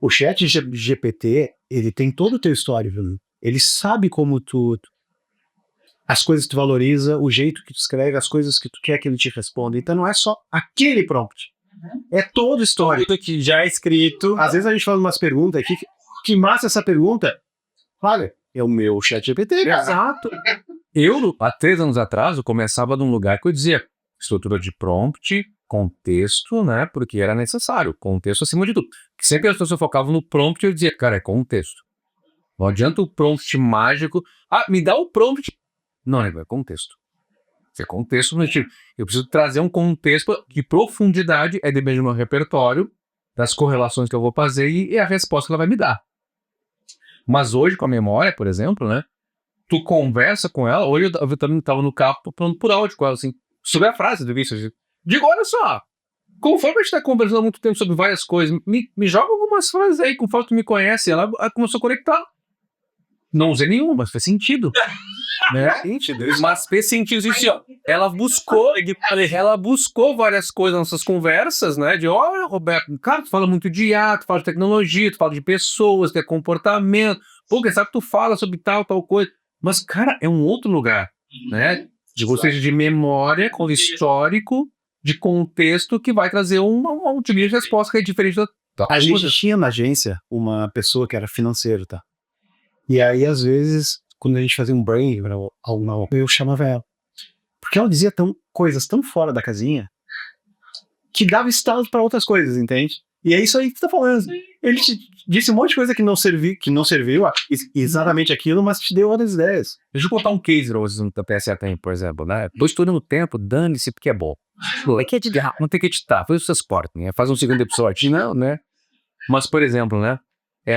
O chat GPT, ele tem todo o teu histórico. Né? Ele sabe como as coisas que tu valoriza, o jeito que tu escreve, as coisas que tu quer que ele te responda. Então não é só aquele prompt. É todo o histórico. Tudo que já é escrito. Às vezes a gente faz umas perguntas aqui, que massa essa pergunta. Olha, é o meu chat GPT. Exato. Eu, há 3 anos atrás, eu começava num lugar que eu dizia estrutura de prompt, contexto, né? Porque era necessário. Contexto acima de tudo. Que sempre as pessoas focavam no prompt e eu dizia, cara, é contexto. Não adianta o prompt mágico. Ah, me dá o prompt. Não, é contexto. É contexto no sentido. Eu preciso trazer um contexto de profundidade, é depende do meu repertório, das correlações que eu vou fazer e a resposta que ela vai me dar. Mas hoje, com a memória, por exemplo, né? Tu conversa com ela. Hoje eu também estava no carro falando por áudio com ela, assim, sobre a frase do vídeo. Digo, olha só, conforme a gente está conversando há muito tempo sobre várias coisas, me joga algumas frases aí, conforme tu me conhece. Ela começou a conectar. Não usei nenhuma, mas fez sentido. Né? Mas fez sentido isso, ó. Ela buscou várias coisas nessas conversas, né? De, olha, Roberto, cara, tu fala muito de IA, tu fala de tecnologia, tu fala de pessoas, de comportamento. Pô, quem sabe tu fala sobre tal coisa. Mas, cara, é um outro lugar, né? Ou seja, de memória, com histórico, de contexto, que vai trazer um tipo de resposta que é diferente da A gente tinha na agência uma pessoa que era financeiro, tá? E aí, às vezes, quando a gente fazia um brain, eu chamava ela. Porque ela dizia coisas tão fora da casinha que dava estalo para outras coisas, entende? E é isso aí que tu tá falando. Ele te disse um monte de coisa que não serviu exatamente aquilo, mas te deu outras ideias. Deixa eu contar um case pra vocês da PSA tem, por exemplo, né? Tô estourando o tempo, dane-se porque é bom. Não tem que editar, foi o seus cortes, né? Faz um segundo episódio, não, né? Mas, por exemplo, né?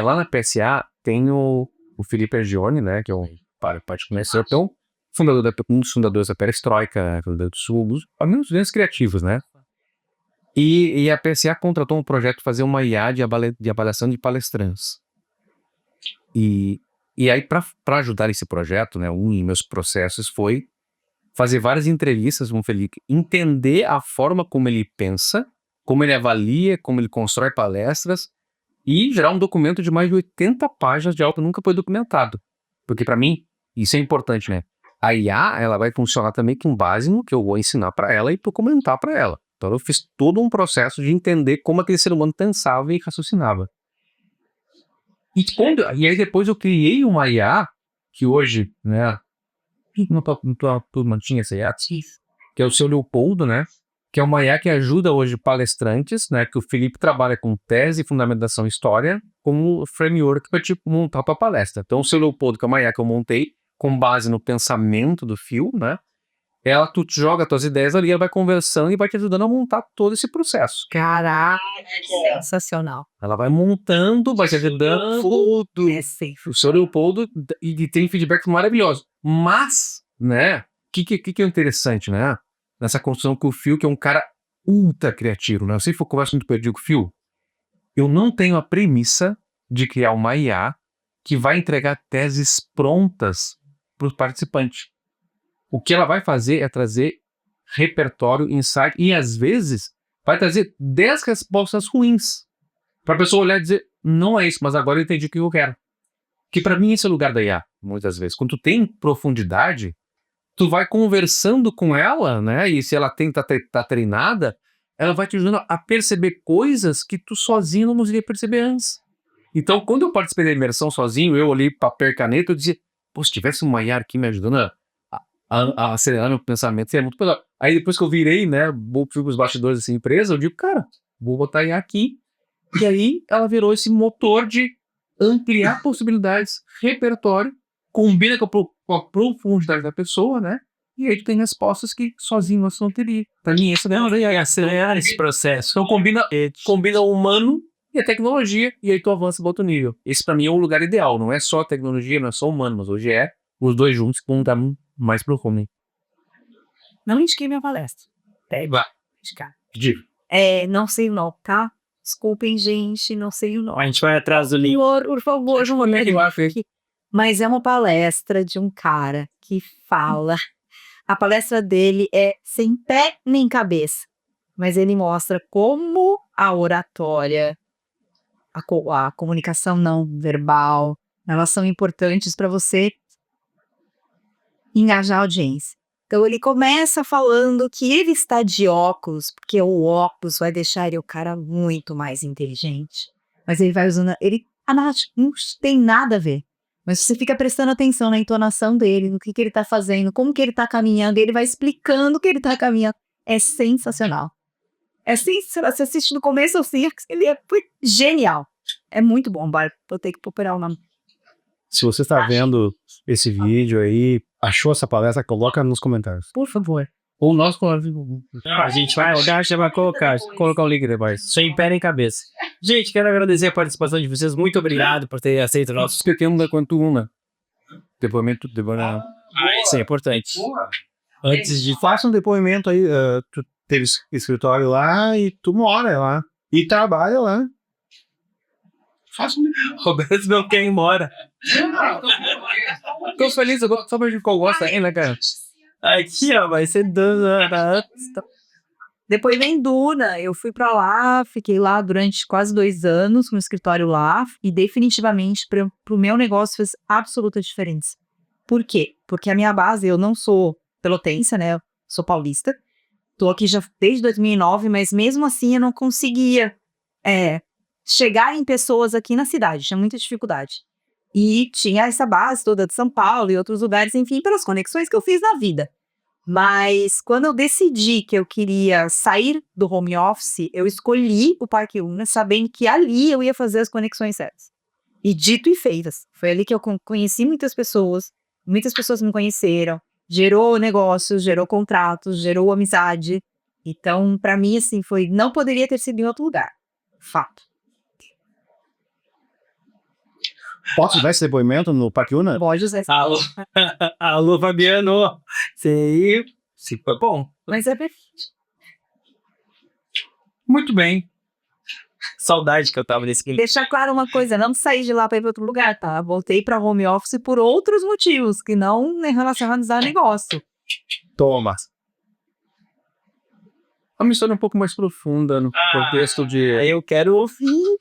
Lá na PSA tem o Felipe Ergione, né? Que é um particular, então, um dos fundadores da Perestroika, dos grandes criativos, né? E a PSA contratou um projeto para fazer uma IA de avaliação de palestrantes. E aí, para ajudar esse projeto, né, um dos meus processos foi fazer várias entrevistas com o Felipe, entender a forma como ele pensa, como ele avalia, como ele constrói palestras e gerar um documento de mais de 80 páginas de algo que nunca foi documentado. Porque, para mim, isso é importante, né? A IA, ela vai funcionar também com base no que eu vou ensinar para ela e documentar para ela. Então eu fiz todo um processo de entender como aquele ser humano pensava e raciocinava. E aí depois eu criei uma IA, que hoje, né, não turma tinha essa IA, que é o seu Leopoldo, né, que é uma IA que ajuda hoje palestrantes, né, que o Felipe trabalha com tese, fundamentação e história, como framework para tipo, montar para palestra. Então o seu Leopoldo, que é uma IA que eu montei com base no pensamento do Phil, né, tu joga as tuas ideias ali, ela vai conversando e vai te ajudando a montar todo esse processo. Caraca, sensacional. Ela vai montando, vai te ajudando. É safe. O seu Leopoldo e tem feedbacks maravilhosos. Mas, né, o que é interessante, né? Nessa construção com o Phil, que é um cara ultra criativo, né? Eu sempre converso muito perdido com o Phil. Eu não tenho a premissa de criar uma IA que vai entregar teses prontas para os participantes. O que ela vai fazer é trazer repertório, insight, e às vezes vai trazer 10 respostas ruins. Para a pessoa olhar e dizer, não é isso, mas agora eu entendi o que eu quero. Que para mim esse é o lugar da IA, muitas vezes. Quando tu tem profundidade, tu vai conversando com ela, né? E se ela tá treinada, ela vai te ajudando a perceber coisas que tu sozinho não conseguia perceber antes. Então, quando eu participei da imersão sozinho, eu olhei papel e caneta, eu dizia, pô, se tivesse uma IA aqui me ajudando a acelerar meu pensamento, seria muito melhor. Aí depois que eu virei, né, fui pros bastidores dessa empresa, eu digo, cara, vou botar a IA aqui. E aí ela virou esse motor de ampliar possibilidades, repertório, combina com a profundidade da pessoa, né? E aí tu tem respostas que sozinho você não teria. Pra mim, isso não é acelerar esse processo. Então combina o humano e a tecnologia, e aí tu avança para outro nível. Esse pra mim é o lugar ideal, não é só tecnologia, não é só humano, mas hoje é os dois juntos que vão dar mais profundo. Não indiquei minha palestra. Vai. Indicar. Digo. Não sei o nome, tá? Desculpem, gente, não sei o nome. A gente vai atrás do link. Senhor, por favor, não vou ler aqui. Mas é uma palestra de um cara que fala A palestra dele é sem pé nem cabeça, mas ele mostra como a oratória, a comunicação não verbal, elas são importantes para você engajar a audiência. Então ele começa falando que ele está de óculos, porque o óculos vai deixar ele o cara muito mais inteligente. Mas ele vai usando, a narrativa não tem nada a ver. Mas você fica prestando atenção na entonação dele, no que ele tá fazendo, como que ele tá caminhando, ele vai explicando que ele tá caminhando. É sensacional. É sensacional. Você assiste do começo ao fim, foi genial. É muito bom, Bárbara. Vou ter que procurar o nome. Se você está vendo esse vídeo aí, achou essa palestra, coloca nos comentários. Por favor. Ou nós A gente vai olhar, já vai colocar o link depois. Sem pé nem cabeça. Gente, quero agradecer a participação de vocês. Muito obrigado por ter aceito o nosso... esquecemos da quanto uma. Depoimento de Bora. Isso é importante. Antes de... Faça um depoimento aí. Tu teve escritório lá e tu mora lá. E trabalha lá. Faça um depoimento. Roberto não quer ir embora. Tô feliz, só pra gente que eu gosto aí, né, cara? Aqui, ó, vai ser... Depois vem Duna, eu fui pra lá, fiquei lá durante quase 2 anos com o escritório lá e definitivamente pro meu negócio fez absoluta diferença. Por quê? Porque a minha base, eu não sou pelotense, né? Eu sou paulista. Tô aqui já desde 2009, mas mesmo assim eu não conseguia chegar em pessoas aqui na cidade, tinha muita dificuldade. E tinha essa base toda de São Paulo e outros lugares, enfim, pelas conexões que eu fiz na vida. Mas quando eu decidi que eu queria sair do home office, eu escolhi o Parque Una, sabendo que ali eu ia fazer as conexões certas. E dito e feitas. Foi ali que eu conheci muitas pessoas me conheceram, gerou negócios, gerou contratos, gerou amizade. Então, pra mim, assim, não poderia ter sido em outro lugar. Fato. Posso dar esse depoimento no Parque Una? Pode usar. Alô, alô, Fabiano. Se foi bom. Mas é perfeito. Muito bem. Saudade que eu tava desse... Deixar claro uma coisa, não saí de lá para ir para outro lugar, tá? Voltei para home office por outros motivos, que não relacionados ao negócio. Toma. Uma história um pouco mais profunda no contexto de... Aí eu quero ouvir.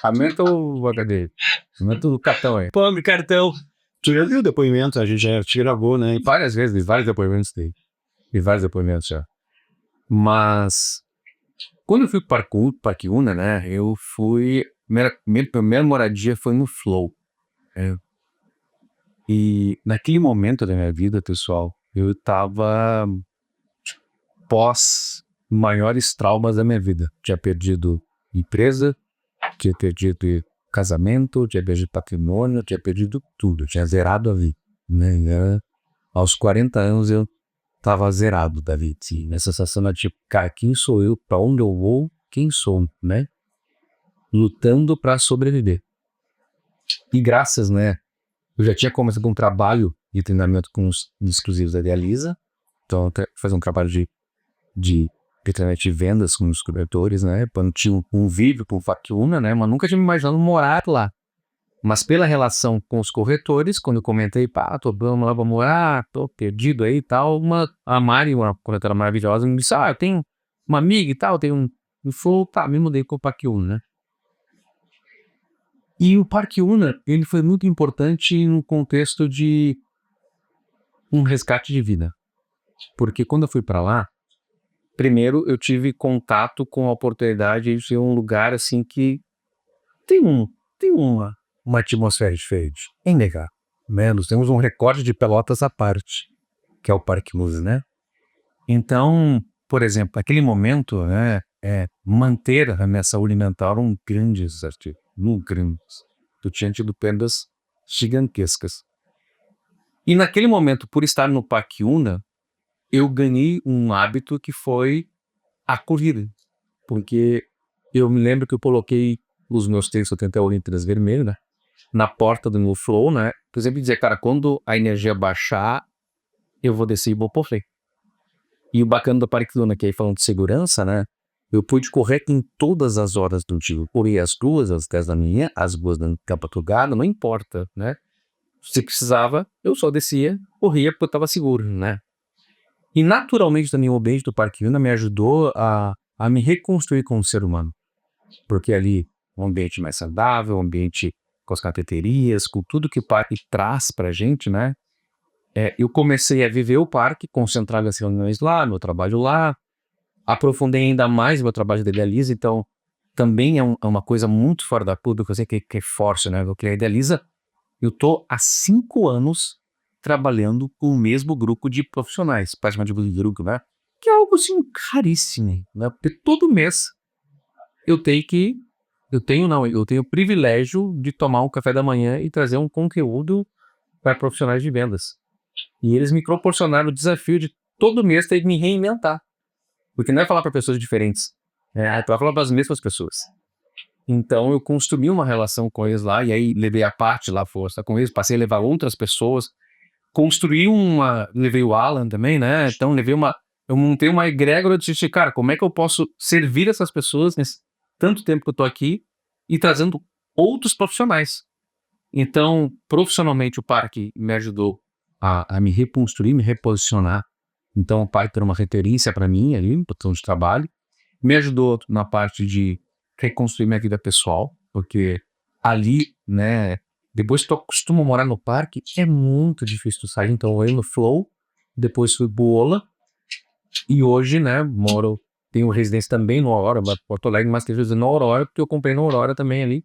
Aumenta o HD. Aumenta o cartão aí. Pobre cartão. Tu já viu o depoimento? A gente já te gravou, né? Várias vezes, vi vários depoimentos dele. Vi vários depoimentos já. Mas... Quando eu fui para o Parque Una, né? Eu fui... Minha primeira moradia foi no Flow. E naquele momento da minha vida, pessoal, eu tava pós maiores traumas da minha vida. Tinha perdido empresa, tinha perdido casamento, tinha perdido patrimônio, tinha perdido tudo. Tinha zerado a vida, né? Aos 40 anos eu tava zerado da vida. Sim. Essa sensação de tipo, cara, quem sou eu? Pra onde eu vou? Quem sou, né? Lutando pra sobreviver. E graças, né? Eu já tinha começado com um trabalho de treinamento com os exclusivos da Dialisa. Então, fazer um trabalho de treinamento de vendas com os cobertores, né? Eu tinha um convívio com o Parque Una, né? Mas nunca tinha me imaginado morar lá. Mas pela relação com os corretores, quando eu comentei, tô vamos lá pra morar, tô perdido aí e tal, a Mari, uma corretora maravilhosa, me disse, eu tenho uma amiga e tal, tenho um flow, me mudei com o Parque Una, né? E o Parque Una, ele foi muito importante no contexto de um resgate de vida. Porque quando eu fui pra lá, primeiro eu tive contato com a oportunidade de ser um lugar assim que tem uma atmosfera diferente. É inegável. Nós temos um recorde de Pelotas à parte, que é o Parque Una, né? Então, por exemplo, naquele momento, né, manter a minha saúde mental era um grande desafio. Eu tinha tido perdas gigantescas. E naquele momento, por estar no Parque Una, eu ganhei um hábito que foi a corrida. Porque eu me lembro que eu coloquei os meus tênis 71 litros vermelhos, né, na porta do meu flow, né? Por exemplo, dizer, cara, quando a energia baixar, eu vou descer e vou por frente. E o bacana do Parque Una, que aí falando de segurança, né? Eu pude correr em todas as horas do dia. Eu corri às 2, às 10 da manhã, às 2 da madrugada, não importa, né? Se precisava, eu só descia, corria porque eu estava seguro, né? E naturalmente também o ambiente do Parque Una me ajudou a me reconstruir como ser humano. Porque ali, um ambiente mais saudável, um ambiente com as cafeterias, com tudo que o parque traz pra gente, né? Eu comecei a viver o parque, concentrar as reuniões lá, meu trabalho lá, aprofundei ainda mais meu trabalho da Idealiza, então também é uma coisa muito fora da curva, que eu sei que é forte, né? Porque a Idealiza, eu tô há 5 anos trabalhando com o mesmo grupo de profissionais, praticamente o grupo, né? Que é algo assim caríssimo, né? Porque todo mês eu tenho o privilégio de tomar um café da manhã e trazer um conteúdo para profissionais de vendas. E eles me proporcionaram o desafio de todo mês ter que me reinventar. Porque não é falar para pessoas diferentes, é para falar para as mesmas pessoas. Então eu construí uma relação com eles lá, e aí levei a parte lá, força com eles, passei a levar outras pessoas, levei o Alan também, né? Então eu montei uma egrégora de, cara, como é que eu posso servir essas pessoas nesse tanto tempo que eu tô aqui e trazendo outros profissionais. Então, profissionalmente, o parque me ajudou a me reconstruir, me reposicionar. Então, o parque era uma referência para mim ali, no botão de trabalho. Me ajudou na parte de reconstruir minha vida pessoal, porque ali, né, depois que tu acostuma a morar no parque, é muito difícil tu sair. Então, eu no Flow, depois fui Bola, e hoje, né, tenho residência também no Aurora, Porto Alegre, mas tenho no Aurora, porque eu comprei no Aurora também ali.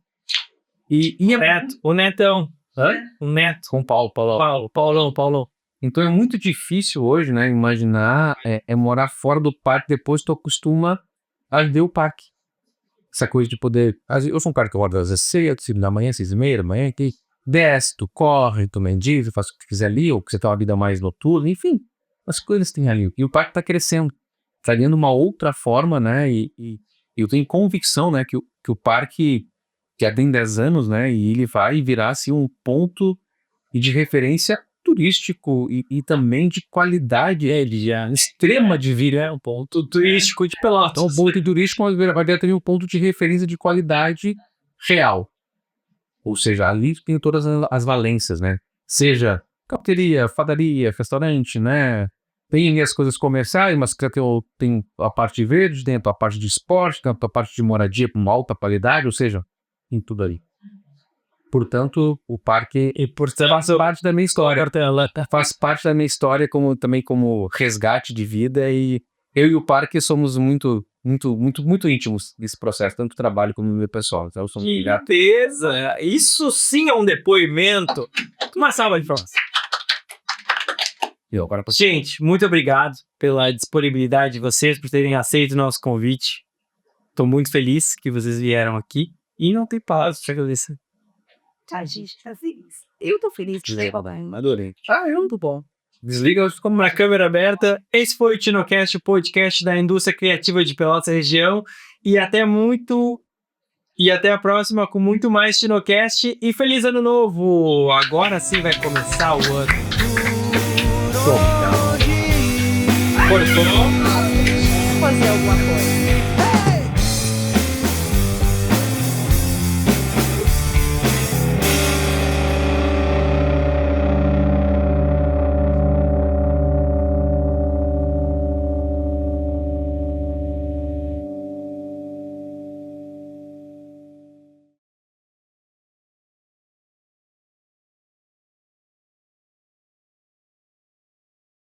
O Netão. Hã? O Neto. Com o Paulão. Então é muito difícil hoje, né, imaginar morar fora do parque depois tu acostuma a ver o parque. Essa coisa de poder... Eu sou um cara que acorda às 6 da manhã, 6h30 da manhã, que desce, tu corre, tu mendiga, faz o que tu quiser ali, ou que você tem uma vida mais noturna, enfim, as coisas tem ali. E o parque tá crescendo, tá ganhando uma outra forma, né, e eu tenho convicção, né, que o parque, que já tem 10 anos, né, e ele vai virar, assim, um ponto de referência turístico e também de qualidade, ele já extrema de vir, um ponto turístico de Pelotas. Então, o ponto turístico vai ter também um ponto de referência de qualidade real. Ou seja, ali tem todas as valências, né? Seja cafeteria, padaria, restaurante, né? Tem ali as coisas comerciais, mas tem a parte verde, tem a parte de esporte, tem a parte de moradia com uma alta qualidade, ou seja, tem tudo ali. Portanto, o parque faz parte da minha história. Faz parte da minha história também como resgate de vida, e eu e o parque somos muito, muito, muito, muito íntimos nesse processo, tanto trabalho como meu pessoal. Então, eu sou muito grato. Beleza! Isso sim é um depoimento. Uma salva de palmas. Gente, muito obrigado pela disponibilidade de vocês, por terem aceito o nosso convite. Estou muito feliz que vocês vieram aqui e não tem palavras para agradecer. A gente tá feliz. Eu tô feliz de ter Adorei. muito bom. Desliga como na câmera aberta. Esse foi o TinoCast, o podcast da indústria criativa de Pelotas região. E até a próxima com muito mais TinoCast. E feliz ano novo! Agora sim vai começar o ano. Fazer alguma coisa.